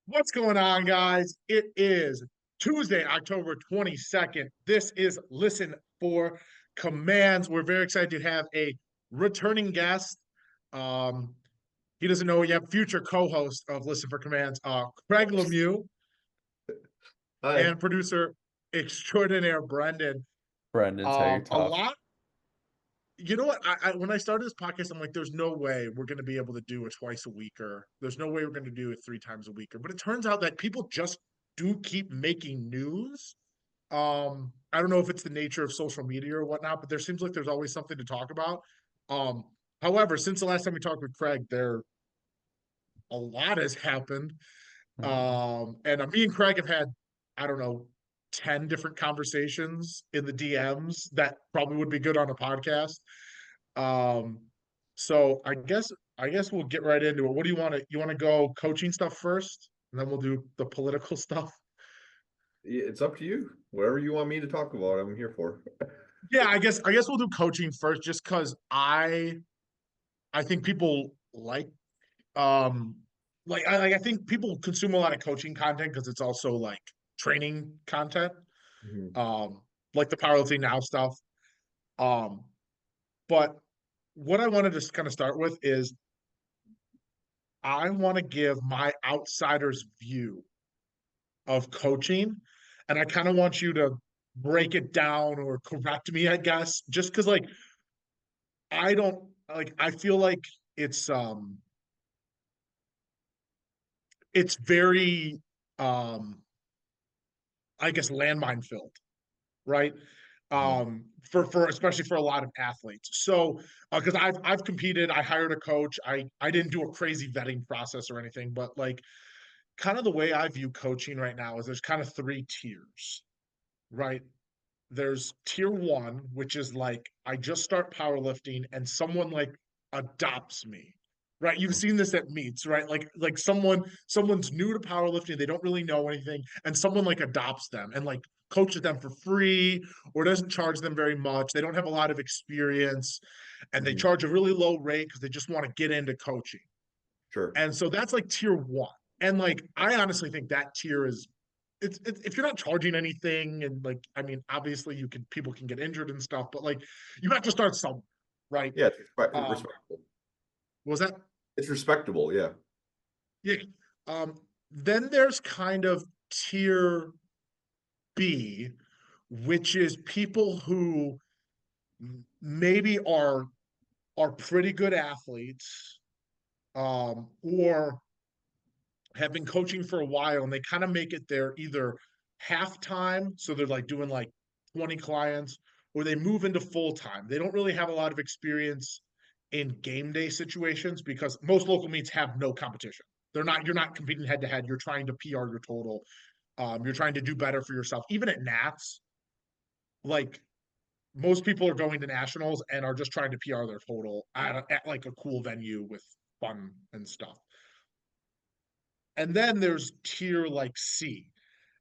What's going on, guys? It is Tuesday, October 22nd. This is Listen for Commands. We're very excited to have a returning guest. Um, he doesn't know yet, future co-host of Listen for Commands, Craig Lemieux, Hi, and producer extraordinaire Brendan. Brendan's how you A talk. lot, you know what? I when I started this podcast, I'm like, there's no way we're going to be able to do it twice a week, or there's no way we're going to do it 3 times a week. But it turns out that people just do keep making news. I don't know if it's the nature of social media or whatnot, but there seems like there's always something to talk about. Um, However, since the last time we talked with Craig, there a lot has happened. Mhm. And me and Craig have had, I don't know, 10 different conversations in the DMs that probably would be good on a podcast. Um, so I guess we'll get right into it. What do you want to go coaching stuff first, and then we'll do the political stuff? It's up to you. Whatever you want me to talk about, I'm here for. Yeah, I guess we'll do coaching first, just because I think people um I think people consume a lot of coaching content because it's also like training content, Mhm. um, like the powerlifting now stuff. Um, but what I wanted to kind of start with is I want to give my outsider's view of coaching, and I kind of want you to break it down or correct me, I guess, just because like I don't I feel like it's um it's very um I guess landmine filled, right? Mhm. For especially for a lot of athletes. So because I've competed, I hired a coach. I didn't do a crazy vetting process or anything, but like kind of the way I view coaching right now is there's kind of three tiers, right? There's tier one, which is like I just start powerlifting and someone like adopts me. Right. You've seen this at meets, right? Like someone's new to powerlifting, they don't really know anything, and someone like adopts them and like coaches them for free or doesn't charge them very much. They don't have a lot of experience and they Mhm. charge a really low rate because they just want to get into coaching. Sure. And so that's like tier one. And like I honestly think that tier is it's if you're not charging anything and like I mean obviously you can people can get injured and stuff, but like you have to start somewhere, right? Yeah, it's Um, respectable. what was that? It's respectable. Yeah. Yeah. Then there's kind of tier B, which is people who maybe are pretty good athletes, or have been coaching for a while and they kind of make it their either half time, so they're like doing like 20 clients, or they move into full time. They don't really have a lot of experience in game day situations because most local meets have no competition. You're not competing head to head. You're trying to PR your total. You're trying to do better for yourself. Even at Nats, like most people are going to nationals and are just trying to PR their total at like a cool venue with fun and stuff. And then there's tier like C.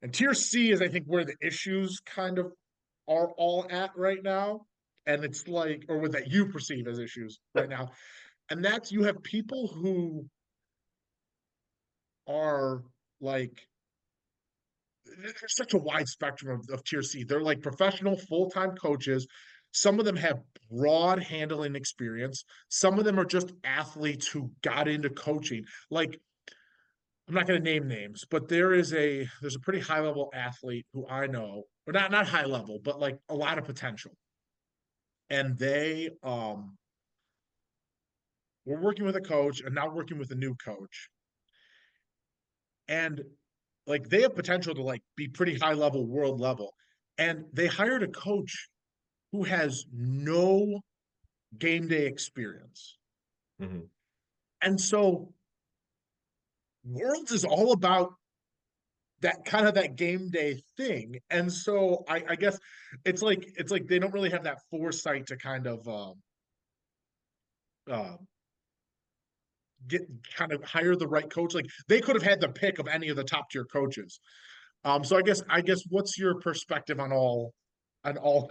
And tier C is, I think, where the issues kind of are all at right now. And it's like, or what that you perceive as issues right now. And that's you have people who are like, there's such a wide spectrum of tier C. They're like professional full time coaches. Some of them have broad handling experience. Some of them are just athletes who got into coaching. Like I'm not going to name names, but there's a pretty high level athlete who I know, or not high level, but like a lot of potential. And they were working with a coach and now working with a new coach. And like they have potential to like be pretty high level, world level. And they hired a coach who has no game day experience. Mhm. And so Worlds is all about that kind of that game day thing. And so I guess it's like they don't really have that foresight to kind of uh, get kind of hire the right coach. Like they could have had the pick of any of the top tier coaches. So I guess what's your perspective on all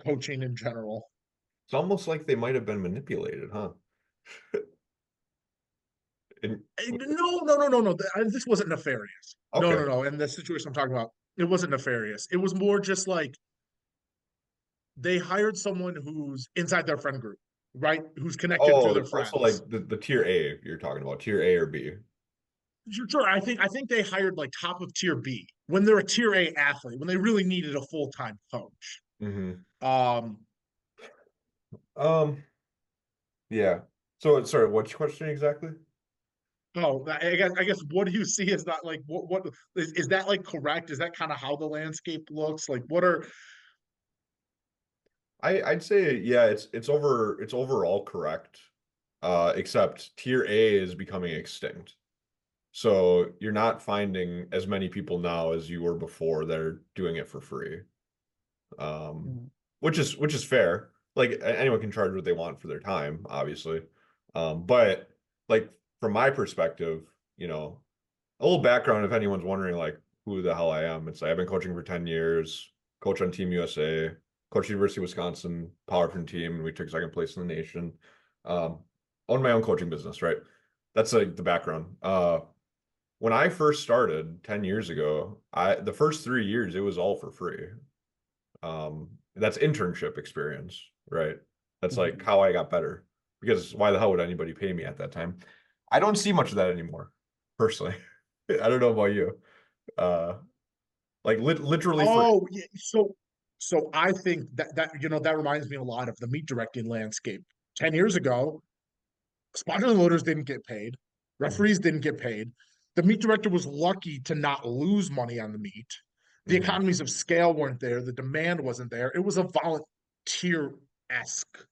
coaching in general? It's almost like they might have been manipulated, huh? And No. This wasn't nefarious. No, okay. no, no. And the situation I'm talking about, it wasn't nefarious. It was more just like they hired someone who's inside their friend group, right? Who's connected through Oh, their also friends. like the tier A you're talking about, tier A or B. Sure, I think they hired like top of tier B when they're a tier A athlete, when they really needed a full-time coach. Hmm. Um, Um, yeah. So sorry, what's your question exactly? oh, I guess what do you see as that like what is that like correct? Is that kind of how the landscape looks? Like what are I'd say yeah, it's overall correct. Except tier A is becoming extinct. So you're not finding as many people now as you were before that are doing it for free. Um, which is fair. Like anyone can charge what they want for their time, obviously. But like from my perspective, a little background if anyone's wondering like who the hell I am. It's like I've been coaching for 10 years, coach on Team USA, coach University of Wisconsin, powerlifting team, and we took second place in the nation. Um, own my own coaching business, right? That's like the background. When I first started 10 years ago, the first 3 years it was all for free. That's internship experience, right? That's like Mhm. how I got better. Because why the hell would anybody pay me at that time? I don't see much of that anymore, personally. I don't know about you. Uh, like literally free. Oh, yeah. So I think that reminds me a lot of the meat directing landscape. 10 years ago, spotter loaders didn't get paid, Mhm, referees didn't get paid. The meat director was lucky to not lose money on the meat. The mhm. economies of scale weren't there. The demand wasn't there. It was a volunteer-esque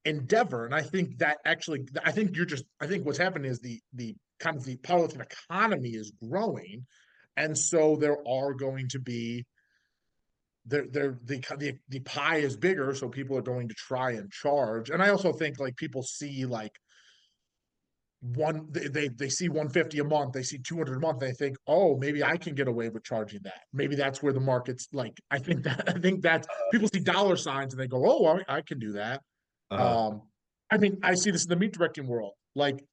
endeavor. And I think that actually, I think what's happening is the kind of the powerlifting economy is growing. And so there are going to be the pie is bigger, so people are going to try and charge. And I also think like people see like they see 150 a month, they see 200 a month, they think, oh, maybe I can get away with charging that. Maybe that's where the market's like, I think that people see dollar signs and they go, oh, well, I can do that. Uh-huh. um I mean, I see this in the meat directing world. Like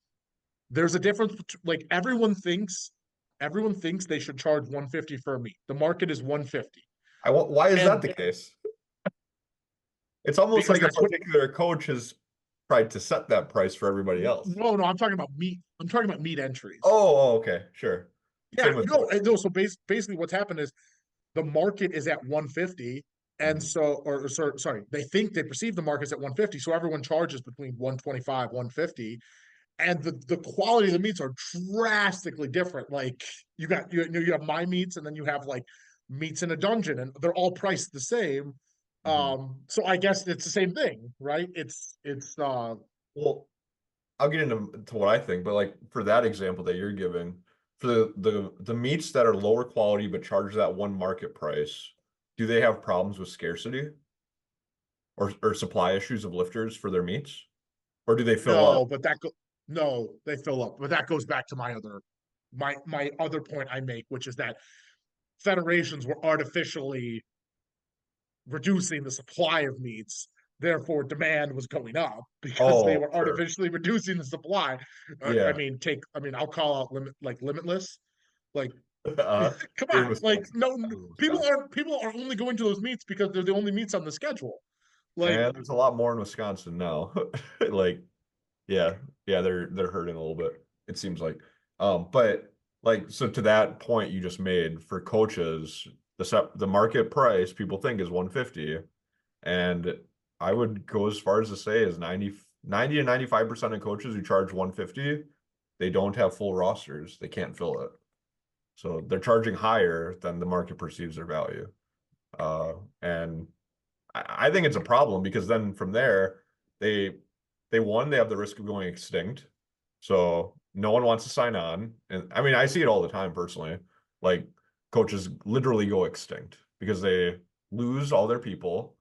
there's a difference like everyone thinks they should charge 150 for a meat. The market is 150. Why is that And the case? It's almost because like a that's what particular coach has tried to set that price for everybody else. no, I'm talking about meat. I'm talking about meat entries. Oh, okay, sure. Yeah, Same with no, coaching. no. So basically, what's happened is the market is at 150, and Mhm, so, sorry, they perceive the market's at 150, so everyone charges between 125, 150, and the quality of the meats are drastically different. Like you have my meats, and then you have like meats in a dungeon, and they're all priced the same. mhm. So I guess it's the same thing, right? It's Well, I'll get into what I think, but like for that example that you're giving, for the meats that are lower quality but charge that one market price, do they have problems with scarcity or supply issues of lifters for their meats? Or do they fill up? No, no, they fill up. But that goes back to my other point I make, which is that federations were artificially reducing the supply of meats. Therefore, demand was going up because they Oh, were sure. artificially reducing the supply. Yeah. I'll call out limitless. Like, come In on, like Wisconsin. no, I live in people Wisconsin. are people are only going to those meats because they're the only meats on the schedule. Like, And there's a lot more in Wisconsin now. Like, yeah, yeah, they're hurting a little bit, it seems like. But like so to that point you just made for coaches, the market price people think is 150. And I would go as far as to say is 90 to 95% of coaches who charge 150, they don't have full rosters. They can't fill it. So they're charging higher than the market perceives their value. And I think it's a problem because then from there, they they have the risk of going extinct. So no one wants to sign on. And I mean, I see it all the time personally. Like coaches literally go extinct because they lose all their people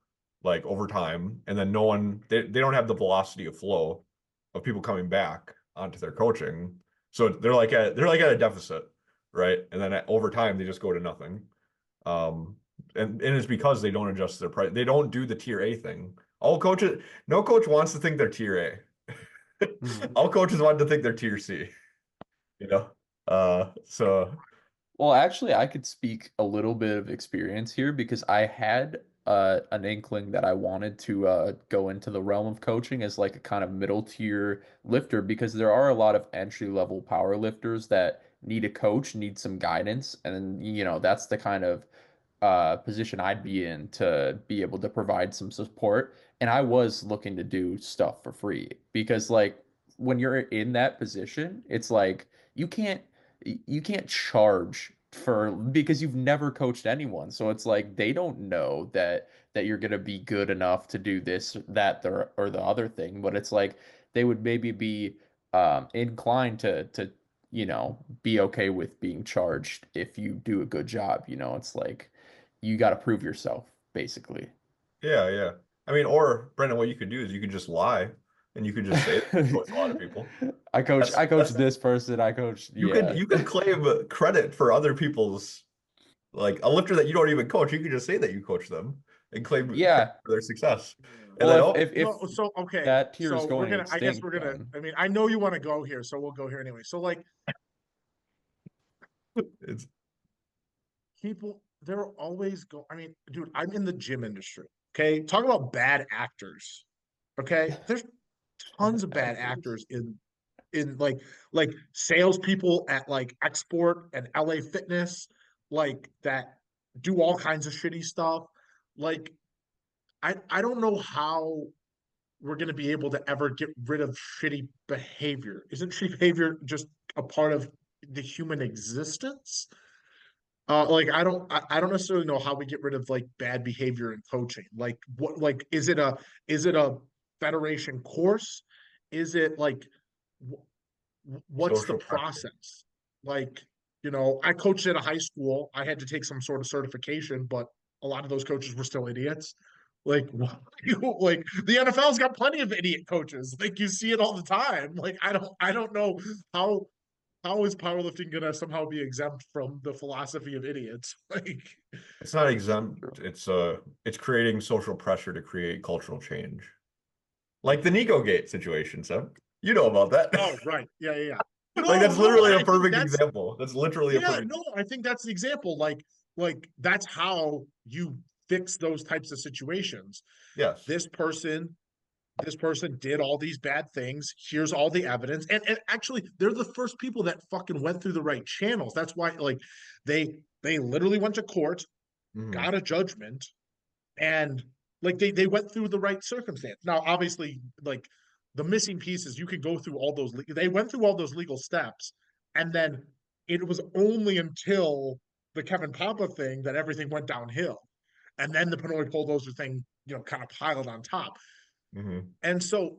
like over time. And then no one they don't have the velocity of flow of people coming back onto their coaching. So they're like at a deficit, right? And then over time they just go to nothing. Um, and it's because they don't adjust their price. They don't do the tier A thing. No coach wants to think they're tier A. Mhm. All coaches want to think they're tier C. you know. So Well, actually, I could speak a little bit of experience here because I had an inkling that I wanted to go into the realm of coaching as like a kind of middle tier lifter because there are a lot of entry level power lifters that need a coach, need some guidance, and that's the kind of position I'd be in to be able to provide some support. And I was looking to do stuff for free because like when you're in that position, it's like you can't charge for because you've never coached anyone. So it's like they don't know that you're gonna be good enough to do this, that, or the other thing. But it's like they would maybe be inclined to be okay with being charged if you do a good job. It's like you got to prove yourself, basically. yeah, yeah. I mean, or Brendan, what you could do is you could just lie and you could just say that you coach a lot of people. I coach That's I coach that's this person. I coach, you could yeah. you could claim credit for other people's, like a lifter that you don't even coach. You could just say that you coach them and claim credit Yeah. for their success. And Well, then, if oh, if No, if so okay, that tier is so we're going gonna. I guess extinct, we're gonna. then I mean, I know you want to go here, so we'll go here anyway. So like, it's people, they're always go. I mean, dude, I'm in the gym industry. Okay, talk about bad actors. Okay, there's tons of bad actors. actors in like salespeople at like Export and LA Fitness, like that do all kinds of shitty stuff. Like, I don't know how we're going to be able to ever get rid of shitty behavior. Isn't shitty behavior just a part of the human existence? Like I don't necessarily know how we get rid of like bad behavior in coaching. Like what like is it a federation course? Is it like what's the social pressure. process? Like, I coached at a high school. I had to take some sort of certification, but a lot of those coaches were still idiots. Like, like the NFL's got plenty of idiot coaches. Like you see it all the time. Like I don't know how how is powerlifting gonna somehow be exempt from the philosophy of idiots? Like, It's not exempt. It's creating social pressure to create cultural change. Like the Nico Gate situation, so you know about that. oh right, yeah, yeah, yeah. Like No, that's no, literally and a I think perfect that's example. That's literally a yeah, perfect. no, I think that's the example. Like that's how you fix those types of situations. Yes. This person, this person did all these bad things. Here's all the evidence. And actually, they're the first people that fucking went through the right channels. That's why, like, they literally went to court, Hmm. got a judgment, and like they went through the right circumstance. Now, obviously, like the missing pieces, you could go through all those. They went through all those legal steps, and then it was only until the Kevin Papa thing that everything went downhill, and then the Pinoy bulldozer thing, kind of piled on top. Hmm. And so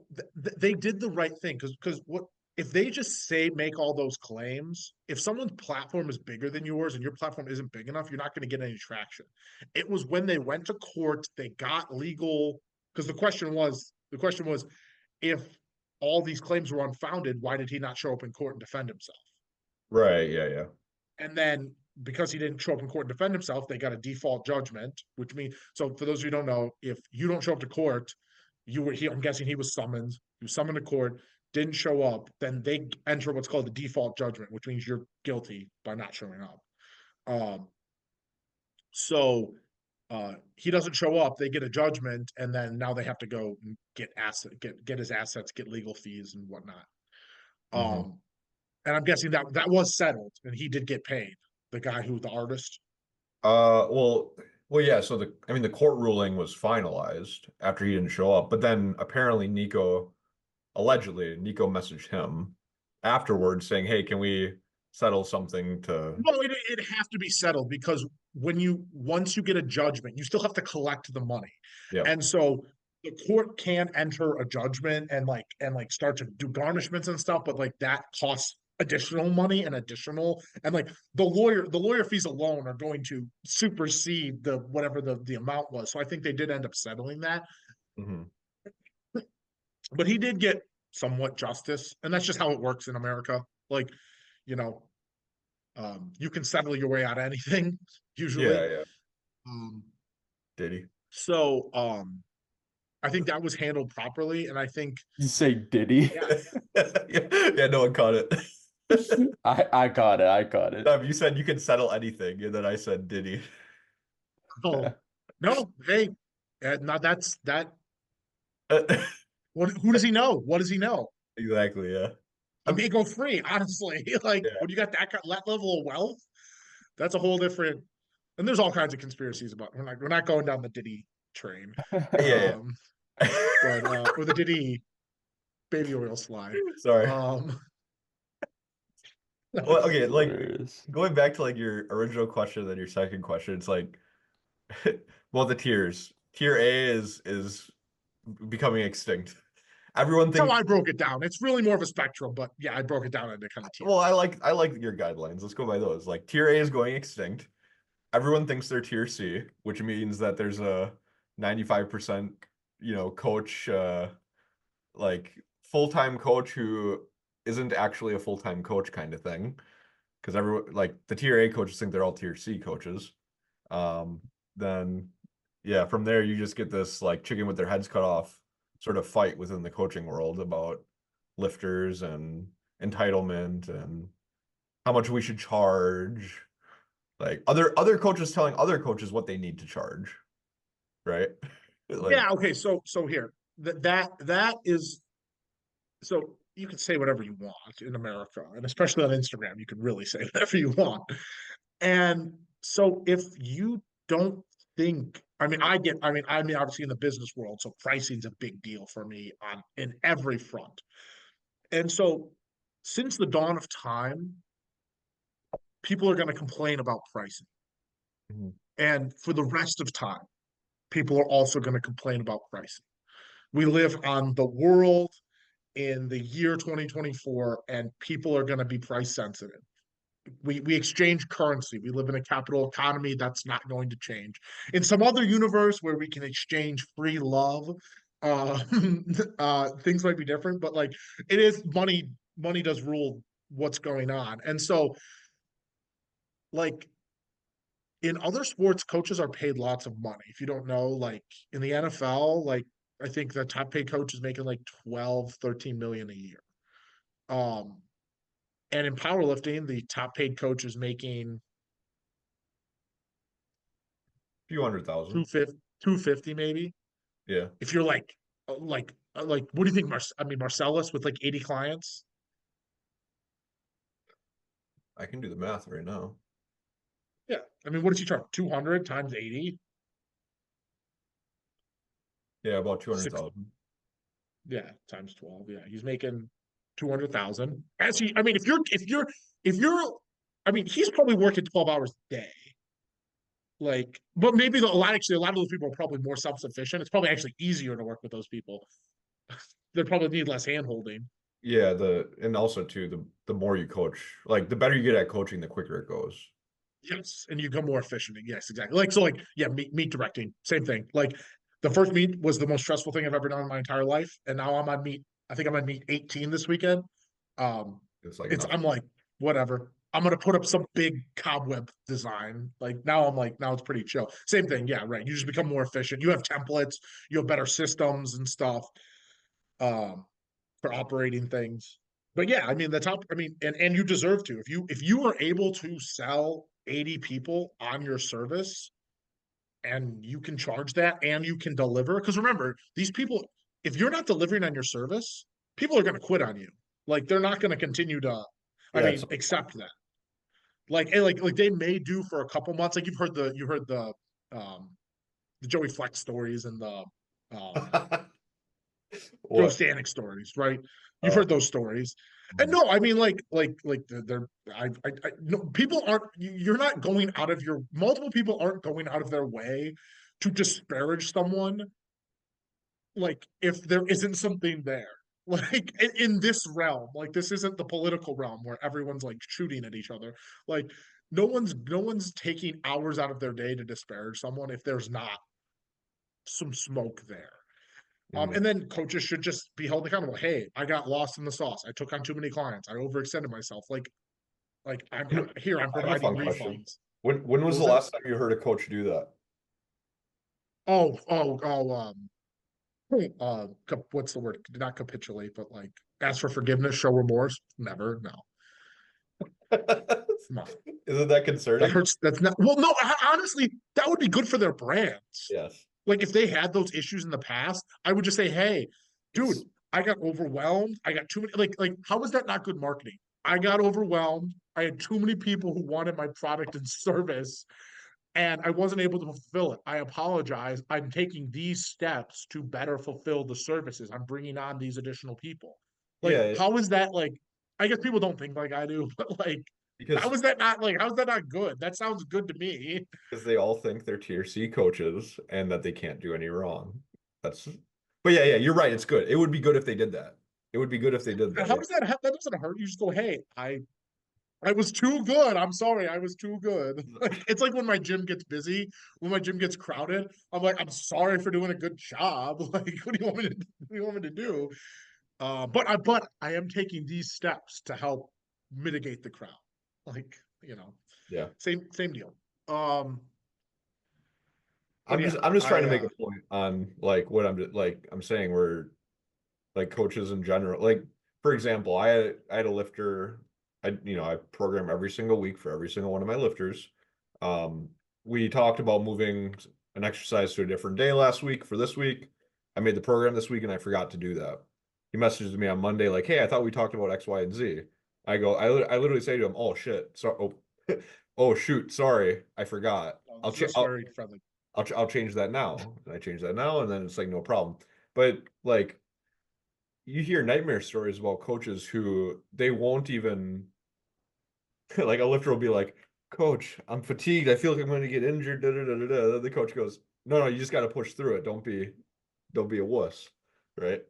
they did the right thing because what if they just say make all those claims? If someone's platform is bigger than yours and your platform isn't big enough, you're not going to get any traction. It was when they went to court, they got legal because the question was if all these claims were unfounded, why did he not show up in court and defend himself? Right. Yeah. Yeah. And then because he didn't show up in court and defend himself, they got a default judgment, which means so for those of you who don't know, if you don't show up to court, I'm guessing he was summoned. He was summoned to court, didn't show up, then they enter what's called the default judgment, which means you're guilty by not showing up. Um, so he doesn't show up, they get a judgment, and then now they have to go and get his assets, get legal fees and whatnot. Hmm. Um, and I'm guessing that was settled, and he did get paid. The guy who the artist. Well, yeah. So I mean, the court ruling was finalized after he didn't show up, but then apparently allegedly, Nico messaged him afterwards saying, "Hey, can we settle something to?" No, it have to be settled because once you get a judgment, you still have to collect the money, Yeah. and so the court can enter a judgment and start to do garnishments and stuff, but like that costs additional money and like the lawyer fees alone are going to supersede the whatever the amount was. So I think they did end up settling that, Hmm. but he did get somewhat justice, and that's just how it works in America. Like, you know, you can settle your way out of anything Yeah. usually. Yeah. Um, Did he? so I think that was handled properly, and I think You say Diddy? yeah, Yeah. Yeah. No one caught it. I got it. I got it. You said you can settle anything, and then I said, did he? Oh, no, hey, now that's that. What? Who does he know? What does he know? Exactly, yeah. He may go free, honestly. Like Yeah. when you got that level of wealth, that's a whole different. And there's all kinds of conspiracies about. We're not going down the Diddy train, Yeah, um, yeah. but or the Diddy baby oil slide. Sorry. Um, Well, okay, like Hilarious. going back to like your original question and then your second question, it's like, well, the tiers. Tier A is becoming extinct. Everyone that's how thinks, I broke it down. It's really more of a spectrum, but yeah, I broke it down into kind of well, tiers. I like your guidelines. Let's go by those. Like tier A is going extinct. Everyone thinks they're tier C, which means that there's a 95%, coach, like full-time coach who isn't actually a full-time coach kind of thing. Because everyone, like the tier A coaches think they're all tier C coaches. Um, then yeah, from there you just get this like chicken with their heads cut off sort of fight within the coaching world about lifters and entitlement and how much we should charge. Like other coaches telling other coaches what they need to charge, right? Like, Yeah. Okay. So here that is so you can say whatever you want in America, and especially on Instagram, you can really say whatever you want. And so if you don't think, I mean, obviously in the business world, so pricing's a big deal for me on in every front. And so since the dawn of time, people are going to complain about pricing. mhm. And for the rest of time, people are also going to complain about pricing. We live on the world in the year 2024, and people are going to be price sensitive. We exchange currency. We live in a capital economy that's not going to change. In some other universe where we can exchange free love, uh, things might be different. But like it is money. Money does rule what's going on, and so like in other sports, coaches are paid lots of money. If you don't know, like in the NFL, like I think the top paid coach is making like 12, 13 million a year. Um, and in powerlifting, the top paid coach is making Few hundred thousand. 250, 250 maybe. Yeah, If you're what do you think, Marcellus with like 80 clients? I can do the math right now. Yeah. I mean, what does he charge? 200 times 80? Yeah, about two hundred Six, thousand. yeah, times 12. Yeah. He's making 200,000. I mean, if you're, I mean, he's probably working 12 hours a day. Like, but maybe a lot of those people are probably more self-sufficient. It's probably actually easier to work with those people. They probably need less hand holding. Yeah, and also too the more you coach, like the better you get at coaching, the quicker it goes. Yes, and you become more efficient. Yes, exactly. Like so, like yeah, meet directing, same thing. Like the first meet was the most stressful thing I've ever done in my entire life, and now I'm on meet. I think I'm on meet 18 this weekend. It's like It's nothing. I'm like whatever. I'm gonna put up some big cobweb design. Like now I'm like now it's pretty chill. Same thing, yeah, right. You just become more efficient. You have templates. You have better systems and stuff. Um, for operating things. But yeah, I mean the top. I mean, and you deserve to. If you are able to sell 80 people on your service and you can charge that and you can deliver, because remember, these people, if you're not delivering on your service, people are going to quit on you. Like they're not going to continue to, I Yeah, it's mean, accept that. Like, and like they may do for a couple months. Like um the JoeyFlexx stories and the Joe what? Stanek stories, right? You've Uh, heard those stories, and no, I mean they're no, people aren't. You're not going out of your. Multiple people aren't going out of their way to disparage someone. Like if there isn't something there, like in this realm, like this isn't the political realm where everyone's like shooting at each other. Like no one's taking hours out of their day to disparage someone if there's not some smoke there. mhm. And then coaches should just be held accountable. Hey, I got lost in the sauce. I took on too many clients. I overextended myself. Like I'm here. I'm I have a providing fun question. refunds. When What was was the that? last time you heard a coach do that? Oh. What's the word? Not capitulate, but like ask for forgiveness, show remorse. Never. No. No, Isn't that concerning? that hurts. That's not, well, no, honestly, that would be good for their brands. Yes. Like if they had those issues in the past, I would just say, hey, dude, It's I got overwhelmed. I got too many, like, how is that not good marketing? I got overwhelmed. I had too many people who wanted my product and service, and I wasn't able to fulfill it. I apologize. I'm taking these steps to better fulfill the services. I'm bringing on these additional people. Like, yeah, how is that like? I guess people don't think like I do, but like, how because is that not like? How is that not good? That sounds good to me. they all think they're tier C coaches and that they can't do any wrong. That's but yeah, you're right. It's good. It would be good if they did that. It would be good if they did that. How does that? That doesn't hurt. You just go, hey, I was too good. I'm sorry. I was too good. Like it's like when my gym gets busy, when my gym gets crowded, I'm like, I'm sorry for doing a good job. Like, what do you want me to what do you want me to do? But I am taking these steps to help mitigate the crowd. Like, Yeah. same deal. Um, but yeah, I'm just trying I to make a point on like what I'm saying where like coaches in general, like for example, I had a lifter, I program every single week for every single one of my lifters. Um, we talked about moving an exercise to a different day last week for this week. I made the program this week and I forgot to do that. He messages me on Monday like, "Hey, I thought we talked about X, Y, and Z." I literally say to him, "Oh shit, so oh shoot, sorry, I forgot. this is very friendly. I'll change that now." And I change that now, and then it's like no problem. But like you hear nightmare stories about coaches who they won't even like a lifter will be like, "Coach, I'm fatigued. I feel like I'm going to get injured." Da, da, da, da, da. The coach goes, "No, you just got to push through it. Don't be a wuss." Right?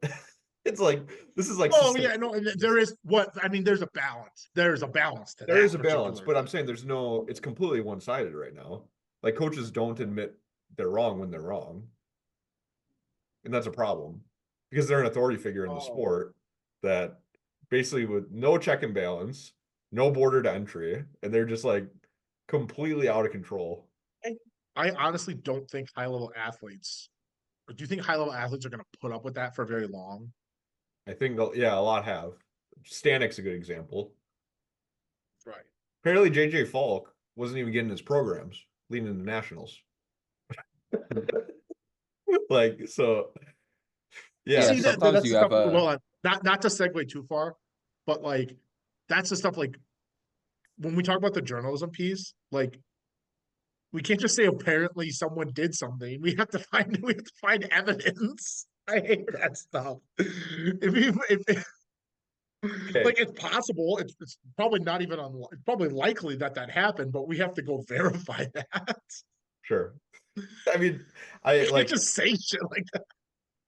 It's like this is like Oh yeah, no, and there is what I mean. There's a balance. There's a balance to there is that a balance, particular. but I'm saying it's completely one-sided right now. Like coaches don't admit they're wrong when they're wrong. And that's a problem because they're an authority figure in the Oh, sport that basically with no check and balance, no border to entry, and they're just like completely out of control. I, I honestly don't think high level athletes. Do you think high level athletes are going to put up with that for very long? I think, yeah, a lot have. Stanik's a good example. Right. Apparently, JJ Falk wasn't even getting his programs leading into nationals. Like, so, yeah. Yeah, See sometimes that's you the have stuff. a Well, not to segue too far, but like that's the stuff. Like when we talk about the journalism piece, like we can't just say apparently someone did something. We have to find evidence. I hate that stuff. If Okay, like it's possible, it's probably not even it's probably likely that that happened, but we have to go verify that. sure. I mean, I You can't like just say shit like that.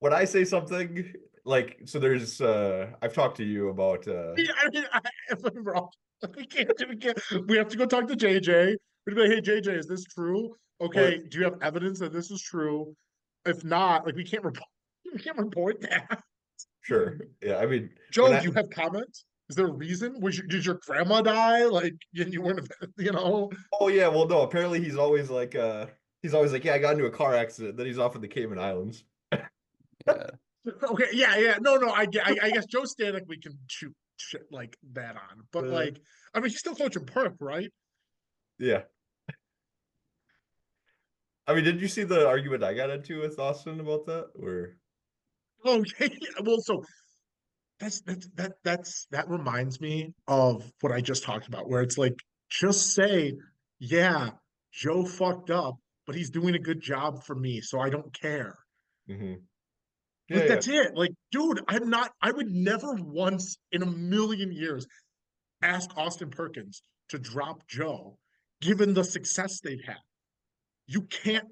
when I say something like so there's I've talked to you about If I'm wrong, we can't. We have to go talk to JJ. We'd be like, hey JJ, is this true? what Okay, do you have evidence that this is true? If not, like we can't report that. sure. Yeah, I mean, when Joe, I do you have comments? Is there a reason? Did your grandma die? Like, you weren't, you know? oh yeah, well no, apparently he's always like, yeah, I got into a car accident, then he's off in the Cayman Islands. yeah. Okay, yeah. No. I guess Joe Stanek we can shoot shit like that on, but Uh, like, I mean, he's still coaching Perk, right? yeah. I mean, did you see the argument I got into with Austin about that? Or Okay, well, so that reminds me of what I just talked about, where it's like, just say, yeah, Joe fucked up, but he's doing a good job for me, so I don't care. hmm yeah, Like yeah, that's it. Like, dude, I would never once in a million years ask Austin Perkins to drop Joe, given the success they've had. You can't,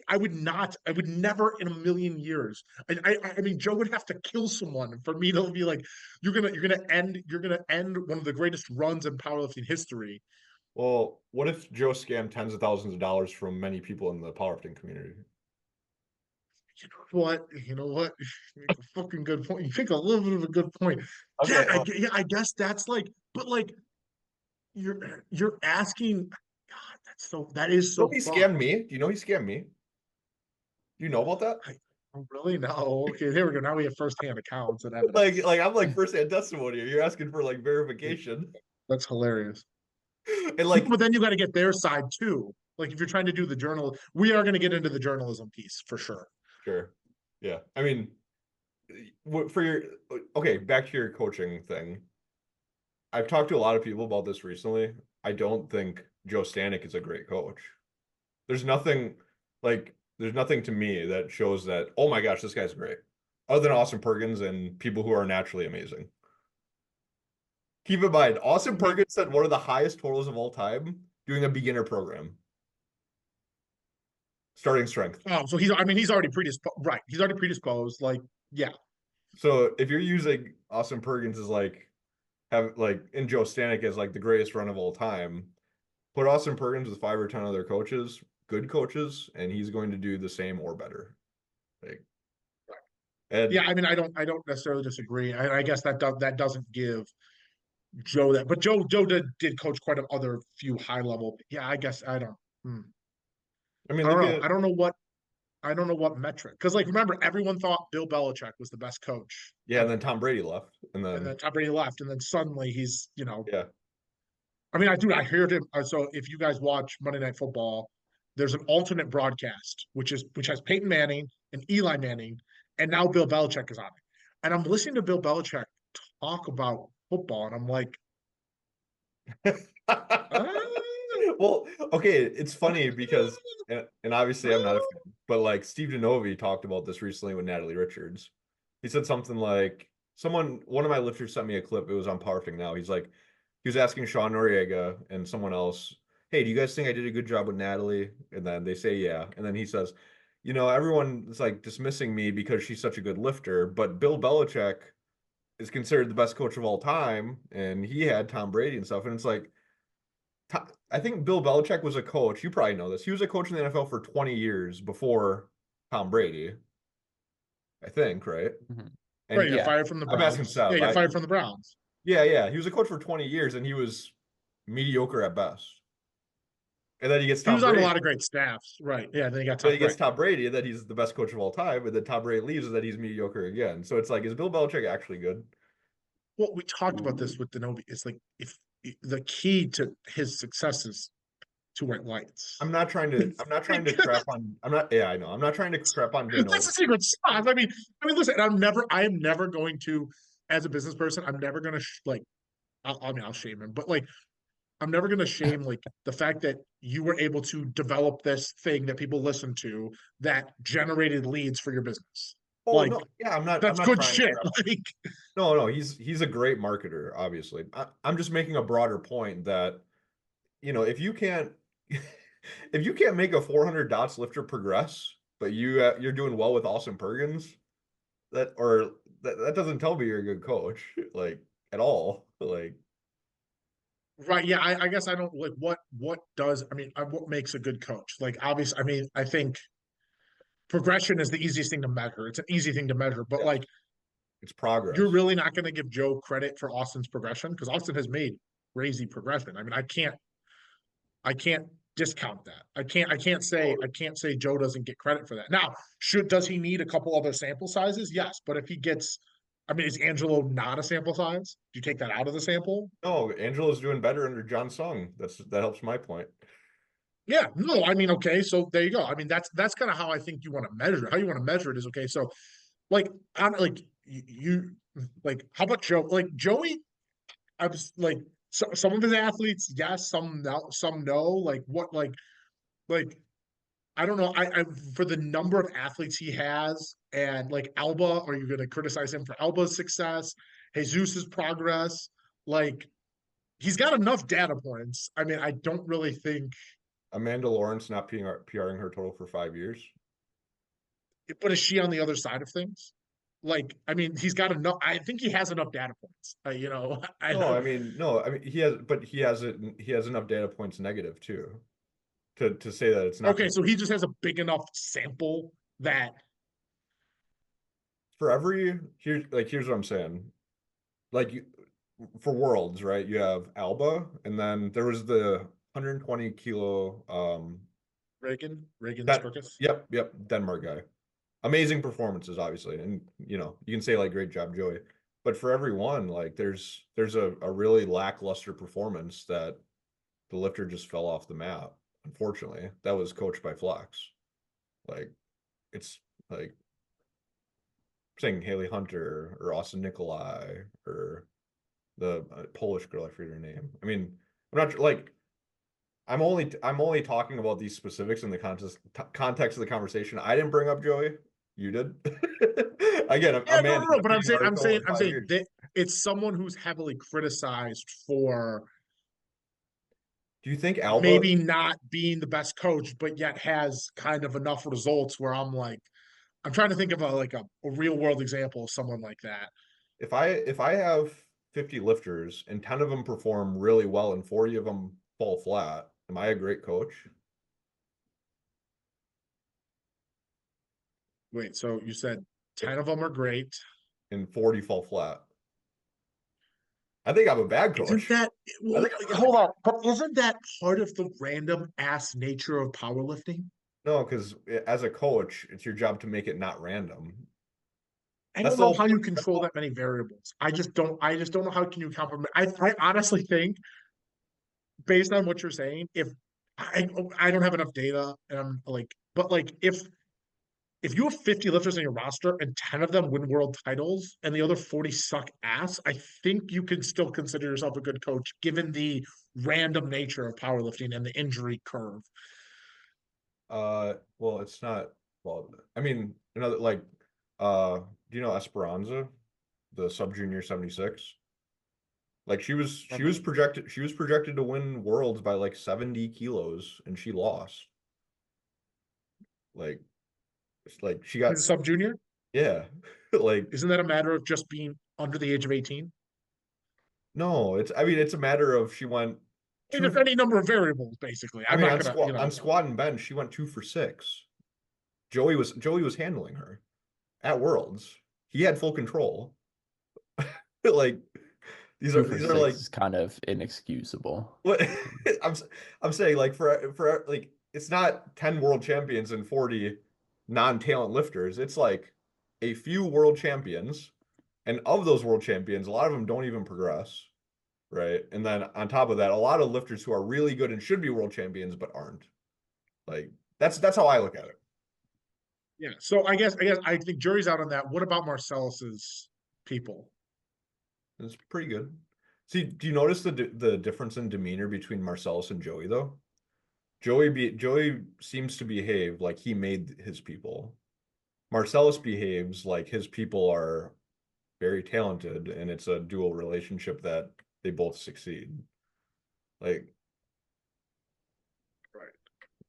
I would never in a million years. I mean, Joe would have to kill someone for me to be like, you're gonna end one of the greatest runs in powerlifting history. well, what if Joe scammed tens of thousands of dollars from many people in the powerlifting community? You know what? You know what? You make a fucking good point. You make a little bit of a good point. Okay, Yeah, I guess that's like, but like you're asking. God, that is you know so he scammed fucked. me? Do you know he scammed me? Do you know about that? I don't really know. Okay, there we go. Now we have firsthand accounts and evidence. Like I'm like first-hand testimony. You're asking for like verification. That's hilarious. And like, But then you got to get their side too. Like if you're trying to do the journal, we are going to get into the journalism piece for sure. sure. Yeah. I mean, for your, okay, back to your coaching thing. I've talked to a lot of people about this recently. I don't think Joe Stanek is a great coach. There's nothing there's nothing to me that shows that, oh my gosh, this guy's great. Other than Austin Perkins and people who are naturally amazing. Keep in mind, Austin Perkins set one of the highest totals of all time doing a beginner program. Starting strength. Oh, so he's already predisposed. Right. He's already predisposed. Like, yeah. So if you're using Austin Perkins as in Joe Stanek as like the greatest run of all time, put Austin Perkins with 5 or 10 other coaches, good coaches, and he's going to do the same or better. Like, and Yeah, I mean, I don't necessarily disagree. I guess that doesn't give Joe that, but Joe did coach quite a other few high level. Yeah, I guess I don't. I mean, I don't look know. at I don't know what metric. Because like remember, everyone thought Bill Belichick was the best coach. yeah, and then Tom Brady left, and And then then Tom Brady left, and then suddenly he's, yeah, I mean, I heard him. So if you guys watch Monday Night Football, there's an alternate broadcast, which has Peyton Manning and Eli Manning, and now Bill Belichick is on it. And I'm listening to Bill Belichick talk about football, and I'm like, ah, well, okay, it's funny because and obviously I'm not a fan, but like Steve Genovi talked about this recently with Natalie Richards. He said something like one of my lifters sent me a clip. It was on Powerlifting Now. He was asking Sean Noriega and someone else, hey, do you guys think I did a good job with Natalie? And then they say yeah. And then he says, everyone is like dismissing me because she's such a good lifter, but Bill Belichick is considered the best coach of all time, and he had Tom Brady and stuff. And it's like, I think Bill Belichick was a coach. You probably know this. He was a coach in the NFL for 20 years before Tom Brady, I think, right? Mm-hmm. And right, he got fired from the I'm asking Browns. Seth. Yeah, he got fired from the Browns. Yeah. He was a coach for 20 years, and he was mediocre at best. And then he gets He Tom was on a Brady. lot of great staffs, right? Yeah, then he got Then Tom he gets Brady. Tom Brady, and then he's the best coach of all time. And then Tom Brady leaves, and then he's mediocre again. So it's like, is Bill Belichick actually good? Well, we talked about this with Denobi. It's like if the key to his success is to white lights. I'm not trying to crap on. I'm not. Yeah, I know. I'm not trying to crap on That's Dino. the secret sauce. I mean, listen. I am never going to, as a business person, I'm never going to I'll shame him, but like, I'm never going to shame like the fact that you were able to develop this thing that people listen to that generated leads for your business. Oh Like, no, yeah, I'm not. I'm that's not good trying to shit. crap. Like, No, he's a great marketer. Obviously, I'm just making a broader point that if you can't if you can't make a 400 dots lifter progress, but you're doing well with Austin Perkins, that doesn't tell me you're a good coach, like at all. Like, right? Yeah, I guess I don't like what does. I mean, what makes a good coach? Like, obviously, I mean, I think progression is the easiest thing to measure. It's an easy thing to measure, but yeah, like, it's progress. you're really not going to give Joe credit for Austin's progression because Austin has made crazy progression. I mean, I can't discount that. I can't say Joe doesn't get credit for that. Now, does he need a couple other sample sizes? Yes, but if he gets, I mean, is Angelo not a sample size? Do you take that out of the sample? No, Angelo's doing better under John Sung. That helps my point. Yeah, no, I mean, okay, so there you go. I mean, that's kind of how I think you want to measure it. How you want to measure it is okay. So, like, I'm like you, like, how about Joe? Like Joey, I was like, some of his athletes, yes, some no, some no. Like what, like I don't know. I for the number of athletes he has, and like Alba, are you going to criticize him for Alba's success, Jesus's progress? Like he's got enough data points. I mean, I don't really think. Amanda Lawrence not PRing her total for 5 years. But is she on the other side of things? Like, I mean, he's got enough. I think he has enough data points. I No, don't. I mean, no, I mean he has enough data points negative too. To say that it's not Okay, so he just has a big enough sample that for here's what I'm saying. Like for worlds, right? You have Alba, and then there was the 120 kilo Reagan that Circus. yep, Denmark guy. Amazing performances, obviously. And you can say like great job, Joey. but for everyone, like there's a really lackluster performance that the lifter just fell off the mat. Unfortunately, that was coached by Flex. Like it's like saying Haley Hunter or Austin Nikolai or the Polish girl, I forget her name. I mean, I'm not like I'm only talking about these specifics in the context of the conversation. I didn't bring up Joey. You did. Again, Yeah, a no, man no, did no. not But read an article in I'm 5 saying years. that it's someone who's heavily criticized for Do you think Alba, maybe not being the best coach, but yet has kind of enough results where I'm like, I'm trying to think of a real world example of someone like that. if I have 50 lifters and 10 of them perform really well and 40 of them fall flat, am I a great coach? Wait, so you said If 10 of them are great. and 40 fall flat. I think I'm a bad Isn't coach. that, I well, think I'm really hold on, but isn't that part of the random ass nature of powerlifting? no, because as a coach, it's your job to make it not random. I That's don't the know whole how you point. control that many variables. I just don't know how can you compromise. I honestly think, based on what you're saying, if I don't have enough data and I'm like, but like if you have 50 lifters in your roster and 10 of them win world titles and the other 40 suck ass, I think you can still consider yourself a good coach given the random nature of powerlifting and the injury curve. Well, it's not. Well, I mean, another like, do you know Esperanza, the sub junior 76? Like she was projected to win worlds by like 70 kilos and she lost. Like it's like she got He's a sub junior. yeah. Like Isn't that a matter of just being under the age of 18? no, it's I mean it's a matter of she went I mean, two if any number of variables, basically. I I'm mean not gonna, on squat and bench she went 2 for 6. Joey was handling her at Worlds. He had full control. Like Two for these are six like is kind of inexcusable. what I'm I'm saying like for like it's not 10 world champions and 40 non-talent lifters. It's like a few world champions, and of those world champions, a lot of them don't even progress, right? And then on top of that, a lot of lifters who are really good and should be world champions but aren't. Like that's how I look at it. yeah. So I think jury's out on that. What about Marcellus's people? It's pretty good. See, do you notice the difference in demeanor between Marcellus and Joey though? Joey seems to behave like he made his people. Marcellus behaves like his people are very talented and it's a dual relationship that they both succeed. Like Right.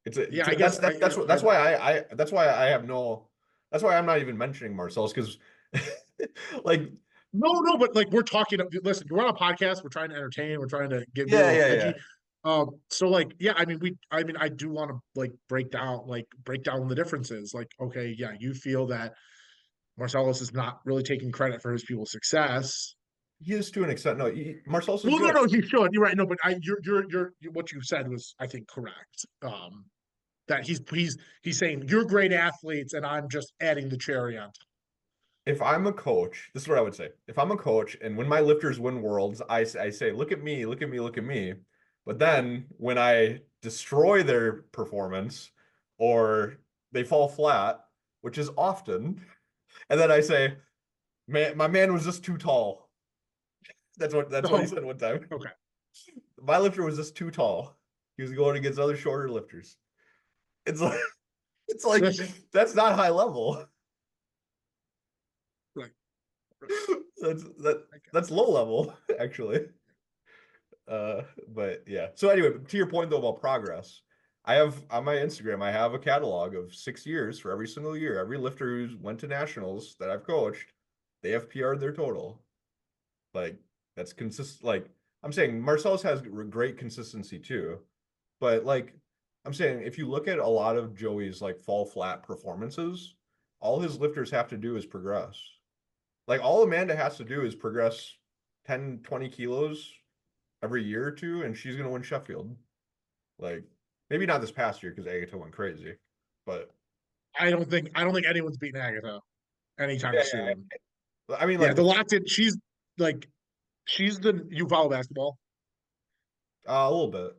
it's a Yeah, I guess that's why that's why I have no that's why I'm not even mentioning Marcellus because like no, but like we're talking. Listen, we're on a podcast. We're trying to entertain. We're trying to be a yeah, little yeah, edgy. yeah. So like, yeah, I mean, I do want to like break down the differences. Like, okay, yeah, you feel that Marcellus is not really taking credit for his people's success. He is to an extent. No, Marcellus is Well, no, good. no, he should. You're right. No, but what you said was, I think, correct. That he's saying you're great athletes, and I'm just adding the cherry on top. If I'm a coach, this is what I would say. If I'm a coach and when my lifters win worlds, I say, look at me, look at me, look at me. But then when I destroy their performance or they fall flat, which is often, and then I say, man, my man was just too tall. That's what he Oh, said one time. okay. My lifter was just too tall. He was going against other shorter lifters. It's like it's like That's that's not high level. right. That's that's low level, actually. But yeah. So anyway, to your point though about progress, I have on my Instagram, I have a catalog of 6 years for every single year. Every lifter who's went to nationals that I've coached, they have PR'd their total. Like that's consistent. Like I'm saying, Marcellus has great consistency too, but like I'm saying, if you look at a lot of Joey's like fall flat performances, all his lifters have to do is progress. Like all Amanda has to do is progress 10, 20 kilos every year or two, and she's gonna win Sheffield. Like maybe not this past year because Agata went crazy, but I don't think anyone's beating Agatha anytime yeah, soon. I mean Yeah, like the the locked in. like you follow basketball. A little bit.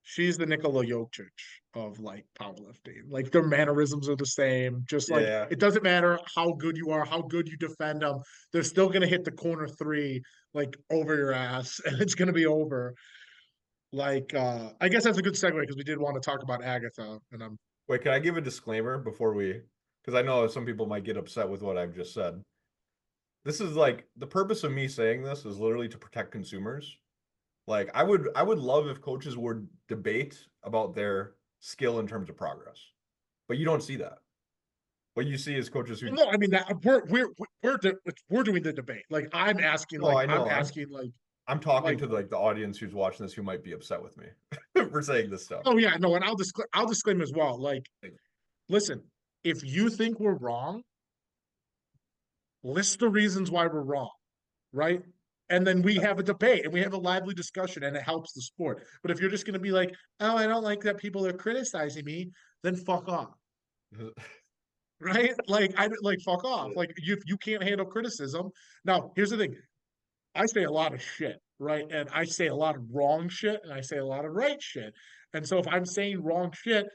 She's the Nikola Jokic of like powerlifting. Like their mannerisms are the same. Just like Yeah. it doesn't matter how good you are, how good you defend them, they're still gonna hit the corner three like over your ass, and it's gonna be over. Like I guess that's a good segue because we did want to talk about Agata, and I'm Wait, can I give a disclaimer before we, because I know some people might get upset with what I've just said. This is like the purpose of me saying this is literally to protect consumers. Like I would love if coaches would debate about their skill in terms of progress. But you don't see that. What you see is coaches who no, I mean that we're doing the debate. Like no, I I'm know. asking I'm talking like to like the audience who's watching this who might be upset with me for saying this stuff. oh yeah, no, and I'll disclaim as well. Like, listen, if you think we're wrong, list the reasons why we're wrong, right? And then we have a debate and we have a lively discussion and it helps the sport. But if you're just going to be like, oh, I don't like that people are criticizing me, then fuck off. Right? Like I like fuck off. Like you can't handle criticism. Now, here's the thing. I say a lot of shit, right? And I say a lot of wrong shit and I say a lot of right shit. And so if I'm saying wrong shit,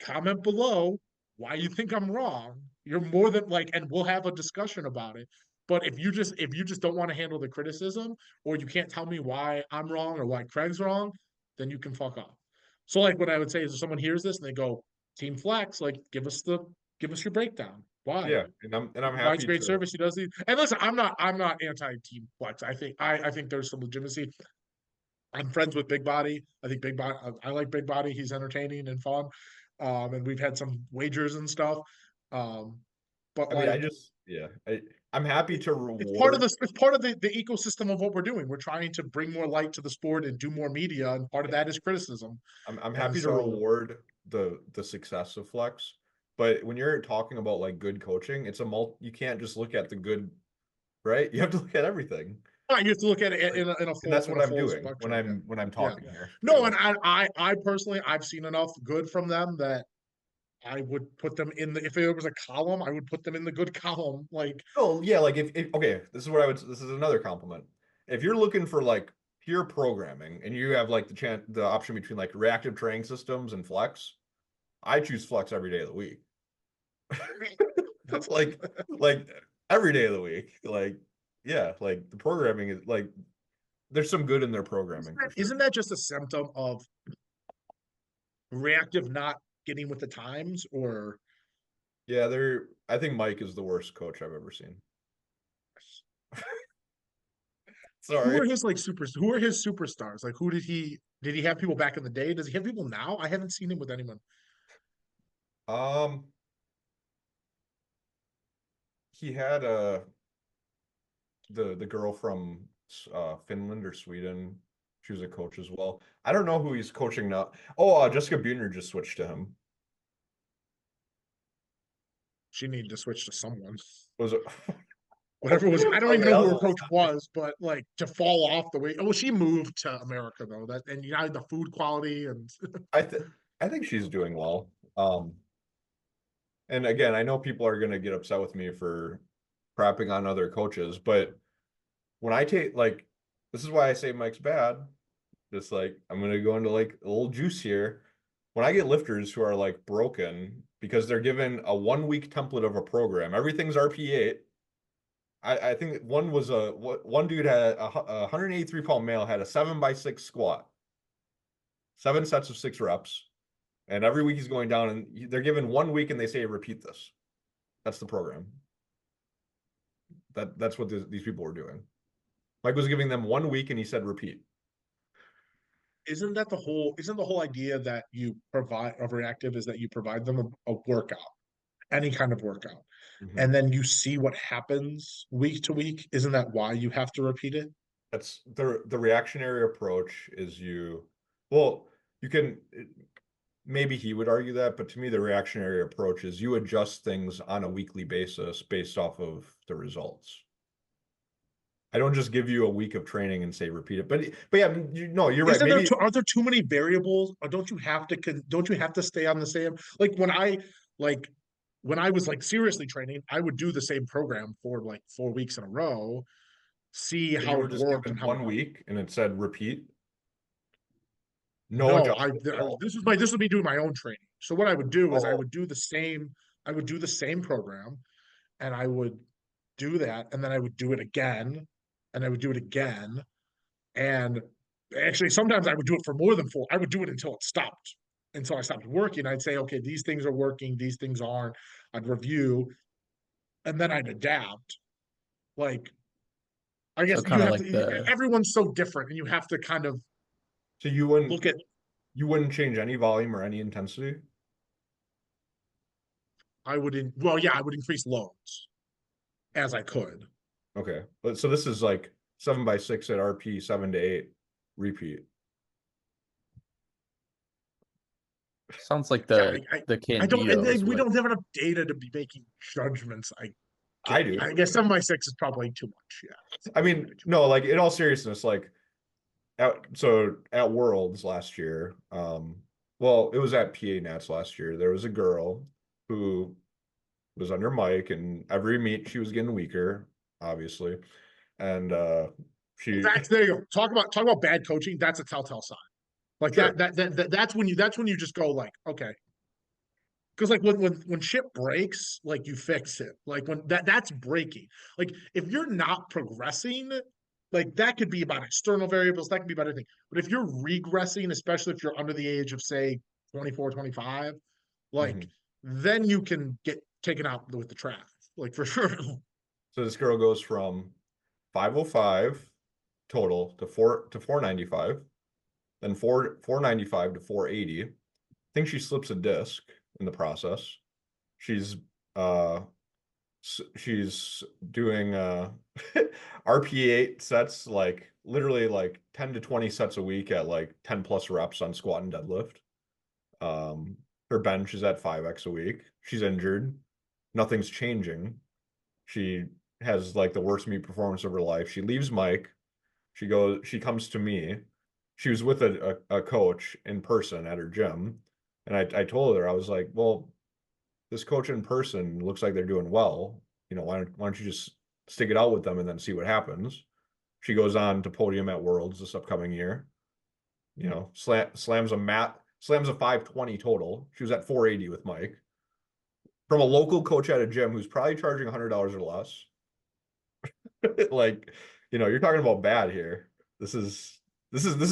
comment below why you think I'm wrong. You're more than like, and we'll have a discussion about it. But if you just don't want to handle the criticism, or you can't tell me why I'm wrong or why Craig's wrong, then you can fuck off. So like what I would say is if someone hears this and they go, Team Flex, like give us your breakdown. Why? Yeah, and I'm Provides happy great to. service. He does these. And listen, I'm not anti Team Flex. I think there's some legitimacy. I'm friends with Big Body. I think Big Body. I like Big Body. He's entertaining and fun. And we've had some wagers and stuff. Um, but I mean, like I'm happy to it's part of reward. this. It's part of the ecosystem of what we're doing. We're trying to bring more light to the sport and do more media, and part of that is criticism. I'm And happy to so reward the success of Flex, but when you're talking about like good coaching, it's a you can't just look at the good, right? You have to look at everything. you have to look at it Like, in a and full that's what I'm doing spectrum. Yeah. when I'm Yeah. talking here. No, and I personally I've seen enough good from them that I would put them in the if there was a column, I would put them in the good column. Like Oh yeah, like if okay, this is what I would. This is another compliment. If you're looking for like pure programming and you have like the option between like reactive training systems and Flex, I choose Flex every day of the week. that's like every day of the week. Like yeah, like the programming is like there's some good in their programming for sure. isn't that just a symptom of reactive not getting with the times or Yeah, I think Mike is the worst coach I've ever seen. who are Sorry. his like who are his superstars? Like who did he have people back in the day? Does he have people now? I haven't seen him with anyone. Um he had the girl from Finland or Sweden. She was a coach as well. I don't know who he's coaching now. Oh, Jessica Buhner just switched to him. She needed to switch to someone. Was it? Whatever it was, I don't even Okay, know that who was her a coach lot. was, but like to fall off the way. Well, she moved to America though. That and you know the food quality and I th I think she's doing well. And again, I know people are gonna get upset with me for crapping on other coaches, but when I take like this is why I say Mike's bad. Just like I'm gonna go into like a little juice here. When I get lifters who are like broken because they're given a 1 week template of a program, everything's RP8. I think one dude had a 183-pound male had a 7x6 squat, 7 sets of 6 reps, and every week he's going down and they're given 1 week and they say repeat this. That's the program. That's what these people were doing. Mike was giving them 1 week and he said repeat. isn't the whole idea that you provide of reactive is that you provide them a workout, any kind of workout, Mhm. and then you see what happens week to week? Isn't that why you have to repeat it? That's the reactionary approach is well, you can maybe he would argue that, but to me the reactionary approach is you adjust things on a weekly basis based off of the results. I don't just give you a week of training and say repeat it. But yeah, you're right. Maybe Are there too many variables, or don't you have to stay on the same like like when I was like seriously training, I would do the same program for like 4 weeks in a row. see So how you were it just worked given and how it 1 week and it said repeat? No No, adjustment at all. this was me doing my own training. So what I would do is Oh, I would do the same program, and I would do that, and then I would do it again, and I would do it again, and actually sometimes I would do it for more than four. I would do it until it stopped, until I stopped working. I'd say, okay, these things are working, these things aren't. I'd review, and then I'd adapt. Like I So guess kind you of have like to. the Everyone's so different, and you have to kind of so look at. you wouldn't change any volume or any intensity? Well, yeah, I would increase loads as I could. Okay. But so this is like 7x6 at RP 7 to 8 repeat. sounds like Yeah, the I don't, Candida is we what. don't have enough data to be making judgments. I do. I guess 7x6 is probably too much. Yeah. I mean, no, like in all seriousness, like at Worlds last year, well, it was at PA Nats last year. There was a girl who was under Mike, and every meet she was getting weaker, obviously. And she There you go. Talk about bad coaching. That's a telltale sign. Like sure. that's when you just go like, okay. Because like when shit breaks, like you fix it. Like when that's breaking. Like if you're not progressing, like that could be about external variables, that could be about anything. But if you're regressing, especially if you're under the age of say 24, 25, like Mhm. then you can get taken out with the trash. Like for sure. So this girl goes from 505 total to 495, then 495 to 480. I think she slips a disc in the process. She's uh she's doing RP8 sets, like literally like 10 to 20 sets a week at like 10 plus reps on squat and deadlift. Her bench is at 5x a week. She's injured. Nothing's changing. She has like the worst meet performance of her life. She leaves Mike. She comes to me. She was with a coach in person at her gym. And I told her, I was like, well, this coach in person looks like they're doing well. You know, why don't you just stick it out with them and then see what happens? She goes on to podium at Worlds this upcoming year. You know, slams a 520 total. She was at 480 with Mike. From a local coach at a gym who's probably charging $100 or less. Like, you know, you're talking about bad here. This is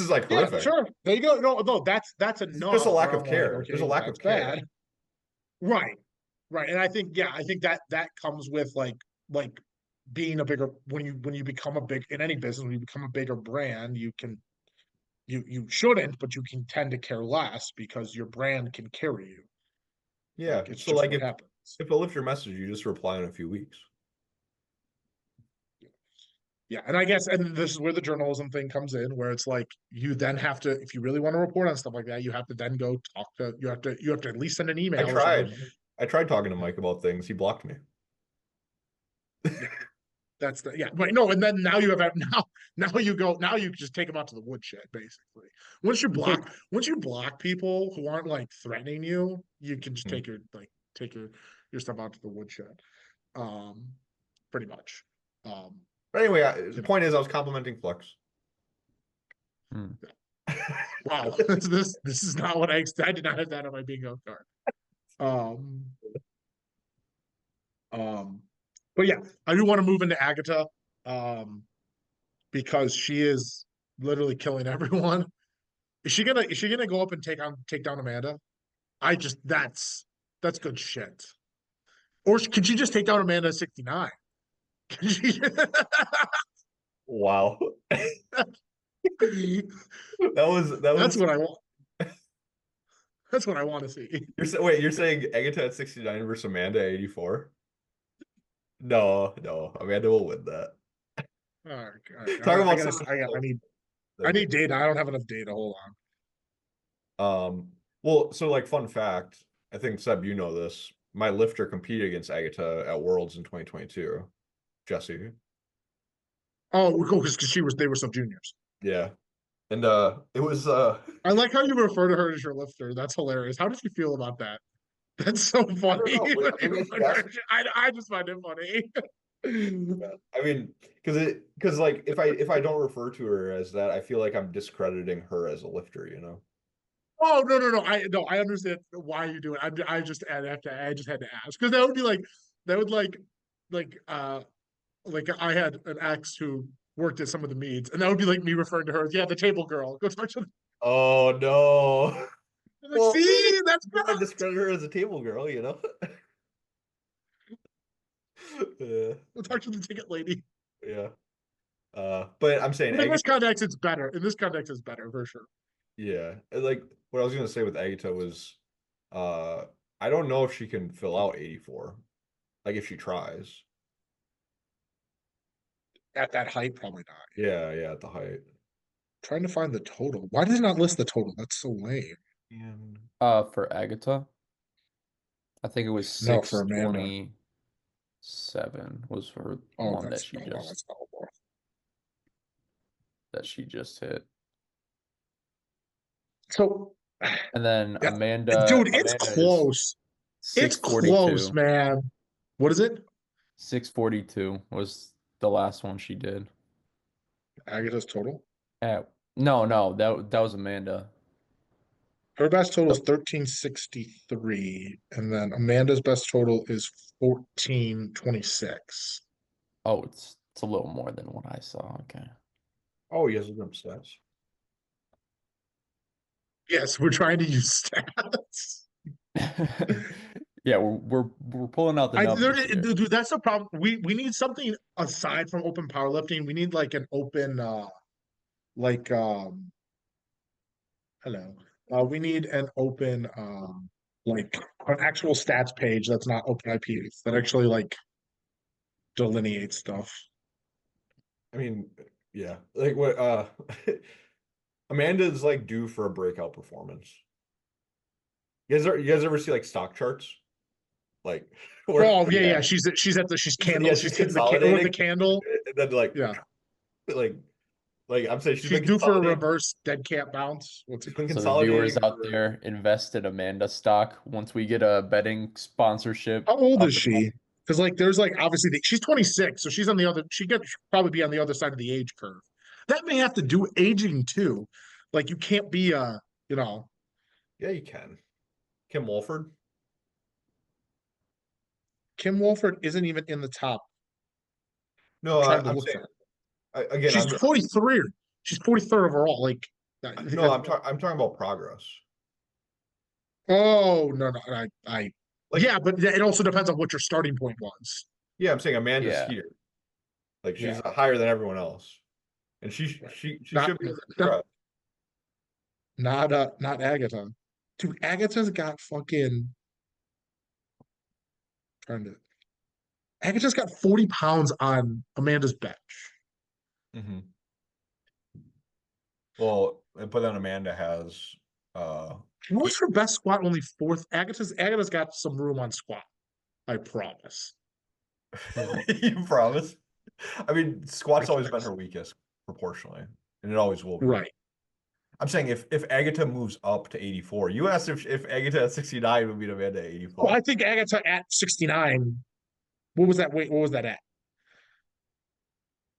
like Yeah, horrific. sure. There you go. No, that's It's just a enough lack where of I'm like, care. There's a okay, lack that's of care. bad. Right. Right. And I think that comes with like being a bigger when you become a big in any business, when you become a bigger brand, you shouldn't, but you can tend to care less because your brand can carry you. Yeah. Like it's So just like what happens. if I lift your message, you just reply in a few weeks. Yeah. And I guess and this is where the journalism thing comes in, where it's like you then have to, if you really want to report on stuff like that, you have to then go talk to you have to at least send an I email or something. tried. I tried talking to Mike about things. He blocked me. Yeah. That's the right. No, and then now you have now you just take them out to the woodshed basically. Once you block people who aren't like threatening you, you can just Mhm. take your stuff out to the woodshed. Um, pretty much. But anyway, the You know. point is I was complimenting Flex. Hmm. Wow, this is not what I did not have that on my bingo card. Um, but yeah, I do want to move into Agata. Because she is literally killing everyone. Is she gonna go up and take down Amanda? I just that's good shit. Or can she just take down Amanda at 69? Can she, Wow. That that's was what I want. That's what I want to see. you're saying Agata at 69 versus Amanda at 84? No, no, Amanda will win that. All right, all right. Talk I about gotta someone I thing. need data. I don't have enough data. Hold Well, so like fun fact, I think Seb, you know this. My lifter competed against Agata at Worlds in 2022. Jesse. on. Oh, cool, because they were sub juniors. Yeah. And it was I like how you refer to her as your lifter. That's hilarious. How did you feel about that? That's so I don't funny. know. Maybe I should ask. I just find it funny. I mean, because like if I don't refer to her as that, I feel like I'm discrediting her as a lifter, you know? Oh no, I understand why you do it. I just had to ask because that would be like that would like like I had an ex who worked at some of the meets, and that would be like me referring to her as, yeah, the table girl. Go talk to Oh no. like, Well, see, that's you might discredit her as a table girl, you know? Yeah, go talk to the ticket lady. yeah. But I'm saying But in this Agata, context, it's better. In this context, it's better for sure. yeah. And, like what I was gonna say with Agata was, uh, I don't know if she can fill out 84. Like if she tries. At that height, probably not. Yeah, yeah, at the height. Trying to find the total. Why does it not list the total? That's so lame. And For Agata, I think it was No, for Amanda. 627 was her Oh, one that that's not more. she just hit. So, And then yeah, Amanda dude, it's Amanda is close. It's close, 642. man. What is it? 642 was the last one she did. Agata's total. No, that was Amanda. Her best total is So- 1363, and then Amanda's best total is 1426. Oh, it's a little more than what I saw. Okay. oh, he has a good stats. Yes, we're trying to use stats. Yeah, we're pulling out the numbers here. Dude, that's the problem. We need something aside from open powerlifting. We need like an open like hello. We need an open like an actual stats page that's not open IPs that actually like delineates stuff. I mean, yeah. Like what Amanda's like due for a breakout performance. You guys ever see like stock charts? Like where Oh yeah, yeah. yeah. She's Yeah, candle. she's She's hitting the candle with the consolidating. candle. And then like Yeah, like I'm saying she's due for a reverse dead cat bounce. What's it she's been called? So the viewers consolidating out for there, invest in Amanda stock. Once we get a betting sponsorship How old is up and she? Because like there's like obviously she's 26, so she's on the other. She could probably be on the other side of the age curve. That may have to do with aging too. Like you can't be you know, yeah, you can. Kim Wolford. Kim Wolford isn't even in the top. I'm No, trying to I'm look saying for her. again, She's 43. She's 43rd overall. Like, no, I'm talking about progress. oh no, Like yeah, but it also depends on what your starting point was. yeah, I'm saying Amanda's yeah. here. Like she's Yeah, higher than everyone else. And right. she Not should be progressed. not Agata. Dude, Agata's got fucking trying to. Agata's got 40 pounds on Amanda's bench. Hmm. Well, but then Amanda has What's her best squat? Only fourth. Agata's got some room on squat. I promise. you promise? I mean, squat's always been her weakest proportionally, and it always will be. Right. I'm saying if Agata moves up to 84, you asked if Agata at 69 would beat Amanda at Well, 84. I think Agata at 69. What was that weight? What was that at?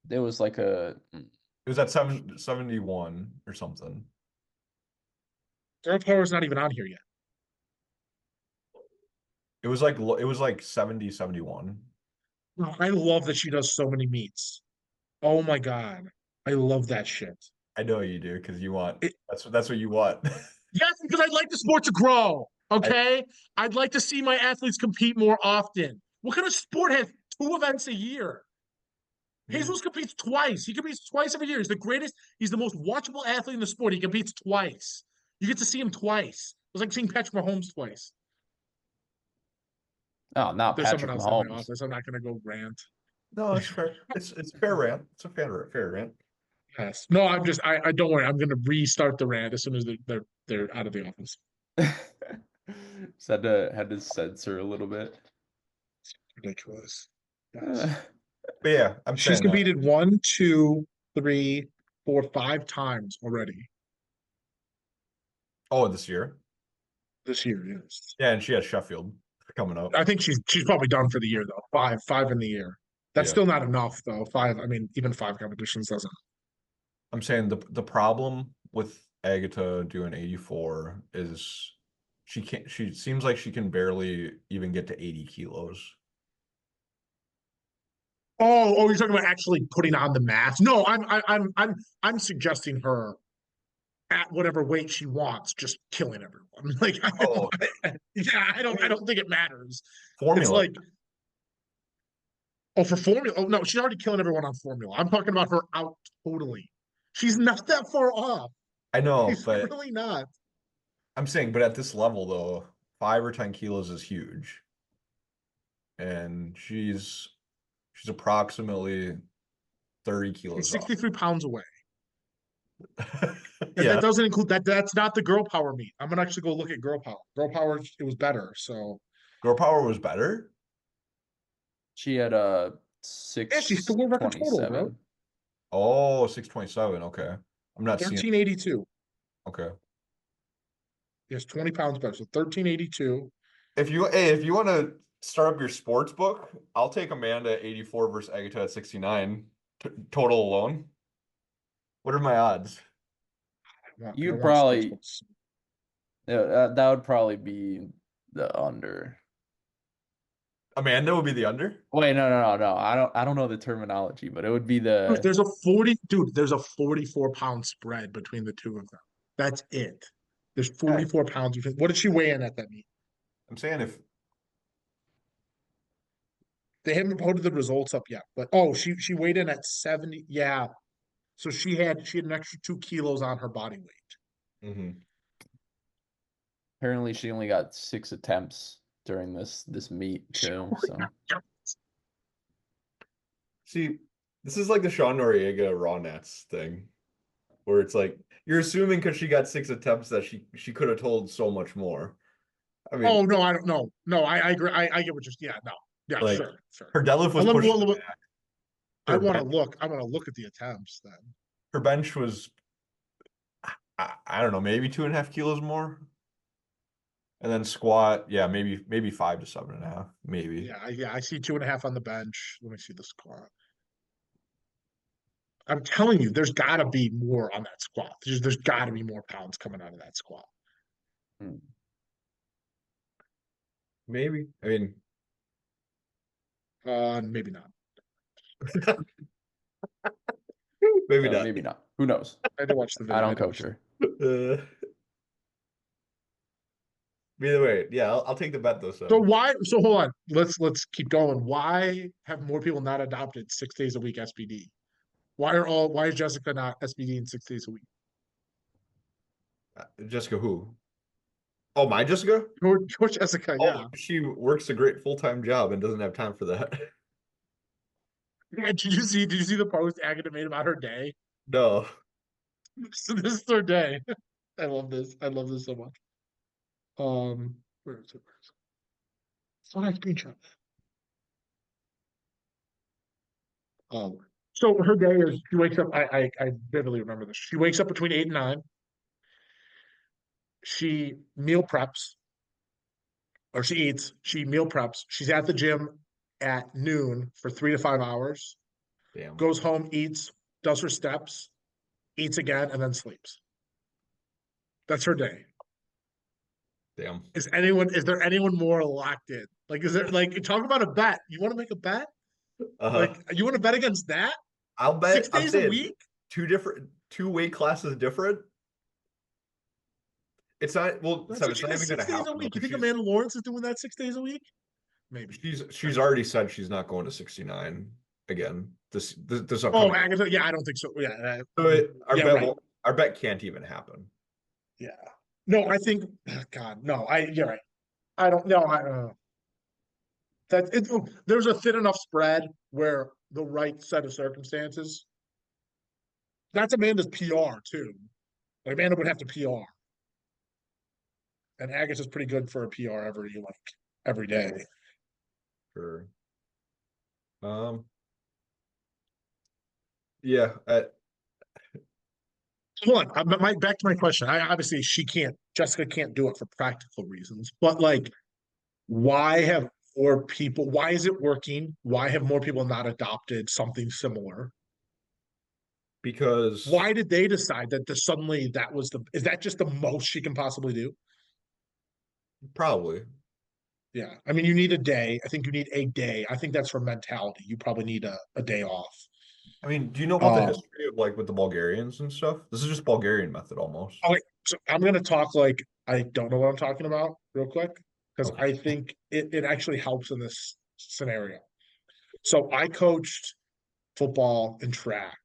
It was like a It was at 71 or something. Girl Power's not even on here yet. It was like 70, 71. Oh, I love that she does so many meets. Oh my God. I love that shit. I know you do because you want It, that's what you want. yes, because I'd like the sport to grow. I Okay. I'd like to see my athletes compete more often. What kind of sport has two events a year? yeah. Jesus competes twice. He competes twice every year. He's the greatest. He's the most watchable athlete in the sport. He competes twice. You get to see him twice. It was like seeing Patrick Mahomes twice. oh, not There's someone Patrick else in my Mahomes. office. I'm not going to go rant. No, it's fair. It's fair rant. It's a fair rant. Yes. No, I don't worry. I'm going to restart the rant as soon as they're out of the office. Just had to censor a little bit. Ridiculous. Yes. But yeah, I'm She's saying competed 1, 2, 3, 4, 5 times already oh, this year. this year. Yes. Yeah, and she has Sheffield coming up. I think she's probably done for the year though. Five in the year. That's Yeah. still not enough though. I mean, even 5 competitions doesn't. I'm saying the problem with Agata doing 84 is she seems like she can barely even get to 80 kilos. Oh, you're talking about actually putting on the mass. No, I'm suggesting her at whatever weight she wants, just killing everyone. Like, Oh, yeah, I I mean, don't think it matters. It's formula. like, oh, for formula. Oh no, she's already killing everyone on formula. I'm talking about her out totally. She's not that far off. I know, She's but really not. I'm saying, but at this level though, 5 or 10 kilos is huge. And she's approximately 30 She's kilos off. 63 pounds away. And that Yeah. doesn't include that. That's not the girl power meet. I'm gonna actually go look at girl power. Girl power, it was better. So Girl power was better. She had yeah, she hit the world record total, bro. 627. Oh, 627. Okay. I'm not seeing. 1382. Okay. Yes, 20 pounds better. So 1382. If you want to start up your sports book, I'll take Amanda at 84 versus Agata at 69 total alone. What are my odds? I You'd want sports probably, books. yeah, that would probably be the under. Amanda would be the under? Wait, no. I don't know the terminology, but it would be Dude, the there's a 44-pound spread between the two of them. That's it. There's Yeah, 44 pounds. What did she weigh in at that meet? I'm saying if They haven't posted the results up yet, but oh, she weighed in at 70. Yeah. So she had an extra 2 kilos on her body weight. mhm. apparently she only got 6 attempts during this meet too. So See, this is like the Sean Noriega Raw Nats thing, where it's like you're assuming because she got 6 attempts that she could have told so much more. I mean, Oh no, I don't know. No, I agree. I get what you're. Yeah, no. Yeah, like sure. her deadlift I was love. pushed to the max. I Her want to bench, look. I want to look at the attempts then. her bench was I don't know, maybe 2.5 kilos more. And then squat, yeah, maybe 5 to 7.5, maybe. Yeah, I see 2.5 on the bench. Let me see the squat. I'm telling you, there's got to be more on that squat. There's got to be more pounds coming out of that squat. hmm. Maybe. I mean, Maybe not. maybe not. maybe not. Who knows? I had to watch the I video. don't coach her. Uh, either way, yeah, I'll take the bet though. So So why? So hold on. Let's keep going. Why have more people not adopted 6 days a week SPD? Why is Jessica not SPD in 6 days a week? Jessica, who? Oh, my Jessica? Your Jessica, Oh, yeah. she works a great full-time job and doesn't have time for that. Yeah, did you see the post Agata made about her day? No. So this is her day. I love this. I love this so much. Where is it? It's on my screenshot. Um, so her day is she wakes up. I vividly remember this. She wakes up between 8 and 9. She meal preps, or she eats. She meal preps. She's at the gym at noon for 3 to 5 hours. Damn. Goes home, eats, does her steps, eats again, and then sleeps. That's her day. Damn. Is there anyone more locked in? Like, is there like talk about a bet? You want to make a bet? Uh-huh. Like, you want to bet against that? I'll bet Six I'm days a saying week? two weight classes different. It's not well, That's Sam, what it's she not does even gonna 6 days a happen though, week. You because think Amanda Lawrence is doing that 6 days a week? Maybe. she's already said she's not going to 69 again this Oh, upcoming. Agatha. Yeah, I don't think so. Yeah, So yeah, right. our bet can't even happen. Yeah. No, I think. God, no. You're right. I don't know. That it. There's a thin enough spread where the right set of circumstances. That's Amanda's PR too. Like Amanda would have to PR, and Agatha's pretty good for a PR every day. Sure. Um, yeah, Hold on, back to my question. Obviously Jessica can't do it for practical reasons, but like, why have or people, why is it working? Why have more people not adopted something similar? Because Why did they decide that suddenly that was is that just the most she can possibly do? probably. Yeah. I mean, you need a day. I think you need a day. I think that's for mentality. You probably need a day off. I mean, do you know about the Um, history of like with the Bulgarians and stuff? This is just Bulgarian method almost. okay, so I'm gonna talk like I don't know what I'm talking about real quick because Okay. I think it actually helps in this scenario. So I coached football and track,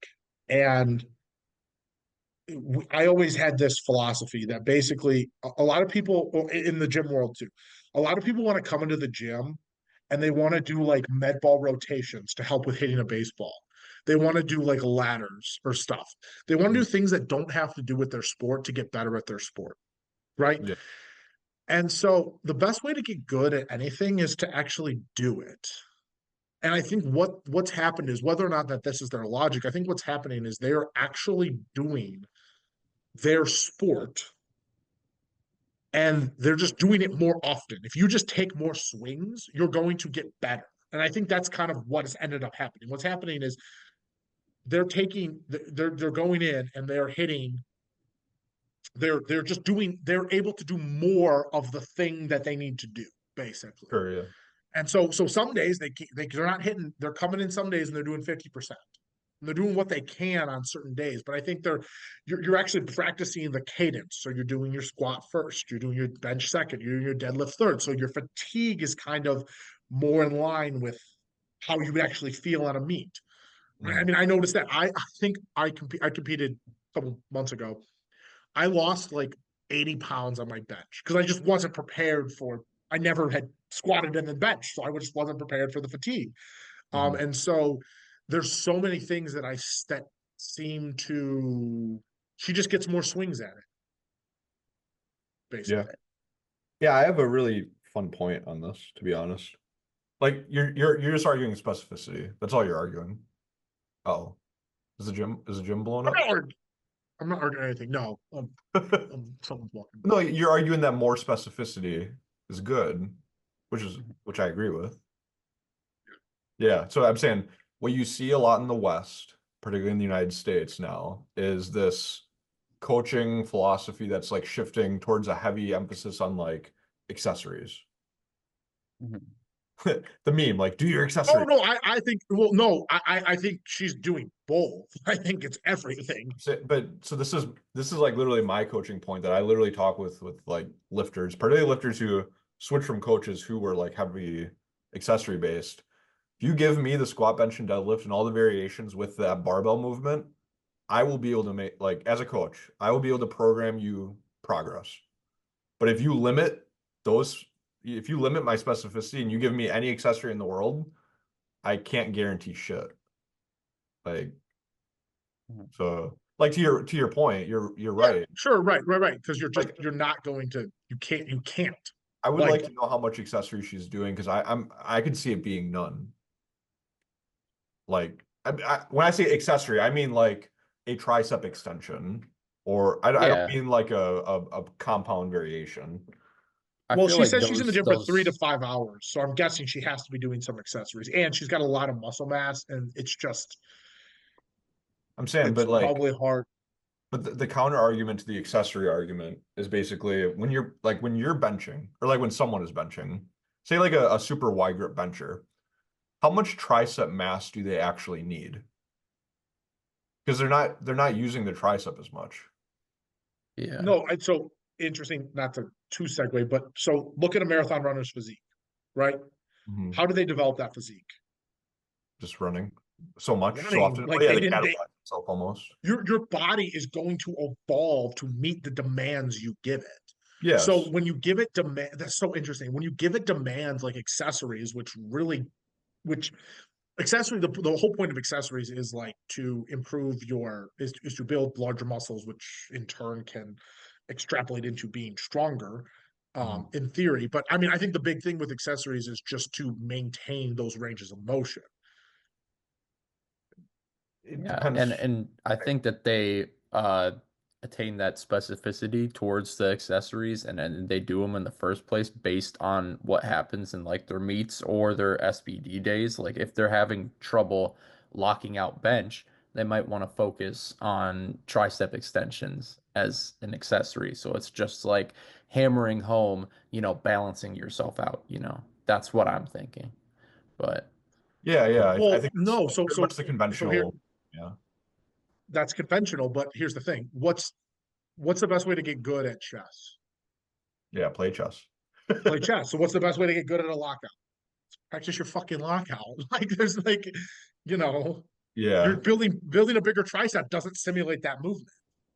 and I always had this philosophy that basically a lot of people in the gym world too, a lot of people want to come into the gym and they want to do like med ball rotations to help with hitting a baseball. They want to do like ladders or stuff. They want to Mhm. do things that don't have to do with their sport to get better at their sport, right? Yeah. And so the best way to get good at anything is to actually do it. And I think what's happened is whether or not that this is their logic, I think what's happening is they are actually doing their sport and they're just doing it more often. If you just take more swings, you're going to get better. And I think that's kind of what has ended up happening. What's happening is they're going in and they're hitting they're just doing they're able to do more of the thing that they need to do basically. Sure, yeah. And so some days they're not hitting, they're coming in some days and they're doing 50%. And they're doing what they can on certain days, but I think you're actually practicing the cadence. So you're doing your squat first, you're doing your bench second, you're doing your deadlift third. So your fatigue is kind of more in line with how you actually feel on a meet. I Mhm. mean, I noticed that I think I competed a couple months ago. I lost like 80 pounds on my bench because I just wasn't prepared for. I never had squatted in the bench, so I just wasn't prepared for the fatigue. Mhm. And so there's so many things that seem to. She just gets more swings at it, Yeah. basically. Yeah, I have a really fun point on this, to be honest. Like you're just arguing specificity. That's all you're arguing. Oh, is the gym blowing I'm up? not arguing, I'm not arguing anything. No, someone's walking by. No, you're arguing that more specificity is good, which I agree with. Yeah, so I'm saying what you see a lot in the West, particularly in the United States now, is this coaching philosophy that's like shifting towards a heavy emphasis on like accessories. Mhm. The meme, like do your Oh accessory. no, I think well no, I think she's doing both. I think it's everything. But so this is like literally my coaching point that I literally talk with like lifters, particularly lifters who switch from coaches who were like heavy accessory based. If you give me the squat, bench, and deadlift and all the variations with that barbell movement, I will be able to make, like, as a coach, I will be able to program you progress. But those, if you limit my specificity and you give me any accessory in the world, I can't guarantee shit. Like, Mhm. so, like to your point, you're Yeah, right. sure, right. Because Like, you're not going to you can't. I would Like like to know how much accessory she's doing because I could see it being none. Like, when I say accessory, I mean like a tricep extension, or I don't Yeah, mean like a compound variation. I well, feel she like says she's in the those gym for three to those five hours, so I'm guessing she has to be doing some accessories, and she's got a lot of muscle mass, and I'm saying, it's but like, probably hard. but the counter argument to the accessory argument is basically when you're benching, or like when someone is benching, say like a super wide grip bencher, how much tricep mass do they actually need? Because they're not using the tricep as much. yeah. No, and so interesting. Not to segue, but so look at a marathon runner's physique, right? Mhm. How do they develop that physique? Just running so much, so Running, often. Oh like yeah, they they didn't. cannibalize themselves almost. Your body is going to evolve to meet the demands you give it. So Yes. when you give it demand, that's so interesting. When you give it demands like accessories, which accessory, the whole point of accessories is like to improve is to build larger muscles, which in turn can extrapolate into being stronger, Mhm. in theory. But I mean, I think the big thing with accessories is just to maintain those ranges of motion. It Yeah, and depends. and I think that they attain that specificity towards the accessories, and then they do them in the first place based on what happens in like their meets or their SBD days. Like if they're having trouble locking out bench, they might want to focus on tricep extensions as an accessory. So it's just like hammering home, balancing yourself out, That's what I'm thinking. But Yeah. I Well, think that's no. So pretty much the here, conventional. Yeah. that's conventional. But here's the thing: what's the best way to get good at chess? Yeah. Play chess. Play chess. So what's the best way to get good at a lockout? Practice your fucking lockout. Like there's like, you know, you're Yeah. building a bigger tricep doesn't simulate that movement.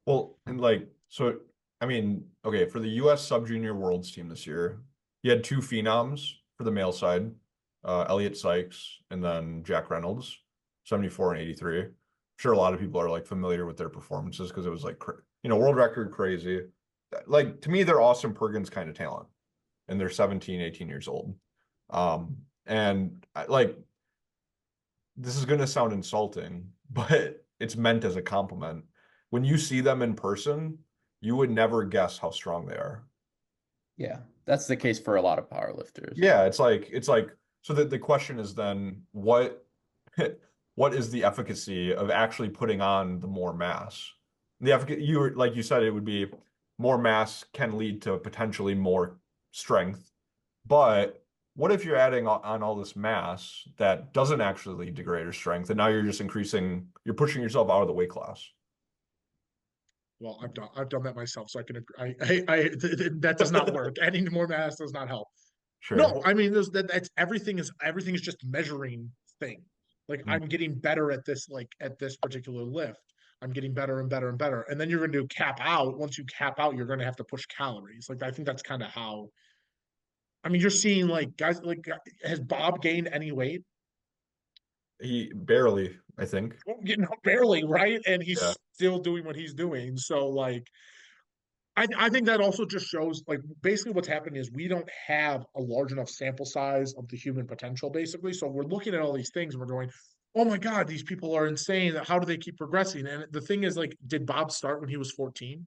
Well, and like, so, I mean, okay, for the US Sub Junior Worlds team this year, you had two phenoms for the male side, Elliot Sykes and then Jack Reynolds, 74 and 83. I'm sure a lot of people are like familiar with their performances because it was like, world record crazy. Like, to me, they're Austin Perkins kind of talent, and they're 17, 18 years old. And like, this is going to sound insulting, but it's meant as a compliment. When you see them in person, you would never guess how strong they are. yeah, that's the case for a lot of powerlifters. Yeah, it's like so that the question is then what what is the efficacy of actually putting on the more mass? The efficacy you were like you said it would be more mass can lead to potentially more strength, but what if you're adding on all this mass that doesn't actually lead to greater strength, and now you're just you're pushing yourself out of the weight class? Well, I've done that myself, so I can agree. That does not work. Adding more mass does not help. Sure. No, I mean that's everything is just measuring thing. Like Mm. I'm getting better at this, like at this particular lift. I'm getting better and better and better. And then you're going to cap out. Once you cap out, you're going to have to push calories. Like I think that's kind of how. I mean, you're seeing like guys like has Bob gained any weight? He barely, I think. Barely, right? And Yeah. he's still doing what he's doing. So like I think that also just shows like basically what's happening is we don't have a large enough sample size of the human potential, basically. So we're looking at all these things and we're going, oh my God, these people are insane. How do they keep progressing? And the thing is, like, did Bob start when he was 14?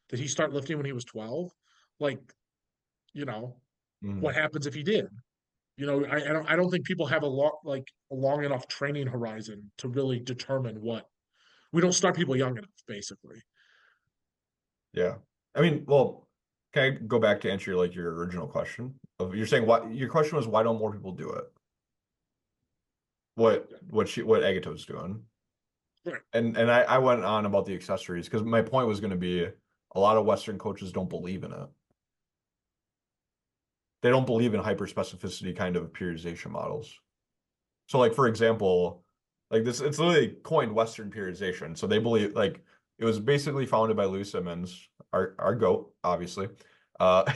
Did he start lifting when he was 12? Like, you know, what Mhm. happens if he did? I don't think people have a long enough training horizon to really determine what we don't start people young enough, basically. Yeah. I mean, well, can I go back to answer like your original question? You're saying your question was why don't more people do it? What Agato's doing. Right. And I went on about the accessories because my point was going to be a lot of Western coaches don't believe in it. They don't believe in hyper specificity kind of periodization models. So like for example, like this it's literally coined Western periodization. So they believe like it was basically founded by Lou Simmons, our GOAT, obviously. Uh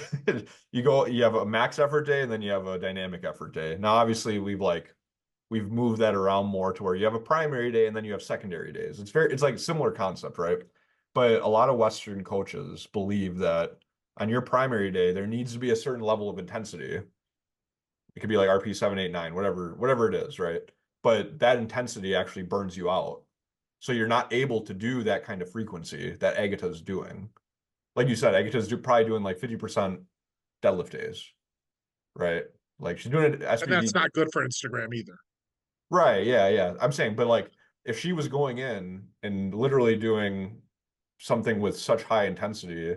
you have a max effort day and then you have a dynamic effort day. Now obviously we've moved that around more to where you have a primary day and then you have secondary days. It's like similar concept, right? But a lot of Western coaches believe that on your primary day there needs to be a certain level of intensity. It could be like RP 789, whatever it is, right? But that intensity actually burns you out. So you're not able to do that kind of frequency that Agata is doing. Like you said, Agata's probably doing like 50% deadlift days, right? Like she's doing it And SBD. that's not good for Instagram either. Right, yeah. I'm saying, but like if she was going in and literally doing something with such high intensity,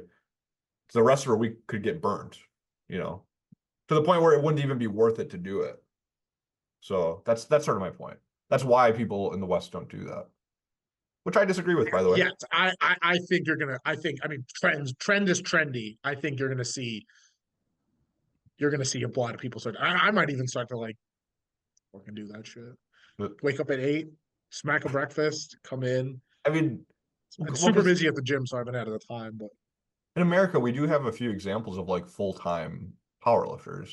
the rest of her week could get burned, you know, to the point where it wouldn't even be worth it to do it. So that's sort of my point. That's why people in the West don't do that, which I disagree with, by the way. Yes, I think you're gonna. I mean, trend is trendy. I think you're gonna see a lot of people start. I might even start to like fucking do that shit. But, Wake up at 8, smack a breakfast, come in. I mean, It's well, super because busy at the gym, so I haven't had the time. But in America we do have a few examples of like full-time powerlifters,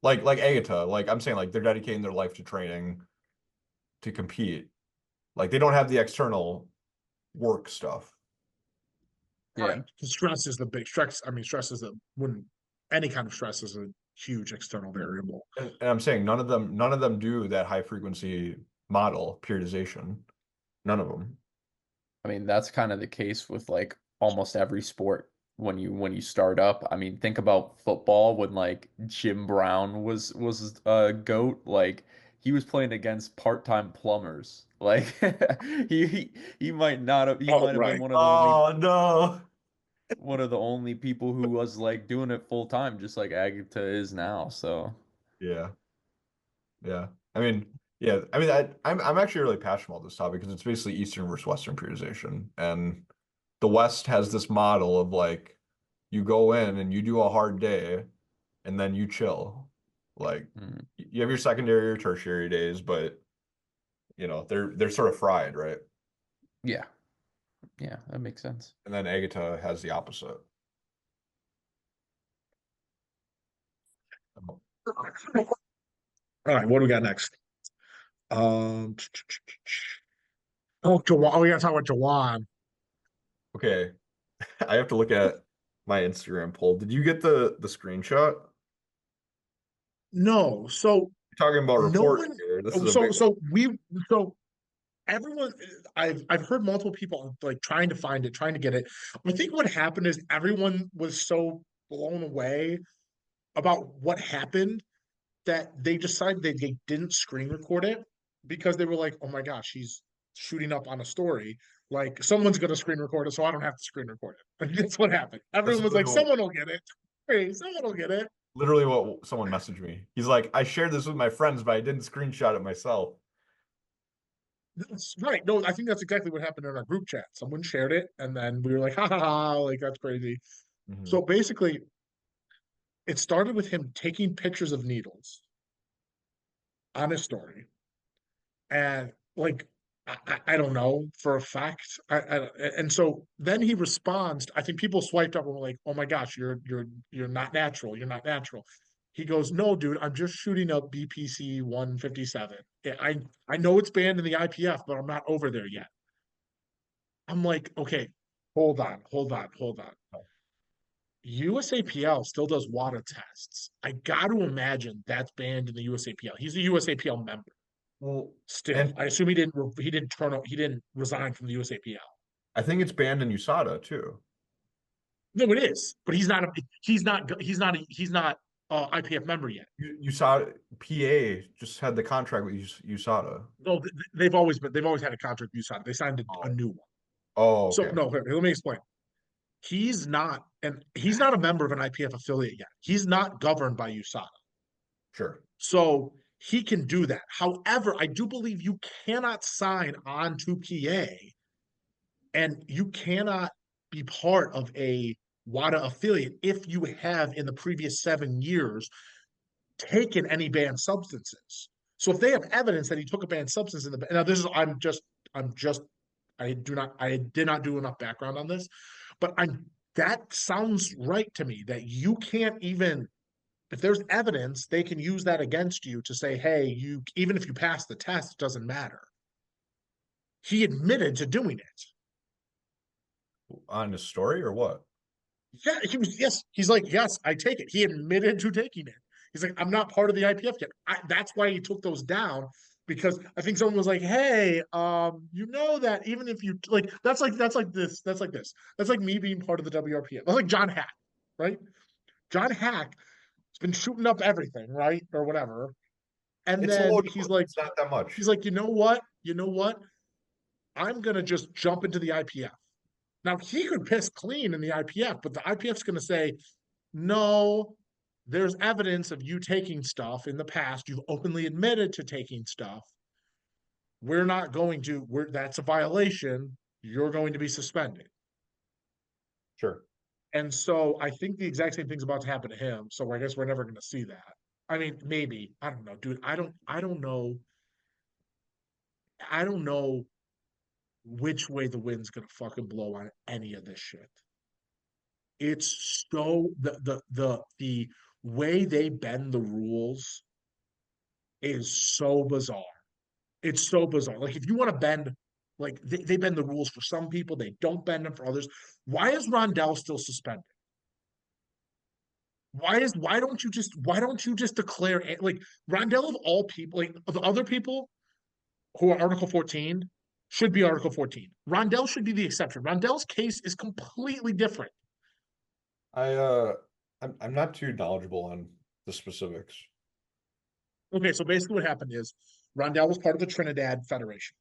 like Agata. Like I'm saying, like they're dedicating their life to training to compete. Like they don't have the external work stuff. Yeah. right, stress is the big stress. I mean, stress is the when any kind of stress is a huge external variable. And I'm saying none of them do that high frequency model periodization. None of them. I mean, that's kind of the case with like almost every sport when you start up. I mean, think about football when like Jim Brown was a GOAT, like he was playing against part-time plumbers. Like he might not have he Oh, might have been right. Oh no. one of the only people who was like doing it full time, just like Agata is now. So Yeah. Yeah. I mean, yeah. I mean, I'm actually really passionate about this topic because it's basically Eastern versus Western periodization, and the West has this model of like you go in and you do a hard day, and then you chill. Like mm, you have your secondary or tertiary days, but they're sort of fried, right? yeah, yeah, that makes sense. And then Agata has the opposite. All right, what do we got next? Um, oh, Jawan. Oh, we gotta talk about Jawan. Okay, I have to look at my Instagram poll. Did you get the screenshot? No, so You're talking about no reporting one. here. This Oh, is a big one. so everyone. I've heard multiple people like trying to find it, trying to get it. I think what happened is everyone was so blown away about what happened that they decided they didn't screen record it because they were like, oh my gosh, he's shooting up on a story. Like someone's gonna screen record it, so I don't have to screen record it. Like, that's what happened. That's Everyone was like, literally what, someone will get it. Hey, someone will get it. literally what someone messaged me. He's like, I shared this with my friends, but I didn't screenshot it myself. That's right. No, I think that's exactly what happened in our group chat. Someone shared it, and then we were like, ha ha ha, like that's crazy. Hmm. So basically, it started with him taking pictures of needles on his story. And like I don't know for a fact. And so then he responds. I think people swiped up and were like, "Oh my gosh, you're not natural. You're not natural." He goes, "No, dude, I'm just shooting up BPC 157. I know it's banned in the IPF, but I'm not over there yet." I'm like, okay, hold on, hold on, hold on. USAPL still does water tests. I got to imagine that's banned in the USAPL. He's a USAPL member. Well, Still, and I assume he didn't he didn't resign from the USAPL. I think it's banned in USADA too. No, it is, but he's not IPF member yet. USADA PA just had the contract with USADA. No, they've always had a contract with USADA. They signed a Oh, new one. oh, So okay, no, here, let me explain. He's not a member of an IPF affiliate yet. He's not governed by USADA. sure, So he can do that. However, I do believe you cannot sign on to PA and you cannot be part of a WADA affiliate if you have in the previous 7 years taken any banned substances. So if they have evidence that he took a banned substance in the now this is I'm just I did not do enough background on this, but I'm that sounds right to me that you can't even if there's evidence they can use that against you to say hey you even if you pass the test it doesn't matter. He admitted to doing it. on the story or what? Yeah, he was. Yes, he's like, yes, I take it. He admitted to taking it. He's like, I'm not part of the IPF yet. That's why he took those down because I think someone was like, hey, you know that even if you like, that's like me being part of the WRPF. That's like John Hack, right? John Hack has been shooting up everything, right, or whatever, and It's a then load. It's not that much. he's like, you know what, you know what, I'm gonna just jump into the IPF. Now he could piss clean in the IPF, but the IPF's going to say, no, there's evidence of you taking stuff in the past. You've openly admitted to taking stuff. We're not going to, that's a violation. You're going to be suspended. Sure. And so I think the exact same thing's about to happen to him. So I guess we're never going to see that. I mean, maybe. I don't know, dude. I don't know. I don't know which way the wind's going to fucking blow on any of this shit. It's so the way they bend the rules is so bizarre. It's so bizarre. Like if you want to bend, like they bend the rules for some people, they don't bend them for others. Why is Rondell still suspended? Why don't you just declare like Rondell of all people, like the other people who are Article 14, should be Article 14. Rondell should be the exception. Rondell's case is completely different. I'm not too knowledgeable on the specifics. Okay, so basically what happened is Rondell was part of the Trinidad Federation.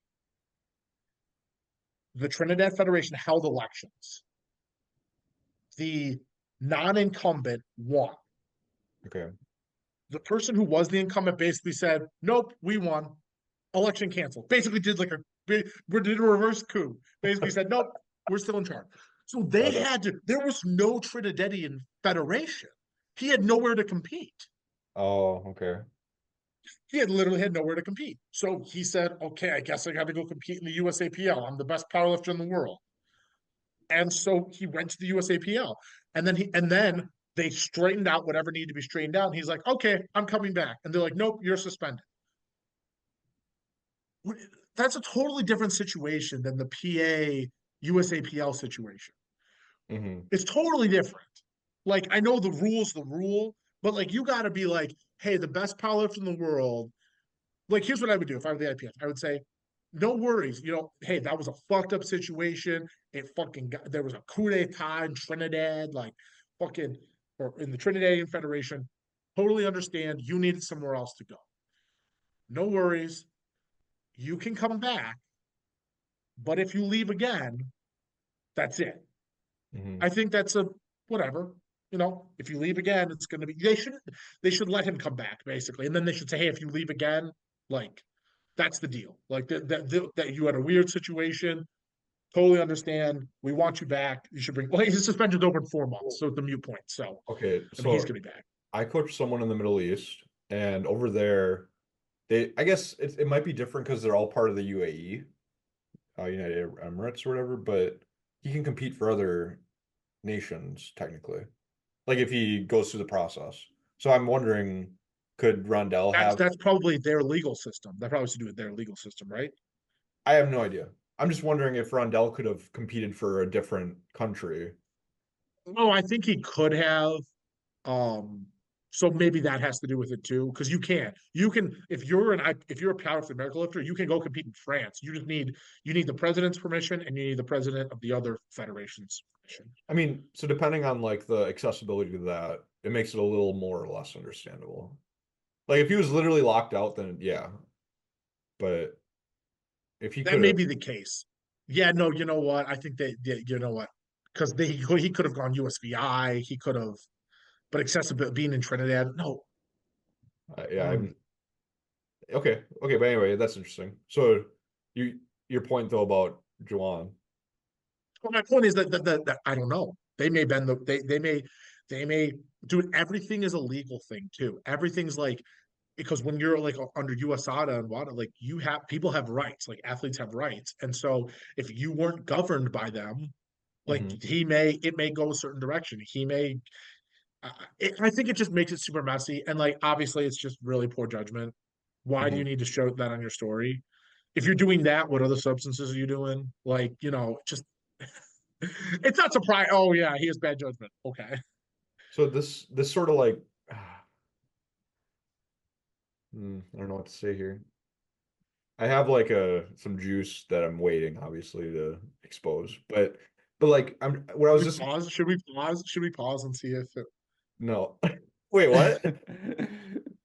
The Trinidad Federation held elections. The non-incumbent won. Okay. The person who was the incumbent basically said, "Nope, we won. Election canceled." Basically, did like did a reverse coup. Basically said, "Nope, we're still in charge." So they had to. There was no Trinidadian Federation. He had nowhere to compete. Oh, okay. He had literally had nowhere to compete. So he said, "Okay, I guess I got to go compete in the USAPL. I'm the best powerlifter in the world." And so he went to the USAPL, and then they straightened out whatever needed to be straightened out. And he's like, "Okay, I'm coming back." And they're like, "Nope, you're suspended." That's a totally different situation than the PA USAPL situation. Mm-hmm. It's totally different. Like, I know the rule's the rule, but like you got to be like, "Hey, the best powerlifter in the world." Like, here's what I would do if I were the IPF. I would say, "No worries, hey, that was a fucked up situation. It fucking got, there was a coup d'etat in Trinidad, like fucking, or in the Trinidadian Federation. Totally understand. You needed somewhere else to go. No worries. You can come back, but if you leave again, that's it." Mm-hmm. I think that's a whatever. If you leave again, it's going to be they should let him come back basically, and then they should say, "Hey, if you leave again, like that's the deal. Like that you had a weird situation. Totally understand. We want you back. You should bring." Well, his suspension's over in 4 months, so it's the mute point. So Okay, I mean, he's so going to be back. I coach someone in the Middle East, and over there, I guess it might be different because they're all part of the UAE, United Emirates or whatever, but he can compete for other nations technically, like if he goes through the process. So I'm wondering, could Rondell That's have? that's probably their legal system. That probably has to do with their legal system, right? I have no idea. I'm just wondering if Rondell could have competed for a different country. Oh, I think he could have. Um, so maybe that has to do with it too, because you can if you're a powerlifting American lifter, you can go compete in France. You need the president's permission and you need the president of the other federation's permission. I mean, so depending on like the accessibility to that, it makes it a little more or less understandable. Like if he was literally locked out, then yeah. But if he That could may have, be the case. Yeah, no, you know what? I think you know what? Because he could have gone USVI, he could have, but accessibility being in Trinidad, no. yeah, Mm. I'm okay. Okay, but anyway, that's interesting. So you your point though about Juwan. Well, my point is that I don't know. They may bend the they may do it. Everything is a legal thing too. Everything's like because when you're like under USADA and WADA, like people have rights, like athletes have rights, and so if you weren't governed by them, like Hmm. it may go a certain direction. He may. I think it just makes it super messy, and like obviously it's just really poor judgment. Why do Hmm. you need to show that on your story? If you're doing that, what other substances are you doing? Like, just it's not surprising. Oh yeah, he has bad judgment. Okay. So this sort of like I don't know what to say here. I have like some juice that I'm waiting, obviously, to expose. But like I'm what I was We just pause. Should we pause? Should we pause and see if no. Wait, what?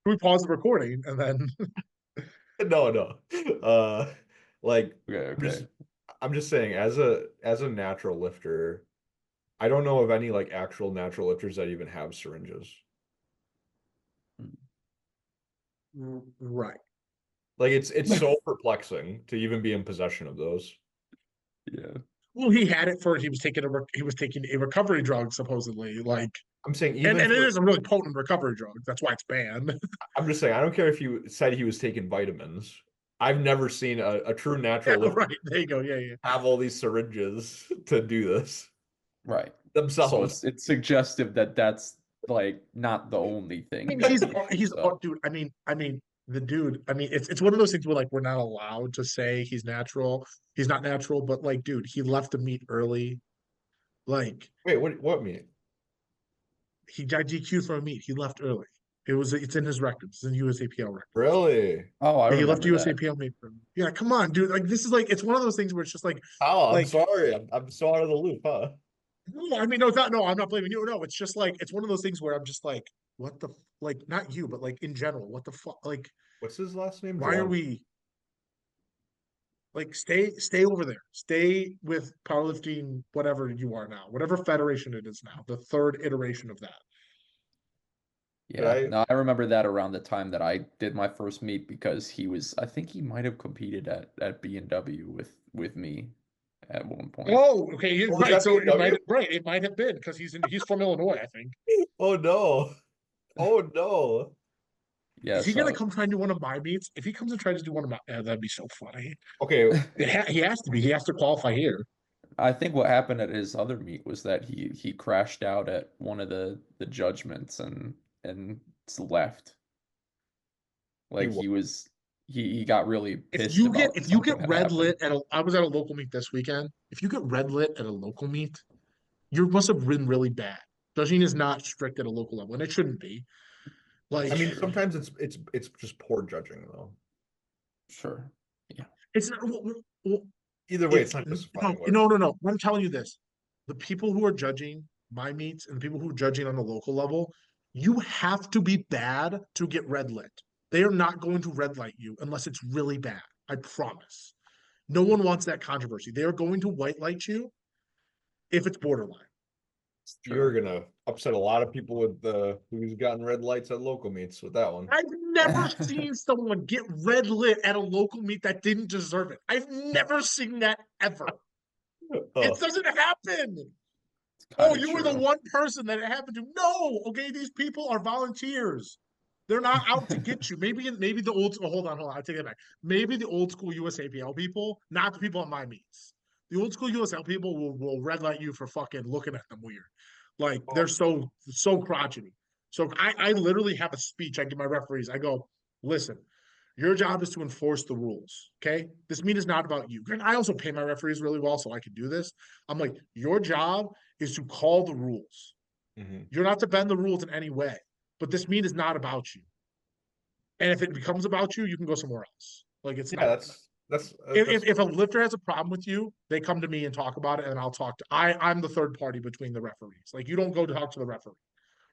we pause the recording and then No, no. Uh like Okay, I'm just okay. I'm just saying as a natural lifter, I don't know of any like actual natural lifters that even have syringes. right. Like it's so perplexing to even be in possession of those. Yeah. Well, he had it for he was taking a recovery drug supposedly, like, I'm saying and even and it for is a really potent recovery drug. That's why it's banned. I'm just saying I don't care if you said he was taking vitamins. I've never seen a true Yeah, natural lifter right. There you go. Yeah, yeah. have all these syringes to do this Right. So themselves. it's suggestive that that's like not the only I thing mean, that he's so dude. I mean, the dude. I mean, it's one of those things where like we're not allowed to say he's natural. He's not natural, but like, dude, he left the meet early. Like, Wait, what mean? he got DQ'd from a meet. He left early. It's in his records. It's in USAPL records. Really? Oh, I Yeah, he left remember that. USAPL made for him. Yeah, come on, dude. Like this is like it's one of those things where it's just Oh, I'm like sorry. I'm so out of the loop, huh? no, I mean no, it's not no, I'm not blaming you. No, it's just like it's one of those things where I'm just like, what the like not you, but like in general, what the fuck like What's his last name? why are Juan. we like stay over there. Stay with powerlifting, whatever you are now, whatever federation it is now, the third iteration of that. Did Yeah, I? no, I remember that around the time that I did my first meet because I think he might have competed at B&W with me at one point. Oh, okay, Oh, was right. that So it B&W? might have been because he's from Illinois, I think. Oh no. Oh no. Yeah, Is he gonna so come try and do one of my meets? If he comes and tries to do one of my, that'd be so funny. Okay. He has to be. He has to qualify here. I think what happened at his other meet was that he crashed out at one of the judgments and left. He Like wa- he got really pissed about If you get something that red happened. lit I was at a local meet this weekend. If you get red lit at a local meet, you must have been really bad. Judging is not strict at a local level, and it shouldn't be. I Like mean, sometimes it's just poor judging though. Sure. Yeah. it's not. Well, Either way, it's not justifying what. no. I'm telling you this: the people who are judging my meets and the people who are judging on the local level, you have to be bad to get red lit. They are not going to red light you unless it's really bad. I promise. No one wants that controversy. They are going to white light you if it's borderline. You're Sure. gonna upset a lot of people with the who's gotten red lights at local meets with that one. I've never seen someone get red lit at a local meet that didn't deserve it. I've never seen that ever. It Oh, doesn't happen. It's Oh, kind of you were the true. one person that it happened to. No, okay, these people are volunteers. They're not out to get you. Maybe the old school. Hold on. I take it back. Maybe the old school USAPL people, not the people at my meets. The old school USL people will red light you for fucking looking at them weird. Like they're oh, so crotchety. So I literally have a speech I give my referees. I go, listen, your job is to enforce the rules. Okay. This meet is not about you. And I also pay my referees really well, so I can do this. I'm like, your job is to call the rules. mhm. You're not to bend the rules in any way. But this meet is not about you. And if it becomes about you, you can go somewhere else. Like it's Yeah, not. that's If a lifter has a problem with you, they come to me and talk about it, and I'll talk to. I'm the third party between the referees. Like you don't go to talk to the referee.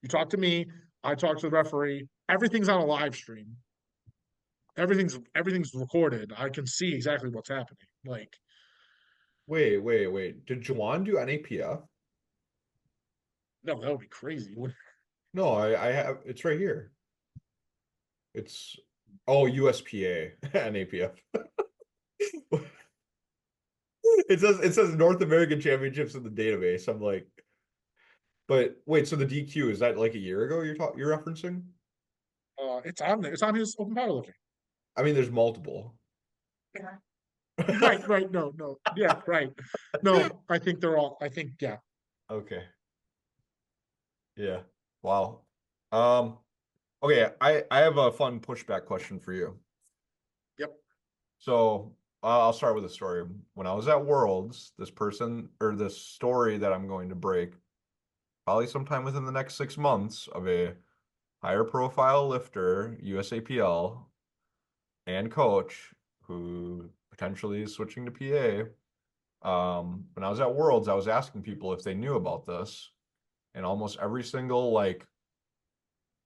You talk to me. I talk to the referee. Everything's on a live stream. Everything's recorded. I can see exactly what's happening. Like wait. Did Juwan do NAPF? no, that would be crazy. No, I have it's right here. It's oh USPA NAPF. It says North American Championships in the database. I'm like, but wait, so the DQ is that like a year ago you're referencing? It's on there. It's on his open powerlifting. I mean, there's multiple. Right. No. Yeah, right. No, I think they're all. I think yeah. Okay. Yeah. Wow. Um, okay, I have a fun pushback question for you. Yep. So I'll start with a story. When I was at Worlds, this person or this story that I'm going to break, probably sometime within the next 6 months, of a higher profile lifter, USAPL, and coach who potentially is switching to PA. When I was at Worlds, I was asking people if they knew about this, and almost every single like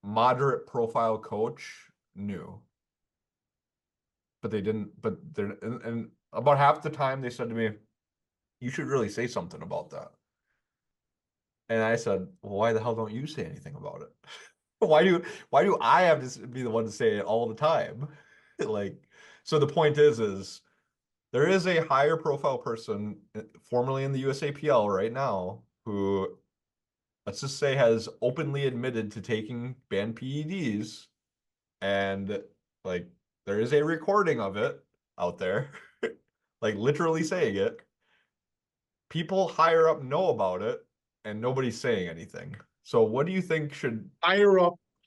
moderate profile coach knew, but they didn't. But they're and about half the time they said to me, "You should really say something about that." And I said, "Well, why the hell don't you say anything about it? Why do I have to be the one to say it all the time?" Like, so the point is there is a higher profile person formerly in the USAPL right now who, let's just say, has openly admitted to taking banned PEDs, and like there is a recording of it out there, like literally saying it. People higher up know about it, and nobody's saying anything. So what do you think should?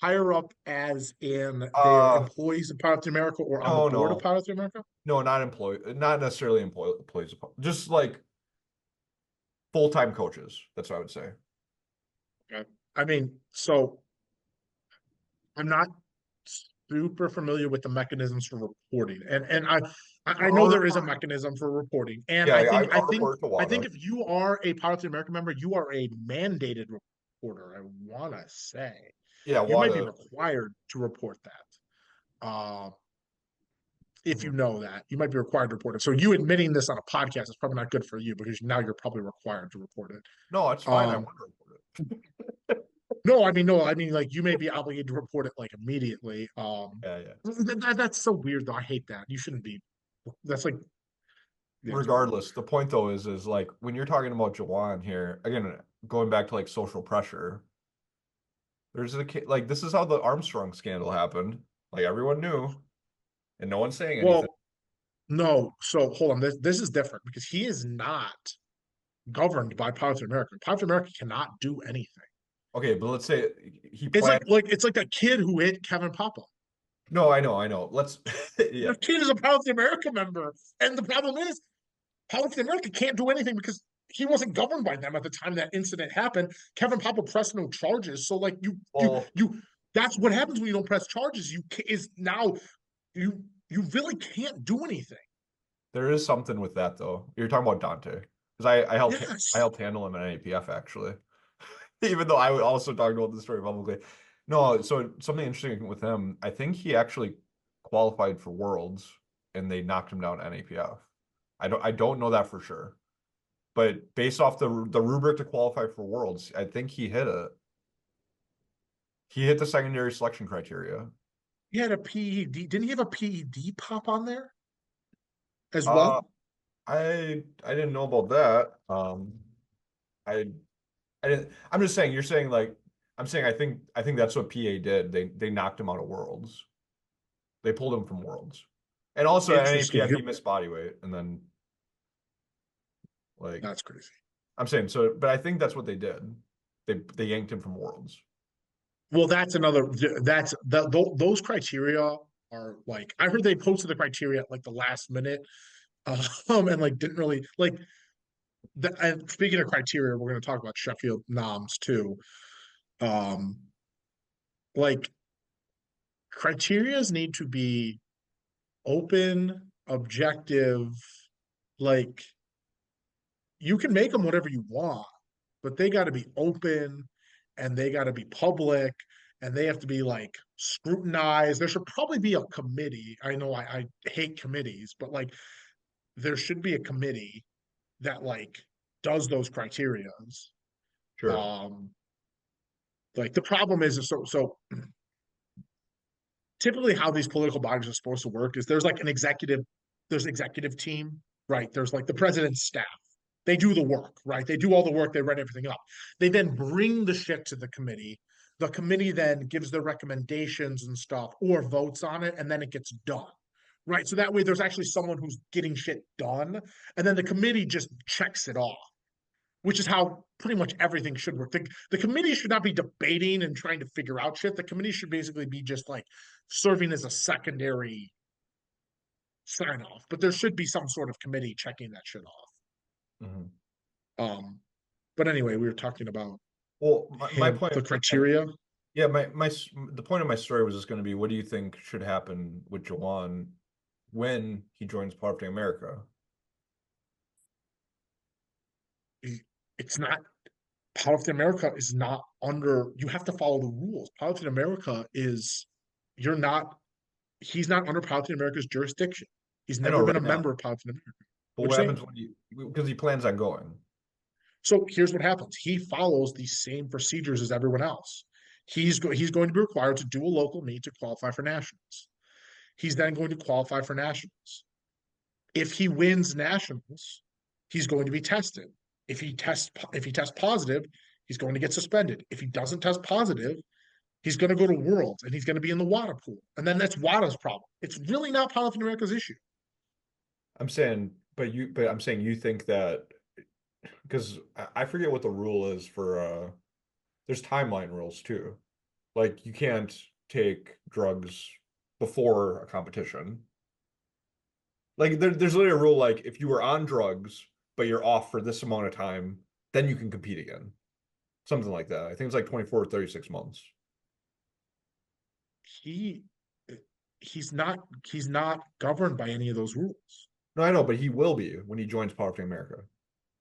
Higher up, as in they are Uh, employees of Powerlifting America or on the no, board of no, Powerlifting America. no, not necessarily employees, just like full-time coaches. That's what I would say. Okay. I mean, so I'm not super familiar with the mechanisms for reporting, and I know I'll there is a report, mechanism for reporting, and yeah, I I'll think report to I WADA. think if you are a Powerlifting America member, you are a mandated reporter. I want to say Yeah, you might be WADA. required to report that. If you Mhm. know that, you might be required to report it. So you admitting this on a podcast is probably not good for you because now you're probably required to report it. No, it's fine. I Um, want to report it. no, I mean, like you may be obligated to report it like immediately. Yeah, yeah. That's so weird though. I hate that. You shouldn't be. That's like, yeah, it's weird. Regardless, the point though is like when you're talking about Jawan here, again, going back to like social pressure, there's like this is how the Armstrong scandal happened. Like everyone knew, and no one's saying anything. Well, no. So hold on. This is different because he is not governed by Powerlifting America. Powerlifting America cannot do anything. Okay, but let's say he It's planned. like it's like that kid who hit Kevin Papa. No, I know. Let's, yeah, The kid is a Powerlifting America member, and the problem is Powerlifting America can't do anything because he wasn't governed by them at the time that incident happened. Kevin Papa pressed no charges, so like well, that's what happens when you don't press charges. Is now you really can't do anything. there is something with that though. You're talking about Dante because I Yes. helped handle him in APF actually, even though I also talked about the story publicly. No, so something interesting with him, I think he actually qualified for Worlds and they knocked him down NAPF. I don't know that for sure, but based off the rubric to qualify for Worlds, I think he hit it. He hit the secondary selection criteria. He had a PED. Didn't he have a PED pop on there as Uh, well? I didn't know about that. I I didn't. I'm just saying. You're saying like I'm saying. I think that's what PA did. They knocked him out of Worlds. They pulled him from Worlds, and also at Interesting. NAPF he missed body weight, and then like That's crazy. I'm saying so. But I think that's what they did. They yanked him from Worlds. Well, that's another. Those criteria are like I heard they posted the criteria at like the last minute, and like didn't really like. And speaking of criteria, we're going to talk about Sheffield noms too. Um, like criterias need to be open, objective. Like you can make them whatever you want, but they got to be open and they got to be public and they have to be like scrutinized. There should probably be a committee. I know I hate committees, but like there should be a committee that like does those criterias. Sure. Um, like the problem is so typically how these political bodies are supposed to work is there's executive team, right? There's like the president's staff. They do the work, right? They do all the work, they write everything up. They then bring the shit to the committee. The committee then gives their recommendations and stuff or votes on it, and then it gets done. Right. So that way there's actually someone who's getting shit done. And then the committee just checks it off, which is how pretty much everything should work. The committee should not be debating and trying to figure out shit. The committee should basically be just like serving as a secondary sign off, but there should be some sort of committee checking that shit off. Mhm. Um, but anyway, we were talking about Well, my him, point, the criteria. yeah, the point of my story was just going to be, what do you think should happen with Jawan when he joins Powerlifting America? It's not Powerlifting America is not under. You have to follow the rules. Powerlifting America is you're not. He's not under Powerlifting America's jurisdiction. He's I know never been a right now, member of Powerlifting America. but What'd what you say? happens when you because he plans on going? So here's what happens. He follows the same procedures as everyone else. He's going to be required to do a local meet to qualify for nationals. He's then going to qualify for nationals. If he wins nationals, he's going to be tested. If he tests positive, he's going to get suspended. If he doesn't test positive, he's going to go to Worlds and he's going to be in the WADA pool. And then that's WADA's problem. It's really not Powerlifting America's issue. I'm saying, but I'm saying you think that because I forget what the rule is for there's timeline rules too. Like you can't take drugs before a competition. Like there's literally a rule like if you were on drugs but you're off for this amount of time, then you can compete again. Something like that. I think it's like 24 or 36 months. he he's not governed by any of those rules. No, I know, but he will be when he joins Powerlifting America.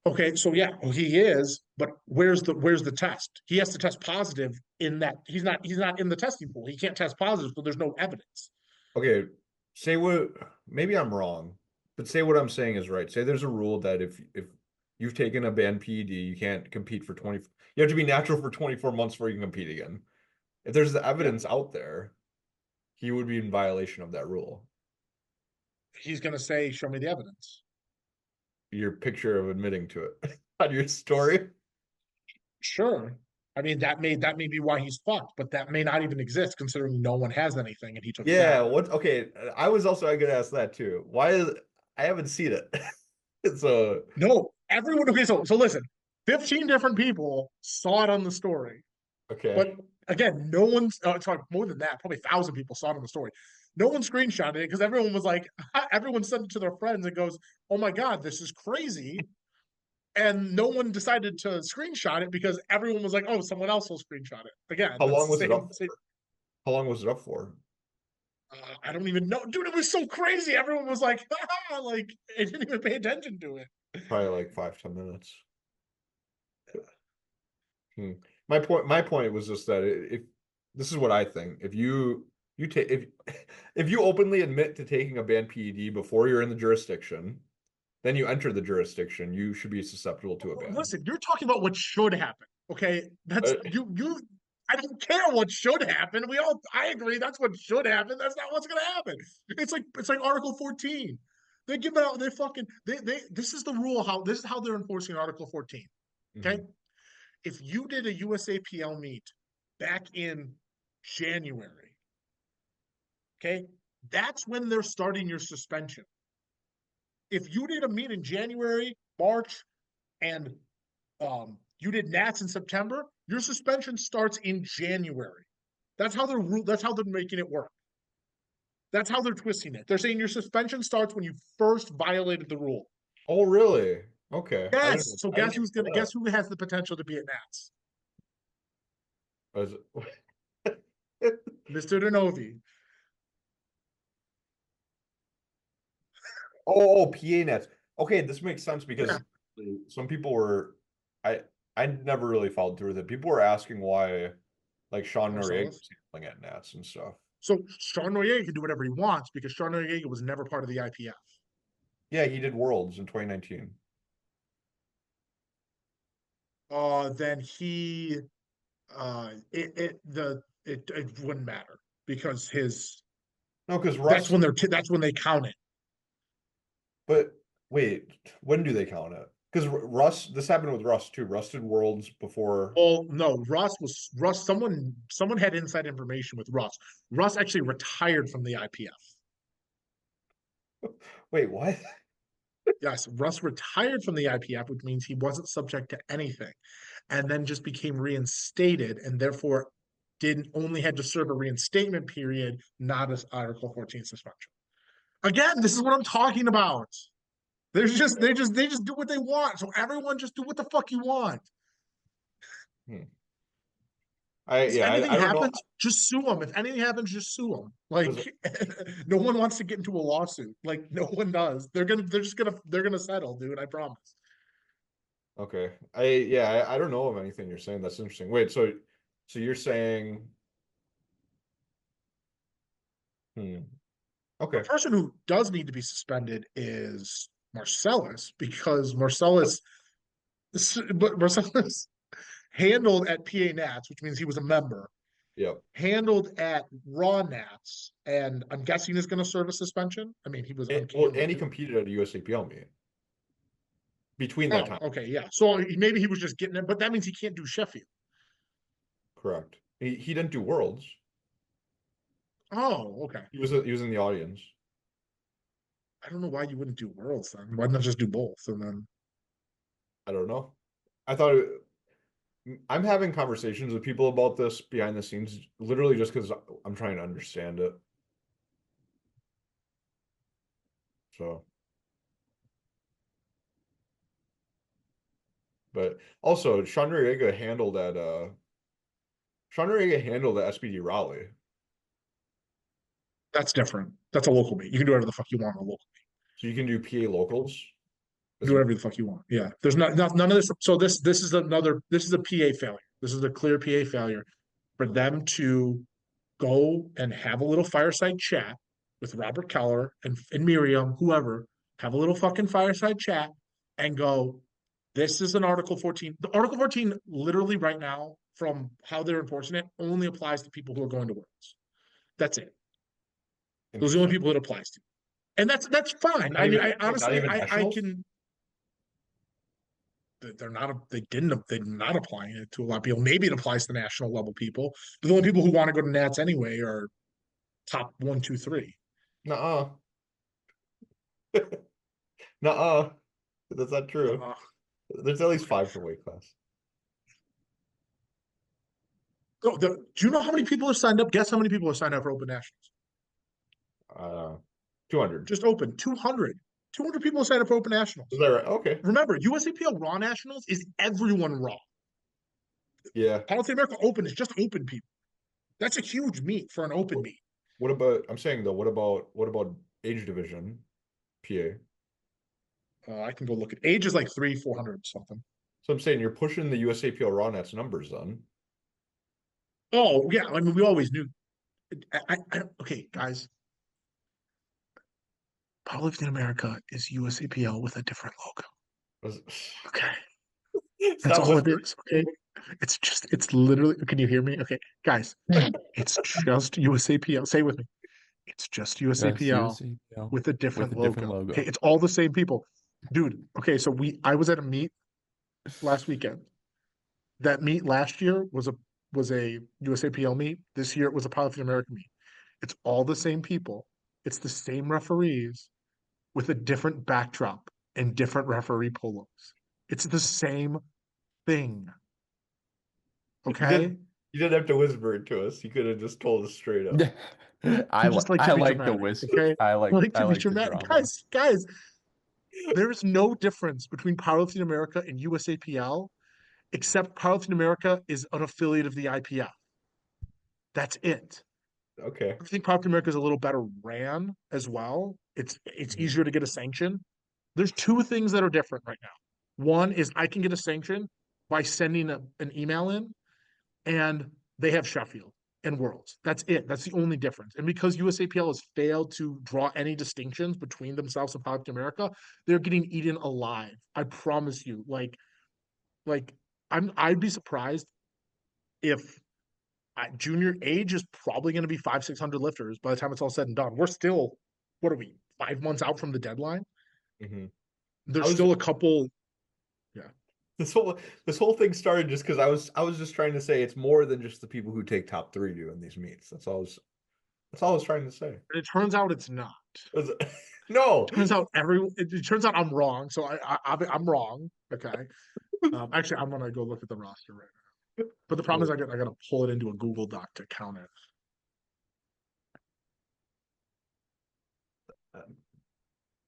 Okay, so yeah, well, he is, but where's the test? He has to test positive in that he's not in the testing pool. He can't test positive, so there's no evidence. Okay, say what, maybe I'm wrong, but say what I'm saying is right. Say there's a rule that if you've taken a banned PED, you can't compete for 20, you have to be natural for 24 months before you can compete again. If there's the evidence out there, he would be in violation of that rule. He's gonna say, "Show me the evidence." Your picture of admitting to it on your story. Sure. I mean, that may be why he's fucked, but that may not even exist considering no one has anything and he took it Yeah, down. what okay. I was also gonna ask that too. Why is I haven't seen it. So No, everyone. Okay, so listen, 15 different people saw it on the story, okay. but again, no one's. Sorry, more than that, probably 1,000 people saw it on the story. No one screenshotted it because everyone was like, everyone sent it to their friends and goes, "Oh my god, this is crazy." And no one decided to screenshot it because everyone was like, "Oh, someone else will screenshot it." Again, How that's long the was it up same. for? How long was it up for? I don't even know, dude. It was so crazy. Everyone was like, like, I didn't even pay attention to it. Probably like 5-10 minutes. Hmm. My point was just that if this is what I think, if you take if you openly admit to taking a banned PED before you're in the jurisdiction, then you enter the jurisdiction, you should be susceptible to a ban. Listen, you're talking about what should happen. Okay, that's Uh, you. I don't care what should happen. I agree that's what should happen. That's not what's gonna happen. It's like Article 14. They give it out. They fucking they. This is the rule. This is how they're enforcing Article 14. Okay, mhm. if you did a USAPL meet back in January, okay, that's when they're starting your suspension. If you did a meet in January, March, and you did Nats in September, your suspension starts in January. That's how they're making it work. That's how they're twisting it. They're saying your suspension starts when you first violated the rule. Oh, really? Okay. Yes. So I didn't even know guess who has the potential to be at Nats? that. Mr. Denovi. Oh, PA nets. Okay, this makes sense Yeah. because some people were I I never really followed through with it. People were asking why like Sean Noriega Marcellus. was handling at Nats and stuff. So Sean Noriega can do whatever he wants because Sean Noriega was never part of the IPF. Yeah, he did Worlds in 2019. Then he it wouldn't matter because his No, because Russ, that's when they count it. but wait, when do they count it? Because Russ, this happened with Russ too. Russ did Worlds before. Oh no, Russ. Someone had inside information with Russ. Russ actually retired from the IPF. Wait, what? Yes, Russ retired from the IPF, which means he wasn't subject to anything, and then just became reinstated, and therefore didn't only had to serve a reinstatement period, not as Article 14 suspension. Again, this is what I'm talking about. They just do what they want. So everyone just do what the fuck you want. Hmm. If Yeah, anything I don't know. happens, just sue them. If anything happens, just sue them. Like 'Cause- no one wants to get into a lawsuit. Like no one does. They're gonna settle, dude. I promise. Okay. I don't know of anything you're saying. That's interesting. Wait, so you're saying hmm. The Okay. person who does need to be suspended is Marcellus because Marcellus handled at PA Nats, which means he was a member, Yep. handled at Raw Nats, and I'm guessing is going to serve a suspension. I mean, he was on Well, camera and he too. competed at a USAPL meet between that Oh, time. okay, yeah. So maybe he was just getting it, but that means he can't do Sheffield. Correct. He didn't do Worlds. Oh, okay. He was in the audience. I don't know why you wouldn't do Worlds then. Why not just do both? And then I don't know. I thought I'm having conversations with people about this behind the scenes, literally just because I'm trying to understand it. So, but also Sean Noriega handled at SBD Raleigh. That's different. That's a local meet. You can do whatever the fuck you want on a local. So you can do PA locals? Do whatever the fuck you want. Yeah. There's none of this. So this is a PA failure. This is a clear PA failure for them to go and have a little fireside chat with Robert Keller and Miriam, whoever, have a little fucking fireside chat and go, this is an Article 14. The Article 14 literally right now, from how they're enforcing it, only applies to people who are going to Worlds. That's it. Those are the only people it applies to. And that's fine. Not even, I honestly even I nationals? can they're not applying it to a lot of people. Maybe it applies to national level people, but the only people who want to go to Nats anyway are top 1, 2, 3. Nuh-uh. Nuh-uh. That's not true. There's at least 5 per weight class. No, do you know how many people have signed up? Guess how many people have signed up for Open Nationals? 200. Just open 200. 200 people have signed up for Open Nationals. Is that right? Okay. Remember, USAPL Raw Nationals is everyone raw. Yeah. Powerlifting America Open is just open people. That's a huge meet for an open meet. What about, I'm saying though, what about age division PA? I can go look at age is like 400 something. So I'm saying you're pushing the USAPL Raw Nets numbers then. Oh yeah, I mean we always knew. Okay, guys. Powerlifting America is USAPL with a different logo. Okay. That's all it is. Okay. It's literally, can you hear me? Okay, guys, it's just USAPL. Say it with me. It's just USAPL with a different logo. Okay, it's all the same people. Dude, okay, so I was at a meet last weekend. That meet last year was a USAPL meet. This year it was a Powerlifting America meet. It's all the same people. It's the same referees with a different backdrop and different referee polos. It's the same thing. Okay. You didn't have to whisper it to us. You could have just told us straight up. I just like to be like dramatic, the whisper. okay? I like to be dramatic. Guys, there is no difference between Powerlifting America and USAPL, except Powerlifting America is an affiliate of the IPF. That's it. Okay. I think Powerlifting America is a little better ran as well. It's easier to get a sanction. There's 2 things that are different right now. One is I can get a sanction by sending an email in, and they have Sheffield and Worlds. That's it. That's the only difference. And because USAPL has failed to draw any distinctions between themselves and Powerlifting America, they're getting eaten alive. I promise you. I'd be surprised if junior age is probably going to be 500-600 lifters by the time it's all said and done. We're still, what are we, 5 months out from the deadline? Mm-hmm. There's still a couple. Yeah. This whole thing started just because I was just trying to say it's more than just the people who take top 3 doing these meets. That's all I was trying to say. It turns out it's not. No. It turns out I'm wrong. So I'm wrong. Okay. Actually, I'm gonna go look at the roster right now. But the problem is I gotta pull it into a Google Doc to count it.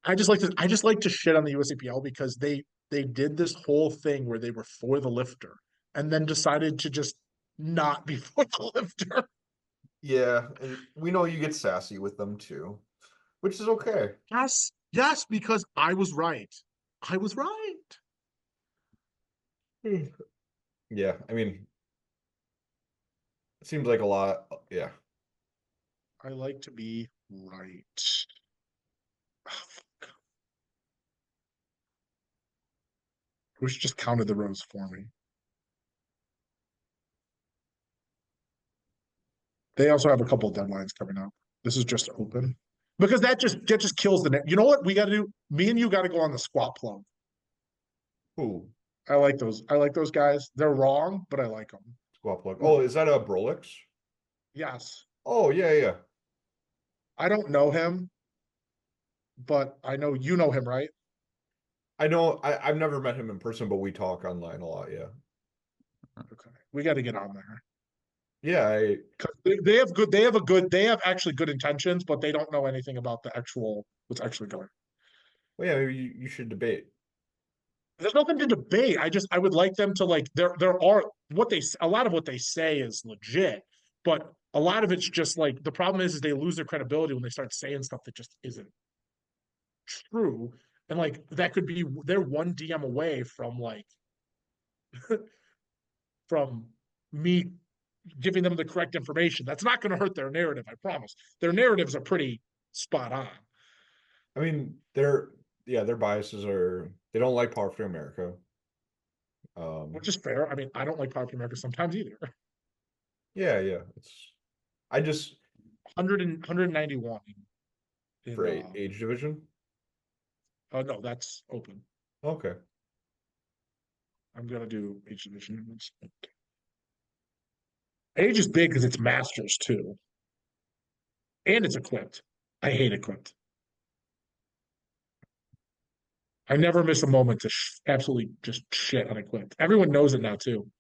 I just like to shit on the USAPL because they did this whole thing where they were for the lifter and then decided to just not be for the lifter. Yeah, and we know you get sassy with them too, which is okay. Yes, because I was right. I was right. Yeah, I mean, it seems like a lot. Yeah. I like to be right. Oh, Who's just counted the rows for me? They also have a couple of deadlines coming up. This is just open. Because that just kills the net. You know what we gotta do? Me and you gotta go on the squat plug. Ooh, I like those. I like those guys. They're wrong, but I like them. squat plug. Oh, is that a Brolix? Yes. Oh, yeah. I don't know him, but I know you know him, right? I know I've never met him in person, but we talk online a lot, yeah. Okay. We got to get on there. Yeah, they have actually good intentions, but they don't know anything about what's actually going on. well, yeah, maybe you should debate. There's nothing to debate. I would like them to like there are a lot of what they say is legit, but a lot of it's just like the problem is they lose their credibility when they start saying stuff that just isn't true. And like that could be they're one DM away from like from me giving them the correct information. That's not going to hurt their narrative, I promise. Their narratives are pretty spot on. I mean, their biases are they don't like Powerlifting America. Which is fair. I mean, I don't like Powerlifting America sometimes either. Yeah. I just 191 in for age division. no, that's open. Okay. I'm gonna do age division. Age is big because it's masters too. And it's equipped. I hate equipped. I never miss a moment to absolutely just shit on equipped. Everyone knows it now too.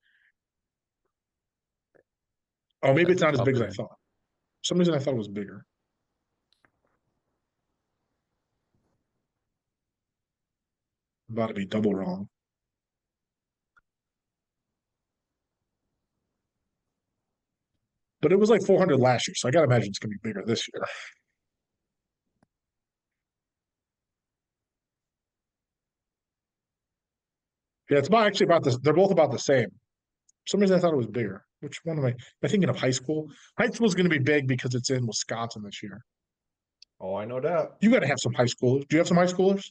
Oh, maybe it's not as big as I thought. For some reason I thought it was bigger. I'm about to be double wrong. But it was like 400 last year, so I gotta imagine it's gonna be bigger this year. Yeah, it's actually about this. They're both about the same. For some reason I thought it was bigger. Which one am I thinking of high school? High school is going to be big because it's in Wisconsin this year. Oh, I know that. You got to have some high schoolers. Do you have some high schoolers?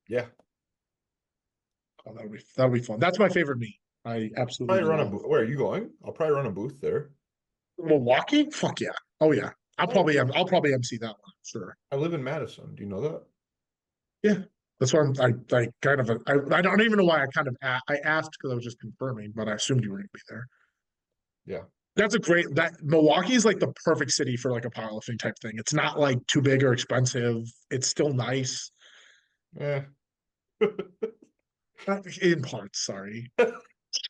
Yeah. Oh, that'll be fun. That's my favorite meet. I absolutely Probably run a booth. Where are you going? I'll probably run a booth there. Milwaukee. Fuck yeah. Oh yeah. I'll probably MC that one. Sure. I live in Madison. Do you know that? Yeah. That's why I kind of I don't even know why I asked because I was just confirming, but I assumed you were going to be there. Yeah. That's that Milwaukee is like the perfect city for like a powerlifting type thing. It's not like too big or expensive. It's still nice. Yeah. In parts, sorry.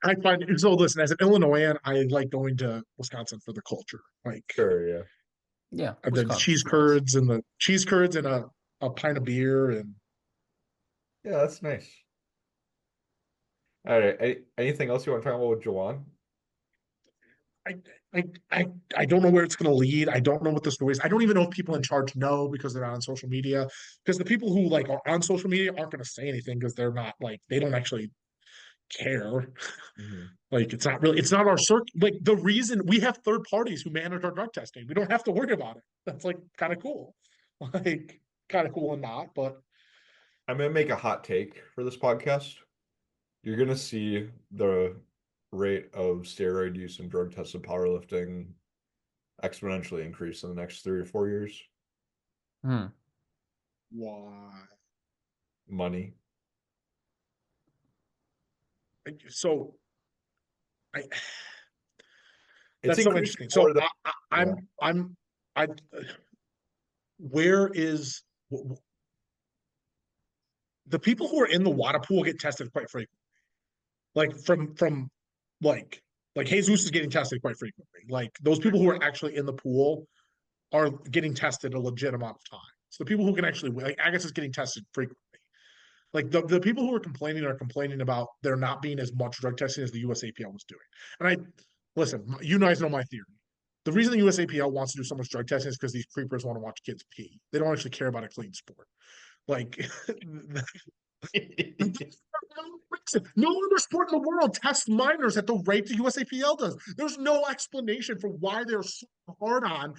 I find so listen, as an Illinoisan, I like going to Wisconsin for the culture. Like Sure, Yeah. the cheese curds and a pint of beer and yeah, that's nice. All right. Anything else you want to talk about with Jawan? I I don't know where it's going to lead. I don't know what the story is. I don't even know if people in charge know because they're not on social media. Because the people who like are on social media aren't going to say anything because they're not like they don't actually care. Like it's not our circuit. Like the reason we have third parties who manage our drug testing, we don't have to worry about it. That's like kind of cool. Like kind of cool and not, but I'm gonna make a hot take for this podcast. You're gonna see the rate of steroid use and drug tested powerlifting exponentially increase in the next 3 or 4 years. why? Money. So I It's that's so interesting. So I where is the people who are in the water pool get tested quite frequently. Like from like Jesus is getting tested quite frequently. Like those people who are actually in the pool are getting tested a legit amount of time. So the people who can actually like Agata is getting tested frequently. Like the people who are complaining about there not being as much drug testing as the USAPL was doing. And I listen, you guys know my theory. The reason the USAPL wants to do so much drug testing is because these creepers want to watch kids pee. They don't actually care about a clean sport. Like no other sport in the world tests minors at the rate the USAPL does. There's no explanation for why they're so hard on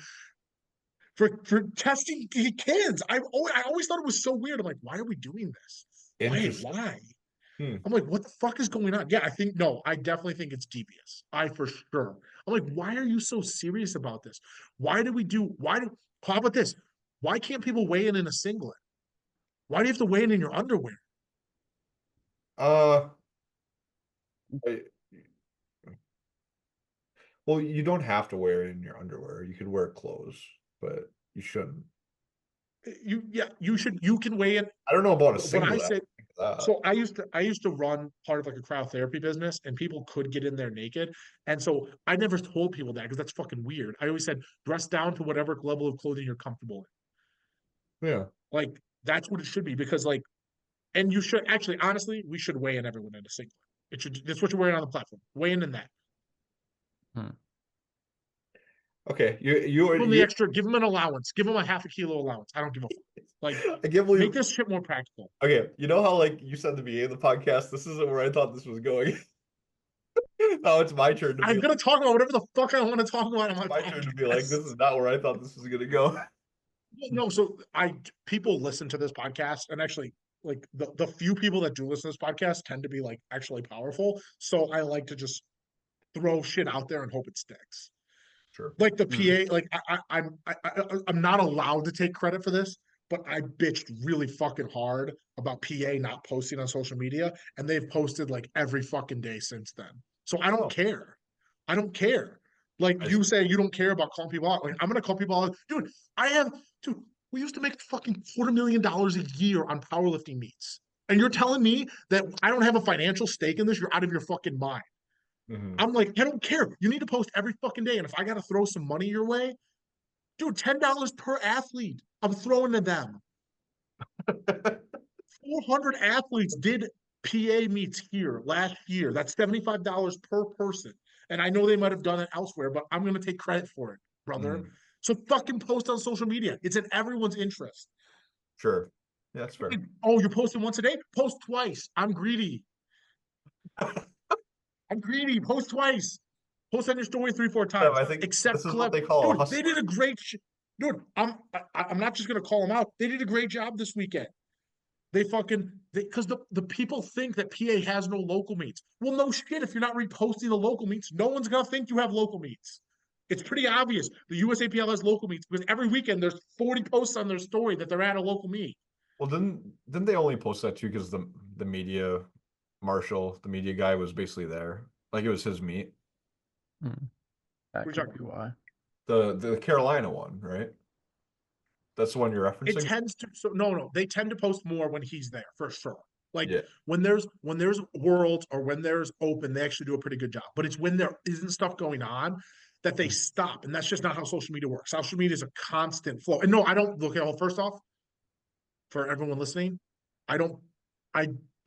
for testing kids. I always thought it was so weird. I'm like, why are we doing this? Why? I'm like, what the fuck is going on? Yeah, I definitely think it's devious. For sure. I'm like, why are you so serious about this? How about this? Why can't people weigh in a singlet? Why do you have to weigh in your underwear? Well, you don't have to wear it in your underwear. You could wear clothes, but you shouldn't. You should. You can weigh in. I don't know about a singlet. When I said, so I used to run part of like a cryotherapy business, and people could get in there naked, and so I never told people that because that's fucking weird. I always said dress down to whatever level of clothing you're comfortable in. Yeah, like that's what it should be because like, and you should actually honestly, we should weigh in everyone in a singlet. It should. That's what you're wearing on the platform. Weigh in that. Okay, Give them the extra, give them an allowance, give them a half a kilo allowance. I don't give a fuck. Like, I can't believe. make this shit more practical. Okay, you know how like you said at the beginning of the podcast, this isn't where I thought this was going. Now it's my turn to be. I'm gonna talk about whatever the fuck I want to talk about on my My podcast. turn to be like, this is not where I thought this was gonna go. No, so people listen to this podcast, and actually, like the few people that do listen to this podcast tend to be like actually powerful. So I like to just throw shit out there and hope it sticks. Sure. Like the PA, like I'm not allowed to take credit for this, but I bitched really fucking hard about PA not posting on social media, and they've posted like every fucking day since then. So I don't Oh. care. I don't care. Like you say, you don't care about calling people out. Like I'm gonna call people out, dude. Dude. We used to make fucking $250,000 a year on powerlifting meets, and you're telling me that I don't have a financial stake in this? You're out of your fucking mind. I'm like, I don't care. You need to post every fucking day. And if I got to throw some money your way, dude, $10 per athlete, I'm throwing to them. 400 athletes did PA meets here last year. That's $75 per person. And I know they might have done it elsewhere, but I'm going to take credit for it, brother. So fucking post on social media. It's in everyone's interest. Sure. Yeah, that's fair. Oh, you're posting once a day? Post twice. I'm greedy. I'm greedy. Post twice. Post on your story 3-4 times. I think Except this is what they call a dude, hustler. they did a great dude. I'm not just gonna call them out. They did a great job this weekend. They fucking because the people think that PA has no local meets. Well, no shit. If you're not reposting the local meets, no one's gonna think you have local meets. It's pretty obvious. The USAPL has local meets because every weekend there's 40 posts on their story that they're at a local meet. Well, didn't they only post that too because the media Marshall, the media guy, was basically there, like it was his meet. That could be why. The Carolina one, right? That's the one you're referencing. It tends to no, they tend to post more when he's there for sure. Like Yeah. when there's Worlds or when there's Open, they actually do a pretty good job. But it's when there isn't stuff going on that they stop, and that's just not how social media works. Social media is a constant flow. And no, I don't look at all. First off, for everyone listening,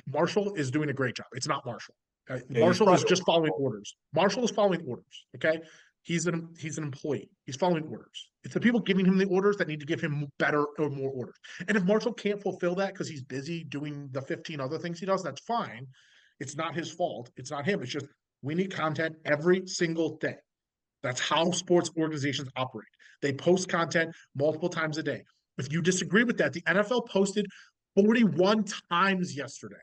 Marshall is doing a great job. It's not Marshall. Marshall is just following orders. Marshall is following orders. Okay. He's an employee. He's following orders. It's the people giving him the orders that need to give him better or more orders. And if Marshall can't fulfill that because he's busy doing the 15 other things he does, that's fine. It's not his fault. It's not him. It's just we need content every single day. That's how sports organizations operate. They post content multiple times a day. If you disagree with that, the NFL posted 41 times yesterday.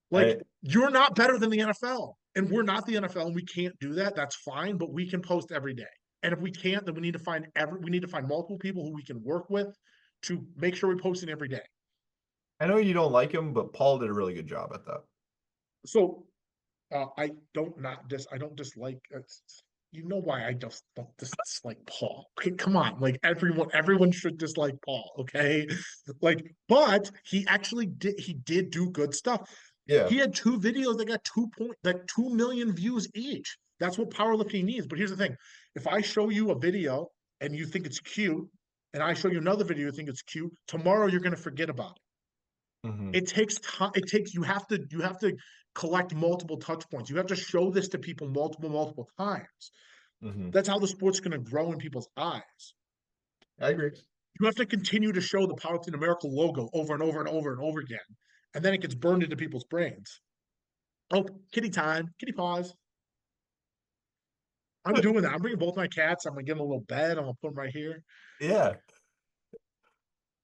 Like, you're not better than the NFL, and we're not the NFL, and we can't do that. That's fine, but we can post every day. And if we can't, then we need to find multiple people who we can work with to make sure we're posting every day. I know you don't like him, but Paul did a really good job at that. So I don't dislike. You know why I just don't dislike Paul? Okay, come on, like everyone should dislike Paul. Okay, like, but he actually did do good stuff. Yeah, he had 2 videos that got 2 million views each. That's what powerlifting needs. But here's the thing: if I show you a video and you think it's cute, and I show you another video you think it's cute, tomorrow you're going to forget about it. It takes time. You have to collect multiple touch points. You have to show this to people multiple times. That's how the sport's going to grow in people's eyes. I agree. You have to continue to show the Powerlifting America logo over and over and over and over again. And then it gets burned into people's brains. Oh, kitty time. Kitty paws. I'm doing that. I'm bringing both my cats. I'm going to give them a little bed. I'm going to put them right here. Yeah.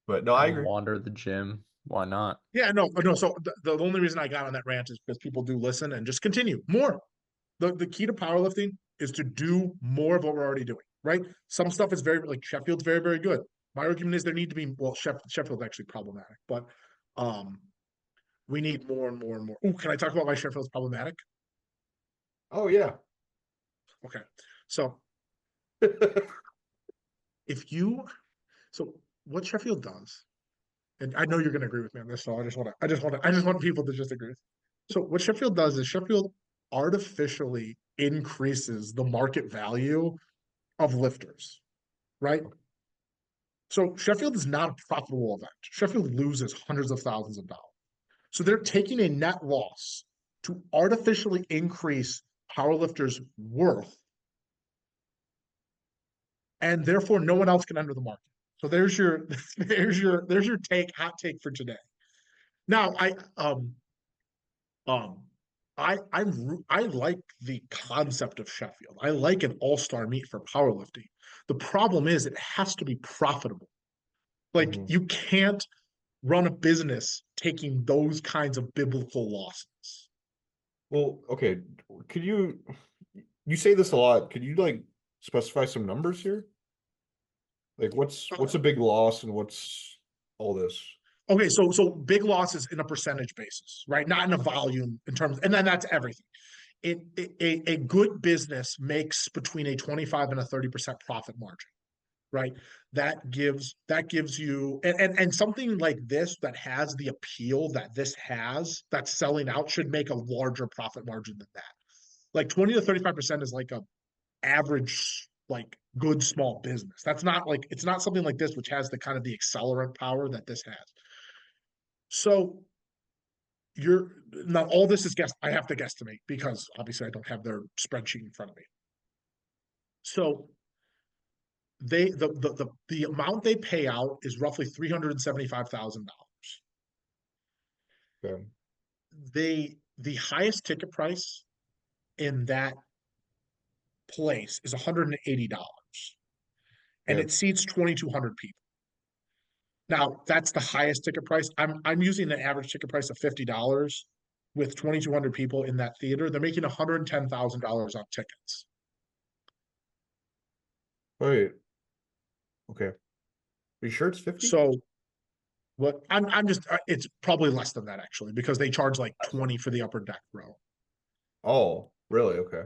But no, I agree. Wander the gym. Why not? Yeah, no. So the only reason I got on that rant is because people do listen and just continue. More. The key to powerlifting is to do more of what we're already doing, right? Some stuff is like Sheffield's very, very good. My argument is there need to be, well, Sheffield's actually problematic, but we need more and more and more. Oh, can I talk about why Sheffield's problematic? Oh, yeah. Okay. So what Sheffield does, and I know you're going to agree with me on this, so I just want people to just agree. So what Sheffield does is Sheffield artificially increases the market value of lifters, right? So Sheffield is not a profitable event. Sheffield loses hundreds of thousands of dollars. So they're taking a net loss to artificially increase powerlifters' worth and therefore no one else can enter the market. So there's your there's your hot take for today. Now um I like the concept of Sheffield. I like an all-star meet for powerlifting. The problem is it has to be profitable. Like Mhm. you can't run a business taking those kinds of biblical losses. Well, okay. Could you say this a lot? Could you like specify some numbers here? Like what's a big loss and what's all this? Okay, so big losses in a percentage basis, right? Not in a volume in terms, and then that's everything. A good business makes between a 25 and a 30% profit margin, right? That gives you and something like this that has the appeal that this has that's selling out should make a larger profit margin than that. Like 20 to 35% is like a average like good small business. That's not like it's not something like this which has the kind of the accelerant power that this has. So you're now all this is guess I have to guesstimate because obviously I don't have their spreadsheet in front of me. So the amount they pay out is roughly $375,000. Okay. The highest ticket price in that place is $180 and Okay. it seats 2,200 people. Now that's the highest ticket price. I'm using the average ticket price of $50 with 2,200 people in that theater. They're making $110,000 on tickets. Wait. Okay. Are you sure it's 50? So what I'm just it's probably less than that actually because they charge like 20 for the upper deck row. Oh, really? Okay.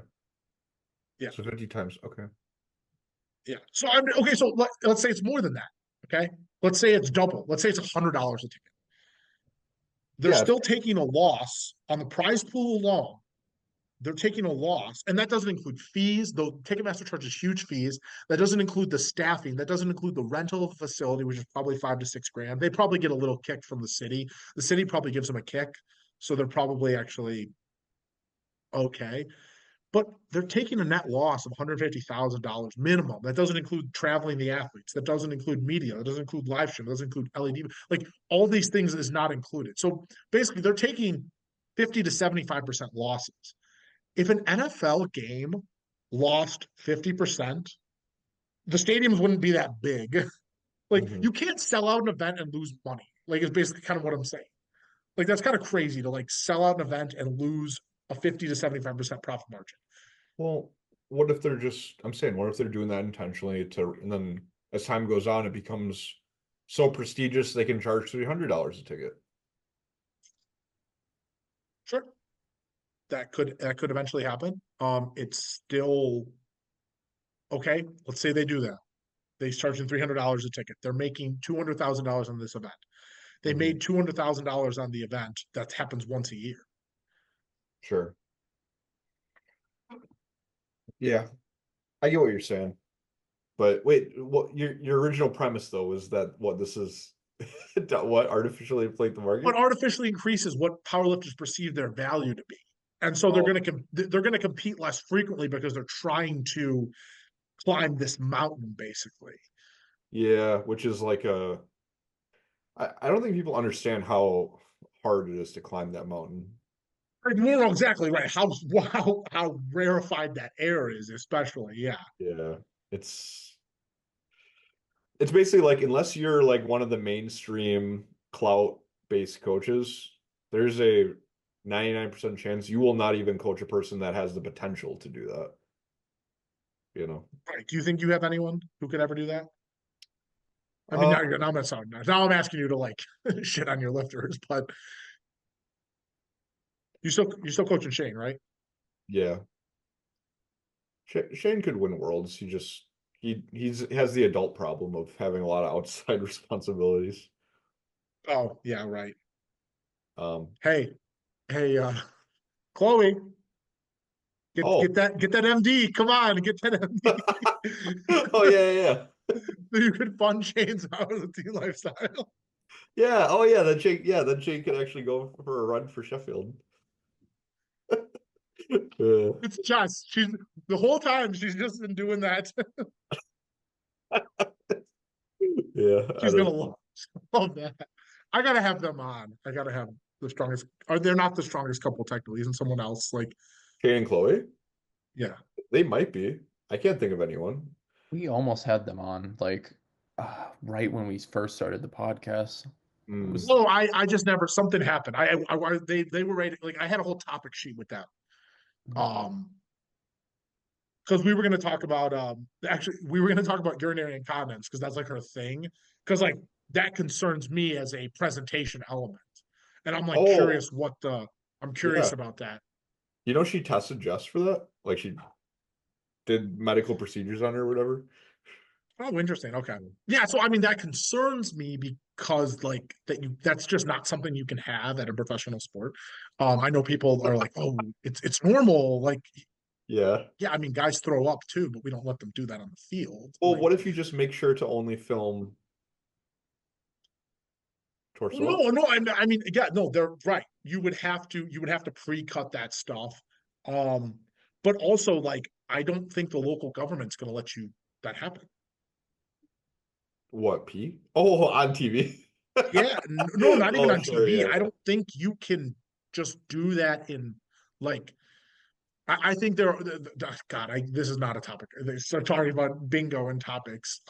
Yeah. So 50 times. Okay. Yeah. So I'm okay. So let's say it's more than that. Okay. Let's say it's double. Let's say it's $100 a ticket. They're Yeah. still taking a loss on the prize pool alone. They're taking a loss, and that doesn't include fees. Though Ticketmaster charges huge fees. That doesn't include the staffing. That doesn't include the rental of a facility, which is probably $5 to $6 grand. They probably get a little kick from the city. The city probably gives them a kick, so they're probably actually okay. But they're taking a net loss of $150,000 minimum. That doesn't include traveling the athletes. That doesn't include media. That doesn't include live stream. That doesn't include LED. Like all these things is not included. So basically, they're taking 50 to 75% losses. If an NFL game lost 50%, the stadiums wouldn't be that big. Like Mhm. you can't sell out an event and lose money. Like it's basically kind of what I'm saying. Like that's kind of crazy to like sell out an event and lose a 50 to 75% profit margin. Well, what if they're just, I'm saying, what if they're doing that intentionally and then as time goes on, it becomes so prestigious they can charge $300 a ticket? Sure. That could eventually happen. It's still okay. Let's say they do that. They charging $300 a ticket. They're making $200,000 on this event. They Mhm. made $200,000 on the event. That happens once a year. Sure. Yeah, I get what you're saying. But wait, what your original premise though was that what this is what artificially inflate the But market? artificially increases what powerlifters perceive their value to be, and so Oh, they're going to compete less frequently because they're trying to climb this mountain basically. yeah, which is like I don't think people understand how hard it is to climb that mountain. Like, more exactly right. How rarefied that air is, especially. Yeah. Yeah. It's it's basically like unless you're like one of the mainstream clout based coaches, there's a 99% chance you will not even coach a person that has the potential to do that, you know. Right. Do you think you have anyone who could ever do that? I mean, Uh now I'm not sorry. Now I'm asking you to like shit on your lifters, but you still coaching Shane, right? yeah. Shane could win worlds. He has the adult problem of having a lot of outside responsibilities. Oh, yeah, right. Um Hey, hey, Chloe, get oh get that get that MD. Come on, get that MD. oh yeah. So you could fund Shane's out of the tea lifestyle. Yeah. Oh yeah, then Jake could actually go for a run for Sheffield. Uh, It's just she's the whole time she's just been doing that. Yeah, She's gonna love that. I gotta have them on. I gotta have the strongest. Are they not the strongest couple technically? Isn't someone else like? Kate and Chloe, Yeah. they might be. I can't think of anyone. We almost had them on like right when we first started the podcast. It Mm. was No, I just never. Something happened. They were ready. Like I had a whole topic sheet with them. Um, because we were going to talk about actually we were going to talk about urinary incontinence because that's like her thing. Because like that concerns me as a presentation element, and I'm like Oh, curious what the. I'm curious yeah. about that. You know, she tested Jess for that. Like she did medical procedures on her or whatever. Oh, interesting. Okay. Yeah, so I mean that concerns me because like that's just not something you can have at a professional sport. I know people are like, "Oh, it's normal." Like, Yeah. yeah, I mean guys throw up too, but we don't let them do that on the field. Well, Like, what if you just make sure to only film torso up? no, no, I mean yeah, no, they're right. You would have to pre-cut that stuff. Um, but also like I don't think the local government's going to let you that happen. What, pee? Oh, on TV. Yeah, no, not even Oh, on sorry, TV. yeah. I don't think you can just do that in like. I think there. God, this is not a topic. So talking about bingo and topics.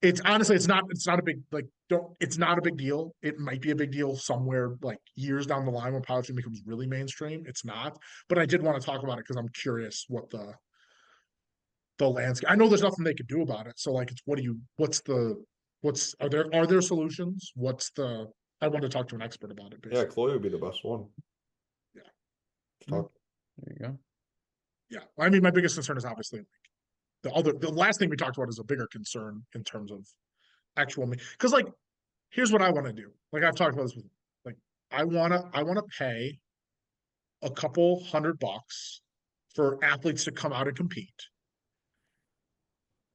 It's honestly, it's not. It's not a big like. Don't. It's not a big deal. It might be a big deal somewhere like years down the line when powerlifting becomes really mainstream. It's not. But I did want to talk about it because I'm curious what the landscape. I know there's nothing they could do about it. So like, it's what do you? What's the? What's are there solutions? What's the? I want to talk to an expert about it, Yeah, basically. Chloe would be the best one Yeah. to Mm, talk. there you go. yeah. I mean, my biggest concern is obviously the last thing we talked about is a bigger concern in terms of actual me. Because like, here's what I want to do. Like I've talked about this with like I wanna pay a couple $100 for athletes to come out and compete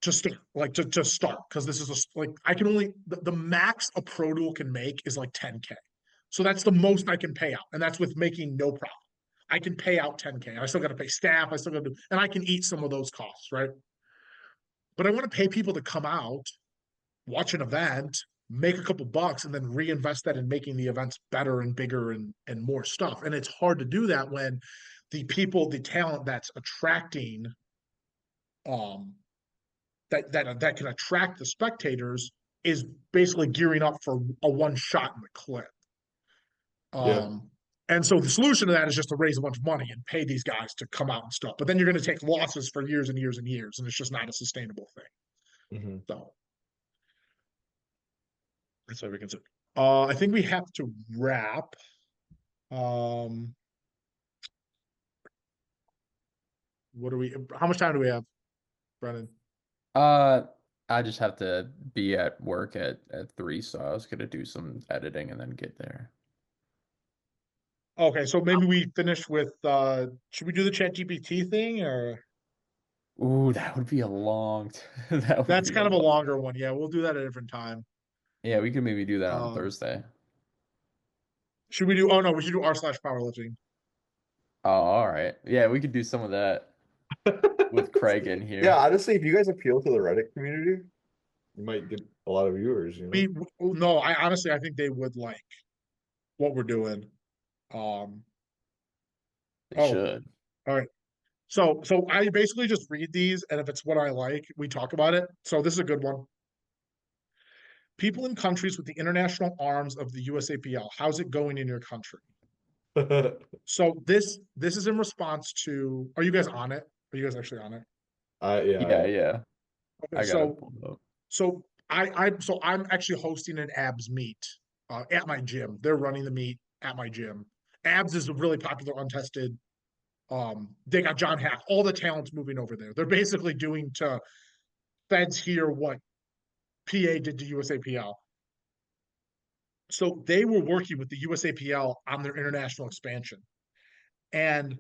to start to start because this is like I can only the max a pro tool can make is like 10K. So that's the most I can pay out, and that's with making no profit. I can pay out 10K. I still got to pay staff. I still got to, and I can eat some of those costs, right? But I want to pay people to come out, watch an event, make a couple bucks, and then reinvest that in making the events better and bigger and more stuff. And it's hard to do that when the talent that's attracting um that can attract the spectators is basically gearing up for a one shot in the clip. Yeah. Um, and so the solution to that is just to raise a bunch of money and pay these guys to come out and stuff. But then you're going to take losses for years and years and years, and it's just not a sustainable thing. Hmm. So that's what we consider. I think we have to wrap. Um, what do we? How much time do we have, Brennan? Uh, I just have to be at work at 3, so I was gonna do some editing and then get there. Okay, so maybe we finish with. Should we do the Chat GPT thing, or Ooh, that would be a long. That would that's be a kind of a long. longer one? Yeah, we'll do that at a different time. Yeah, we could maybe do that on Um, Thursday. should we do? Oh no, we should do r/ powerlifting. Oh, all right. Yeah, we could do some of that with Craig in Yeah, here. honestly, if you guys appeal to the Reddit community, you might get a lot of viewers, you know? No, I honestly I think they would like what we're doing. Um, They oh, should. all right. So I basically just read these, and if it's what I like, we talk about it. So this is a good one. People in countries with the international arms of the USAPL, how's it going in your country? So this is in response to. Are you guys on it? Are you guys actually on it? Yeah, Yeah, yeah. yeah. Okay, I got it pulled up. so I'm actually hosting an abs meet at my gym. They're running the meet at my gym. Abs is a really popular untested. They got John Hack, all the talents moving over there. They're basically doing to feds here what PA did to USAPL. So they were working with the USAPL on their international expansion. And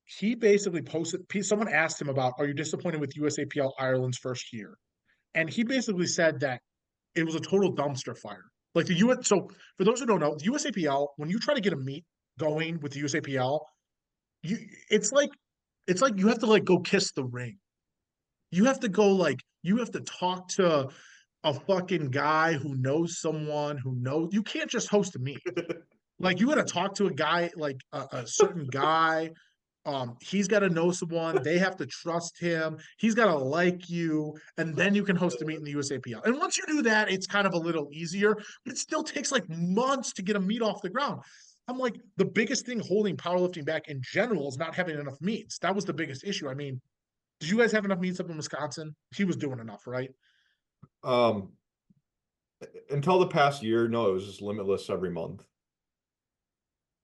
he basically posted, someone asked him about, are you disappointed with USAPL Ireland's first year? And he basically said that it was a total dumpster fire. Like the US, so for those who don't know, the USAPL, when you try to get a meet going with the USAPL, you it's like It's like you have to like go kiss the ring. You have to go like you have to talk to a fucking guy who knows someone who knows. You can't just host a meet. Like you got to talk to a guy like a certain guy. He's got to know someone. They have to trust him. He's got to like you, and then you can host a meet in the USAPL. And once you do that, it's kind of a little easier, but it still takes like months to get a meet off the ground. I'm like, the biggest thing holding powerlifting back in general is not having enough meets. That was the biggest issue. I mean, did you guys have enough meets up in Wisconsin? He was doing enough, right? Um, until the past year, no, it was just limitless every month.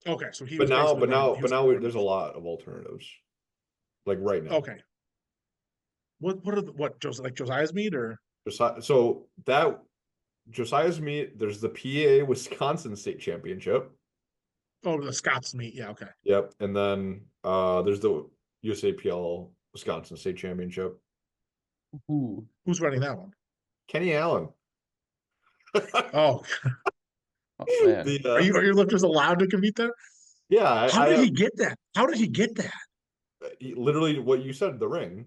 Okay, so he But was now, basically but running. now, He but was now running. there's a lot of alternatives. Like right now. Okay. What are the, what Josiah's meet or So that Josiah's meet, there's the PA Wisconsin State Championship. oh the Scott's meet? Yeah, okay. Yep. And then there's the USAPL Wisconsin State Championship. Ooh. Who's running that one? Kenny Allen. Oh, Oh man. The are your lifters allowed to compete there? yeah, How did he get that? How did he get that? literally what you said, the ring.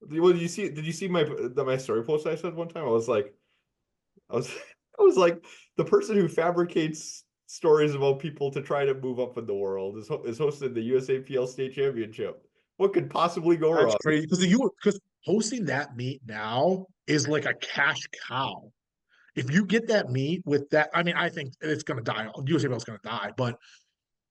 Well, did you see my story post I said one time? I was like, I was I was like, the person who fabricates stories about people to try to move up in the world is hosting the USAPL state championship. What could possibly go That's wrong? crazy because hosting that meet now is like a cash cow. If you get that meet with that, I mean, I think it's gonna die. USAPL is gonna die, but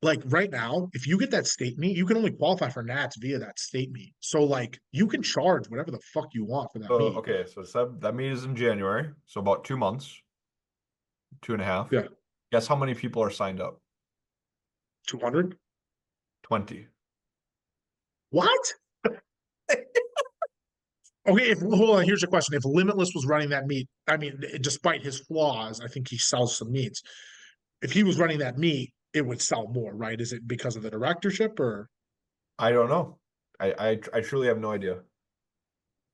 like right now, if you get that state meet, you can only qualify for Nats via that state meet. So like you can charge whatever the fuck you want for that So meet. okay, so that meet is in January, so about 2 months, 2.5. Yeah, Guess how many people are signed up? 200. 20. What? Okay, if hold on, here's your question. If Limitless was running that meet, I mean, despite his flaws, I think he sells some meats. If he was running that meet, it would sell more, right? Is it because of the directorship or I don't know. I truly have no idea.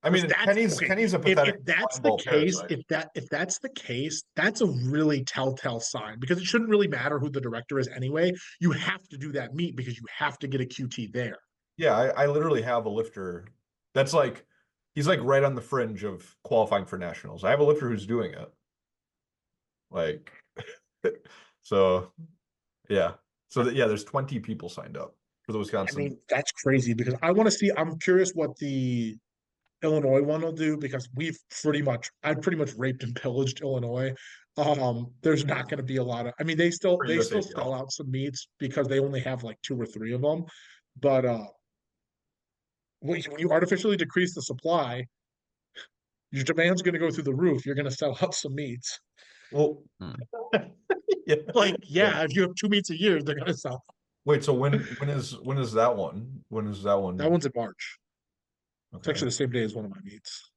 I because mean, that's Kenny's okay. Kenny's a If pathetic that's the ball case, parasite. if that's the case, that's a really telltale sign because it shouldn't really matter who the director is anyway. You have to do that meet because you have to get a QT there. Yeah, I literally have a lifter that's like he's like right on the fringe of qualifying for nationals. I have a lifter who's doing it. Like so yeah. So that, yeah, there's 20 people signed up for the I Wisconsin. mean, that's crazy because I want to see. I'm curious what the Illinois one will do because I've pretty much raped and pillaged Illinois. There's not going to be a lot of. I mean, For they still sell USAPL. out some meats because they only have like two or three of them. But when you artificially decrease the supply, your demand's going to go through the roof. You're going to sell out some meats. Well, Hmm. yeah. Like, Yeah. yeah, if you have two meats a year, they're going to sell. Wait, so when is that one? When is that That one? one's in March. It's Okay. actually the same day as one of my meats.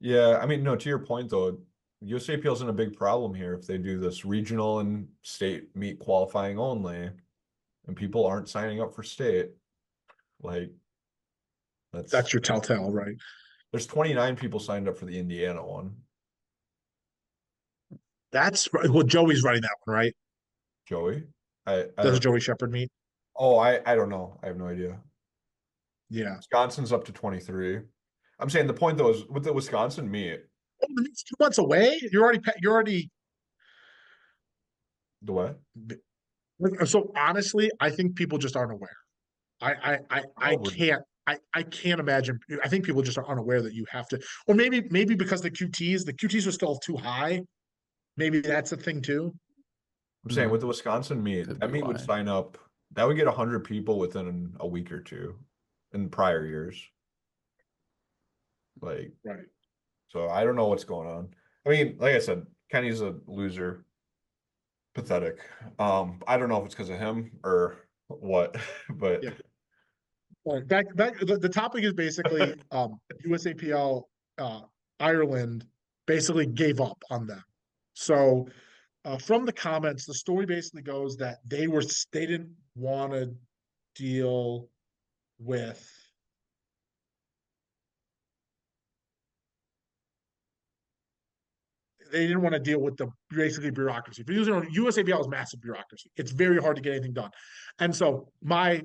Yeah, I mean, no, to your point though, USAPL isn't a big problem here if they do this regional and state meet qualifying only, and people aren't signing up for state. Like That's that's your telltale, right? there's 29 people signed up for the Indiana one. That's well, Joey's running that one, right? Joey, I Does don't. Joey Shepherd meet? Oh, I don't know. I have no idea. Yeah. Wisconsin's up to 23. I'm saying the point though is with the Wisconsin meet, Oh, the meet's 2 months away. You're already. the what? So honestly, I think people just aren't aware. I Probably. I can't imagine. I think people just are unaware that you have to, or maybe because the QTs are still too high. Maybe that's a thing too. I'm saying Hmm. with the Wisconsin meet, Could that be meet would why. sign up. That would get 100 people within a week or two in prior years. Like, Right. so I don't know what's going on. I mean, like I said, Kenny's a loser, pathetic. I don't know if it's because of him or what, but Yeah. Back the topic is basically USAPL Ireland basically gave up on them. So from the comments, the story basically goes that they didn't want to deal with they didn't want to deal with the basically bureaucracy. For using USAPL is massive bureaucracy. It's very hard to get anything done. And so my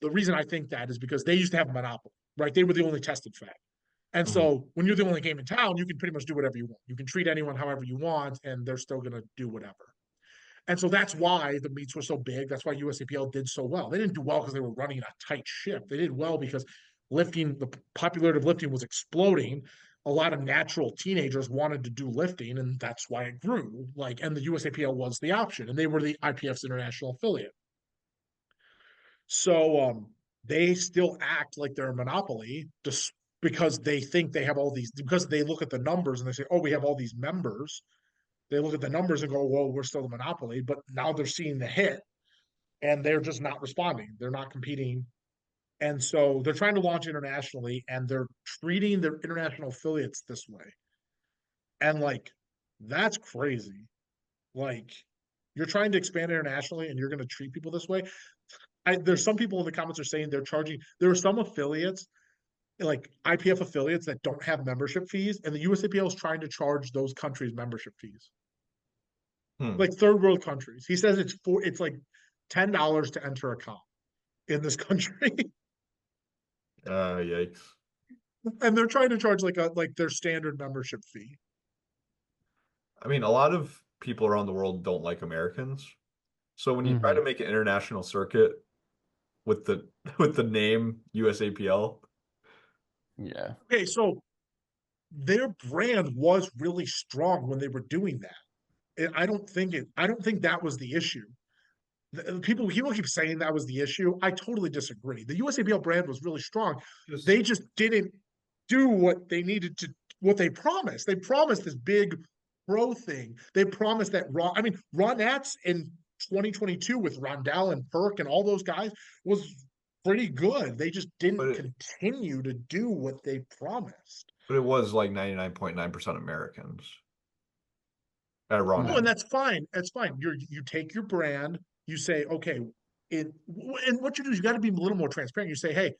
the reason I think that is because they used to have a monopoly, right? They were the only tested fad. And Mhm. so when you're the only game in town, you can pretty much do whatever you want. You can treat anyone however you want, and they're still going to do whatever. And so that's why the meets were so big. That's why USAPL did so well. They didn't do well because they were running a tight ship. They did well because the popularity of lifting was exploding. A lot of natural teenagers wanted to do lifting, and that's why it grew. Like, and the USAPL was the option, and they were the IPF's international affiliate. So they still act like they're a monopoly just because they think they have all these, because they look at the numbers and they say, oh, we have all these members. They look at the numbers and go, well, we're still a monopoly. But now they're seeing the hit and they're just not responding. They're not competing. And so they're trying to launch internationally and they're treating their international affiliates this way. And like, that's crazy. Like, you're trying to expand internationally and you're going to treat people this way. There's some people in the comments are saying they're charging. There are some affiliates, like IPF affiliates, that don't have membership fees, and the USAPL is trying to charge those countries membership fees, Hmm. like third world countries. He says it's like $10 to enter a comp in this country, Yikes. and they're trying to charge like their standard membership fee. I mean, a lot of people around the world don't like Americans. So when you try Mhm. to make an international circuit with the with the name USAPL, Yeah. Okay, so their brand was really strong when they were doing that. And I don't think that was the issue. People keep saying that was the issue. I totally disagree. The USAPL brand was really strong. just They just didn't do what they needed to, what they promised. They promised this big pro thing. They promised that Ronettes in 2022 with Rondell and Perk and all those guys was pretty good. They just but didn't it continue to do what they promised. but it was like 99.9% Americans at Oh, Ronda. and that's fine. That's fine. You take your brand, you say, okay, it and what you do is you got to be a little more transparent. You say, hey,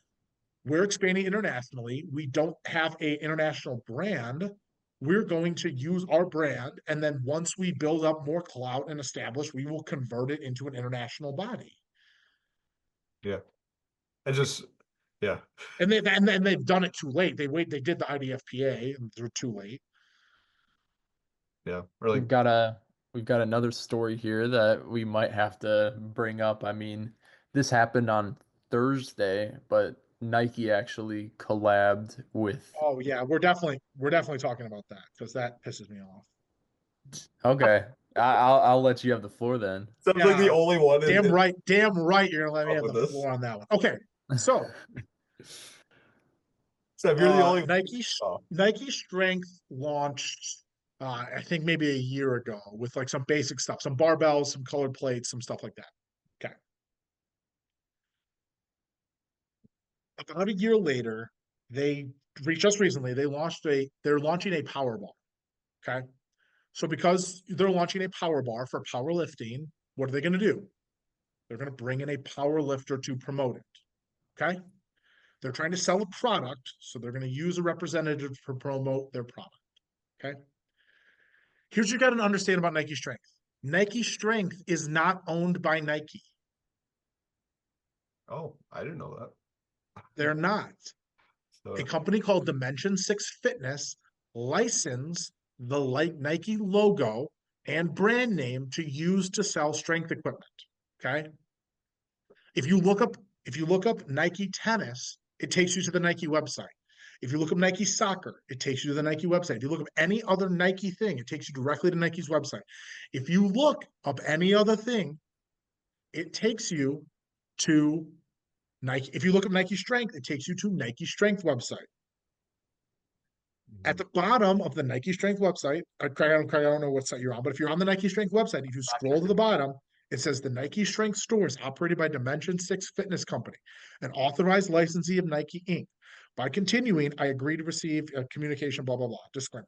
we're expanding internationally. We don't have a international brand. We're going to use our brand, and then once we build up more clout and establish, we will convert it into an international body. Yeah. I just yeah. And then they've done it too late. They did the IDFPA, and they're too late. Yeah. Really. We've got another story here that we might have to bring up. I mean, this happened on Thursday, but Nike actually collabed with. Oh yeah, we're definitely talking about that because that pisses me off. Okay, I'll let you have the floor then. Sounds like the Yeah, only one damn right you're gonna let me up have with the this. floor on that one. Okay, so Seb, you're the only Nike oh, Nike Strength launched I think maybe a year ago with like some basic stuff, some barbells, some colored plates, some stuff like that. Okay. About a year later, they just recently they're launching a power bar. Okay. So because they're launching a power bar for powerlifting, what are they going to do? They're going to bring in a power lifter to promote it. Okay. They're trying to sell a product, so they're going to use a representative to promote their product. Okay. Here's what you got to understand about Nike Strength. Nike Strength is not owned by Nike. oh, I didn't know that. They're not. A So company called Dimension 6 Fitness licensed the Nike logo and brand name to use to sell strength equipment. Okay. If you look up if you look up Nike tennis, it takes you to the Nike website. If you look up Nike soccer, it takes you to the Nike website. If you look up any other Nike thing, it takes you directly to Nike's website. If you look up any other thing, it takes you to Nike. If you look up Nike Strength, it takes you to Nike Strength website. At the bottom of the Nike Strength website, Craig, I don't know what site you're on, but if you're on the Nike Strength website, if you scroll to the bottom, it says the Nike Strength store is operated by Dimension 6 Fitness Company, an authorized licensee of Nike Inc. By continuing, I agree to receive a communication, blah, blah, blah. Disclaimer.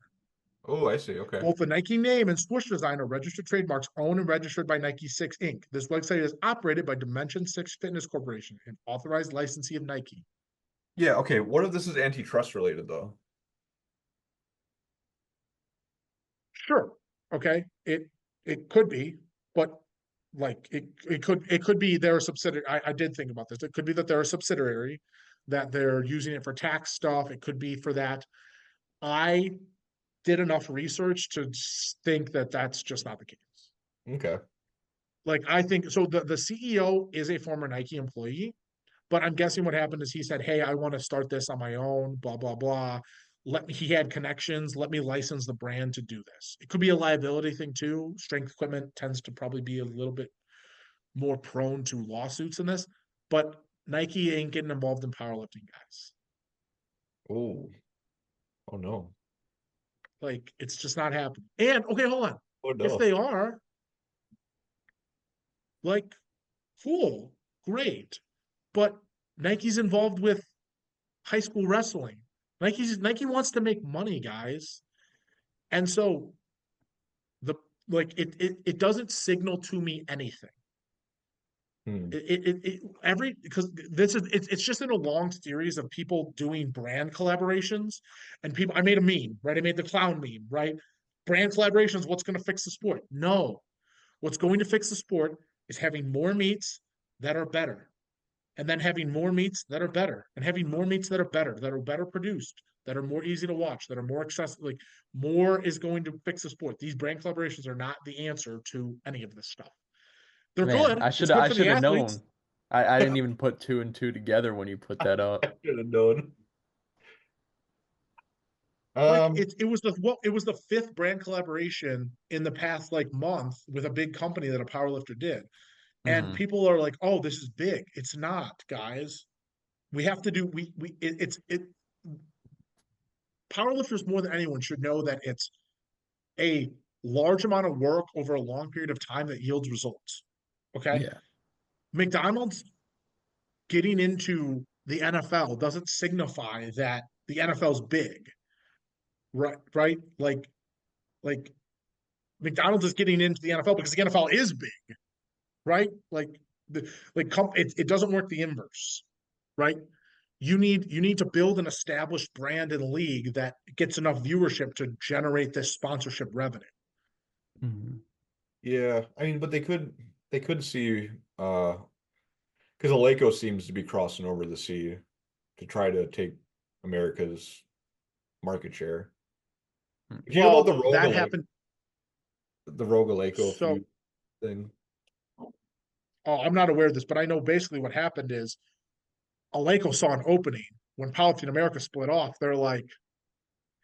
oh, I see. Okay. Both the Nike name and swoosh design are registered trademarks owned and registered by Nike 6 Inc. This website is operated by Dimension 6 Fitness Corporation, an authorized licensee of Nike. Yeah, okay. What if this is antitrust related though? Sure. Okay. It could be, but like it could be they're a subsidiary. I did think about this. It could be that they're a subsidiary, that they're using it for tax stuff. It could be for that. I did enough research to think that that's just not the case. Okay. Like I think so. The CEO is a former Nike employee, but I'm guessing what happened is he said, "Hey, I want to start this on my own." Blah blah blah. Let me. He had connections. Let me license the brand to do this. It could be a liability thing too. Strength equipment tends to probably be a little bit more prone to lawsuits in this, but Nike ain't getting involved in powerlifting, guys. Oh, oh no. Like it's just not happening. And okay, hold on. Oh If no. they are, like, cool, great. But Nike's involved with high school wrestling. Nike wants to make money, guys. And so the it doesn't signal to me anything. Hmm. Every because this is it's just in a long series of people doing brand collaborations and people. I made a meme, right? I made the clown meme, right? Brand collaborations, what's going to fix the sport? No, what's going to fix the sport is having more meets that are better, and then having more meets that are better, and having more meets that are better produced, that are more easy to watch, that are more accessible. Like more is going to fix the sport. These brand collaborations are not the answer to any of this stuff. They're Man, good. It's good I for the should have athletes. known. I didn't even put two and two together when you put that I up. should have known. Like Um, it was the fifth brand collaboration in the past like month with a big company that a powerlifter did. And Hmm. people are like, "Oh, this is big." It's not, guys. We have to do we it's it powerlifters more than anyone should know that it's a large amount of work over a long period of time that yields results. Okay? Yeah. McDonald's getting into the NFL doesn't signify that the NFL's big. Right? Like McDonald's is getting into the NFL because the NFL is big, right? It doesn't work the inverse, right? You need to build an established brand and league that gets enough viewership to generate this sponsorship revenue. Hmm. yeah, I mean, but they could see because Aleco seems to be crossing over the sea to try to take America's market share. Do you know about Well, that happened. The Rogue Aleco So, feud thing? I'm not aware of this, but I know basically what happened is Aleco saw an opening when Powerlifting America split off. They're like,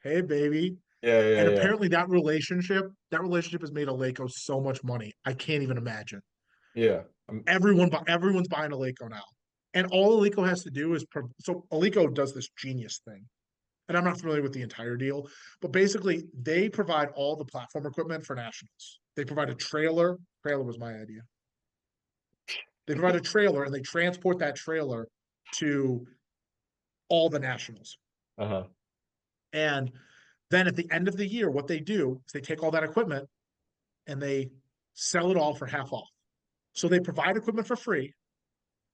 "Hey, baby," Yeah, yeah, and yeah, apparently that relationship has made Aleco so much money. I can't even imagine. yeah. Everyone's buying Aleco now, and all Aleco has to do is so Aleco does this genius thing, and I'm not familiar with the entire deal, but basically they provide all the platform equipment for nationals. They provide a trailer. Trailer was my idea. They provide a trailer and they transport that trailer to all the nationals. Uh-huh. And then at the end of the year, what they do is they take all that equipment and they sell it all for half off. So they provide equipment for free.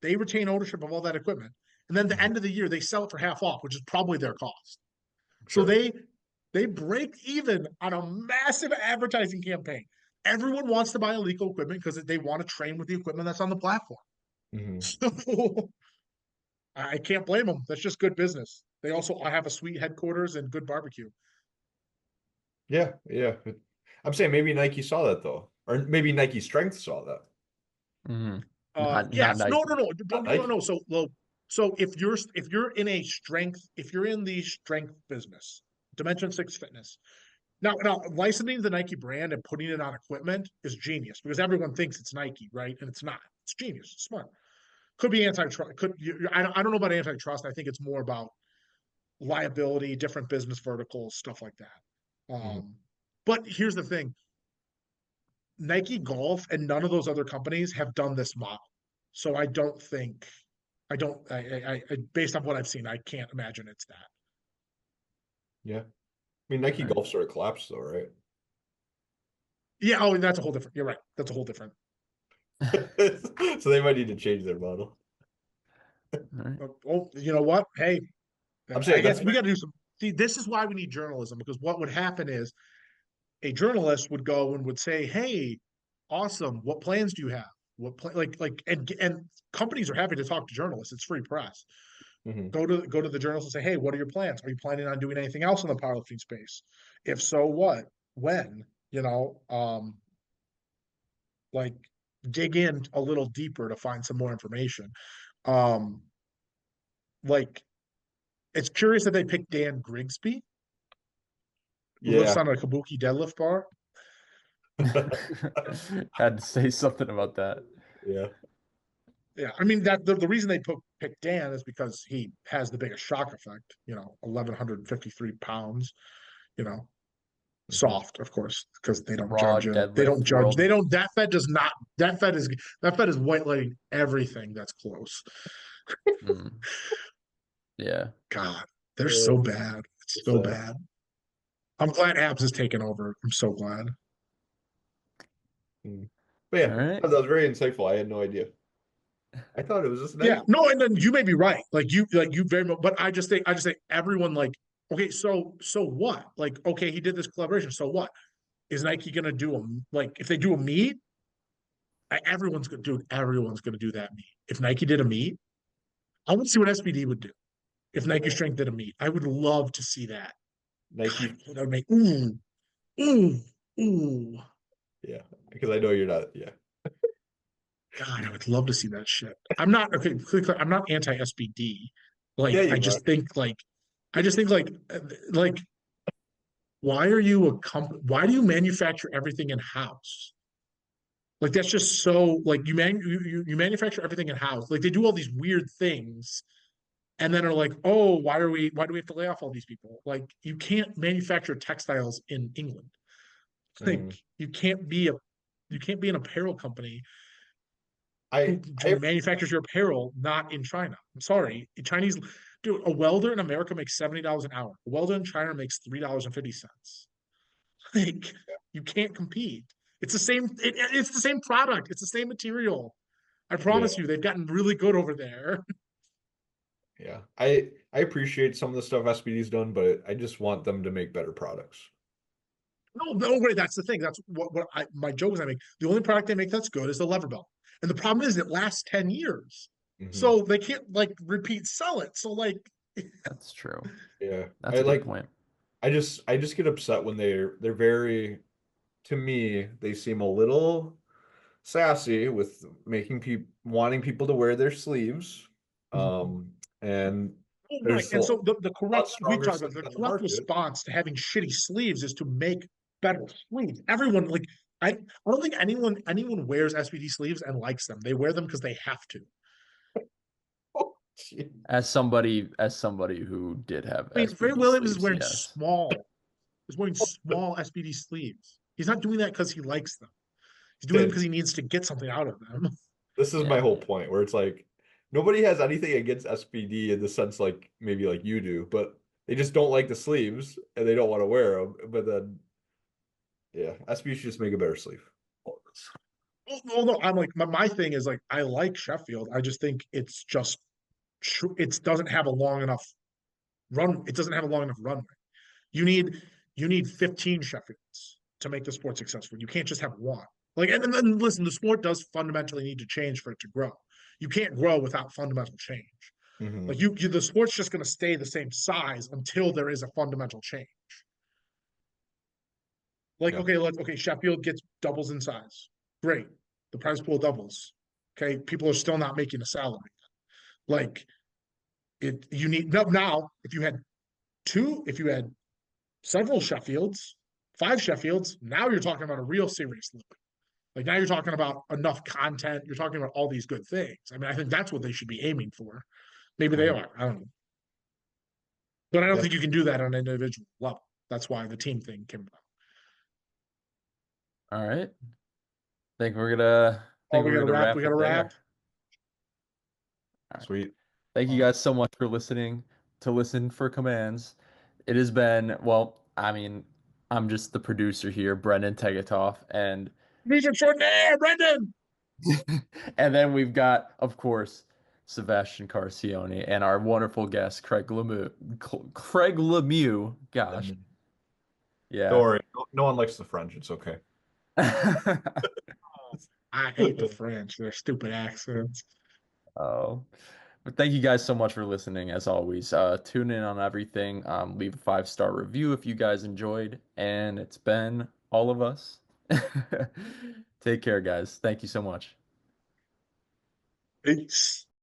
They retain ownership of all that equipment. And then at the Mhm. end of the year, they sell it for half off, which is probably their cost. So Sure. they break even on a massive advertising campaign. Everyone wants to buy illegal equipment because they want to train with the equipment that's on the platform. Hmm. So I can't blame them. That's just good business. They also have a sweet headquarters and good barbecue. Yeah, yeah. I'm saying maybe Nike saw that though, or maybe Nike Strength saw that. Hmm. Not Yes, no, Nike. no, no, Not no, Nike. no. So if you're in a strength, if you're in the strength business, Dimension Six Fitness. Now licensing the Nike brand and putting it on equipment is genius because everyone thinks it's Nike, right? And it's not. It's genius. It's smart. Could be antitrust. I don't know about antitrust. I think it's more about liability, different business verticals, stuff like that. Hmm. But here's the thing: Nike Golf and none of those other companies have done this model. So I don't think I don't based on what I've seen, I can't imagine it's that. Yeah. I mean, Nike Right. Golf sort of collapsed though, right? Yeah, oh, that's a whole different. You're right. That's a whole different. So they might need to change their model. Right. Oh, you know what? Hey, I'm I saying that's guess we got to do some. See, this is why we need journalism because what would happen is a journalist would go and would say, "Hey, awesome. What plans do you have? What play and companies are happy to talk to journalists. It's free press. Mhm. Go to the journalists and say, hey, what are your plans? Are you planning on doing anything else in the powerlifting space? If so, what? When? Like dig in a little deeper to find some more information. Um, like it's curious that they picked Dan Grigsby, who lifts Yeah. on a Kabuki deadlift bar. Had to say something about that. Yeah. Yeah, I mean that the reason they picked Dan is because he has the biggest shock effect. 1,153 pounds. You know, Mhm. soft, of course, because they don't Raw judge him. They don't deadlift judge. world. They don't. That Fed does not. That Fed is whitelighting everything that's close. Mm, yeah. God, they're so Uh, bad. It's it's so bad. I'm glad Abs has taken over. I'm so glad. mm. But All yeah, right. that was very insightful. I had no idea. I thought it was just Yeah, nice. no, and then you may be right. Like you very much, but I just think everyone like, okay, so what? Like, okay, he did this collaboration. So what? Is Nike gonna do a like if they do a meet? Everyone's gonna do that meet. If Nike did a meet, I want to see what SBD would do if Nike Yeah. Strength did a meet. I would love to see that. God, Nike. that would make ooh, ooh. Yeah. Because I know you're not. Yeah. God, I would love to see that shit. I'm not okay. I'm not anti SBD. Yeah, Like, you are. I just think like, why are you a Why do you manufacture everything in house? Like, that's just so like you manufacture everything in house. Like, they do all these weird things, and then are like, oh, why do we have to lay off all these people? Like, you can't manufacture textiles in England. Like, Mhm. you can't be an apparel company I who I manufactures your apparel not in China. I'm sorry, Chinese dude. A welder in America makes $70 an hour. A welder in China makes $3.50. Like you can't compete. It's the same. It's the same product. It's the same material. I yeah, promise you, they've gotten really good over there. yeah. I appreciate some of the stuff SBD's done, but I just want them to make better products. No, no way. That's the thing. That's my joke is I make. The only product they make that's good is the lever belt. And the problem is it lasts 10 years. Hmm. So they can't like repeat sell it. So like That's true. Yeah. That's a good point. I just get upset when they're very, to me, they seem a little sassy with making people wanting people to wear their sleeves. And oh, right. there's a And so the lot correct we stronger talk about sleeves the on the correct market. response to having shitty sleeves is to make better sleeves. Everyone like I don't think anyone wears SBD sleeves and likes them. They wear them because they have to. Oh, gee. As somebody who did have I mean, Ray SBD Williams is sleeves, wearing yes. small, is wearing small SBD sleeves. He's not doing that because he likes them. He's doing them Finn, because he needs to get something out of them. this is my Yeah. whole point where it's like nobody has anything against SPD in the sense like maybe like you do, but they just don't like the sleeves and they don't want to wear them. But then, yeah, SB should just make a better sleeve. Well, no, I'm like my thing is like I like Sheffield. I just think it's just it doesn't have a long enough run. It doesn't have a long enough runway. You need you need 15 Sheffields to make the sport successful. You can't just have one. Like and then listen, the sport does fundamentally need to change for it to grow. You can't grow without fundamental change. Hmm. Like the sport's just going to stay the same size until there is a fundamental change. Like Yeah. okay, Sheffield gets doubles in size. Great, the prize pool doubles. Okay, people are still not making a salary. Like you need now. If you had several Sheffields, five Sheffields, now you're talking about a real serious league. Like now you're talking about enough content. You're talking about all these good things. I mean, I think that's what they should be aiming for. Maybe they Hmm. are. I don't know. But I don't Yeah. think you can do that on an individual level. That's why the team thing came about. All right. Think we're gonna Oh, think we're gonna we wrap gotta it wrap. there. All right. Sweet. Thank you guys so much for listening to Listen for Commands. It has been, well, I mean, I'm just the producer here, Brendan Tegetoff, and He's extraordinaire, Brendan. and then we've got, of course, Sebastian Carcione and our wonderful guest, Craig Lemieux. Craig Lemieux, gosh, Don't yeah. worry. No one likes the French. It's okay. I hate the French. Their stupid accents. Oh, but thank you guys so much for listening. As always, tune in on everything. Leave a 5-star review if you guys enjoyed, and it's been all of us. Take care, guys. Thank you so much. Peace.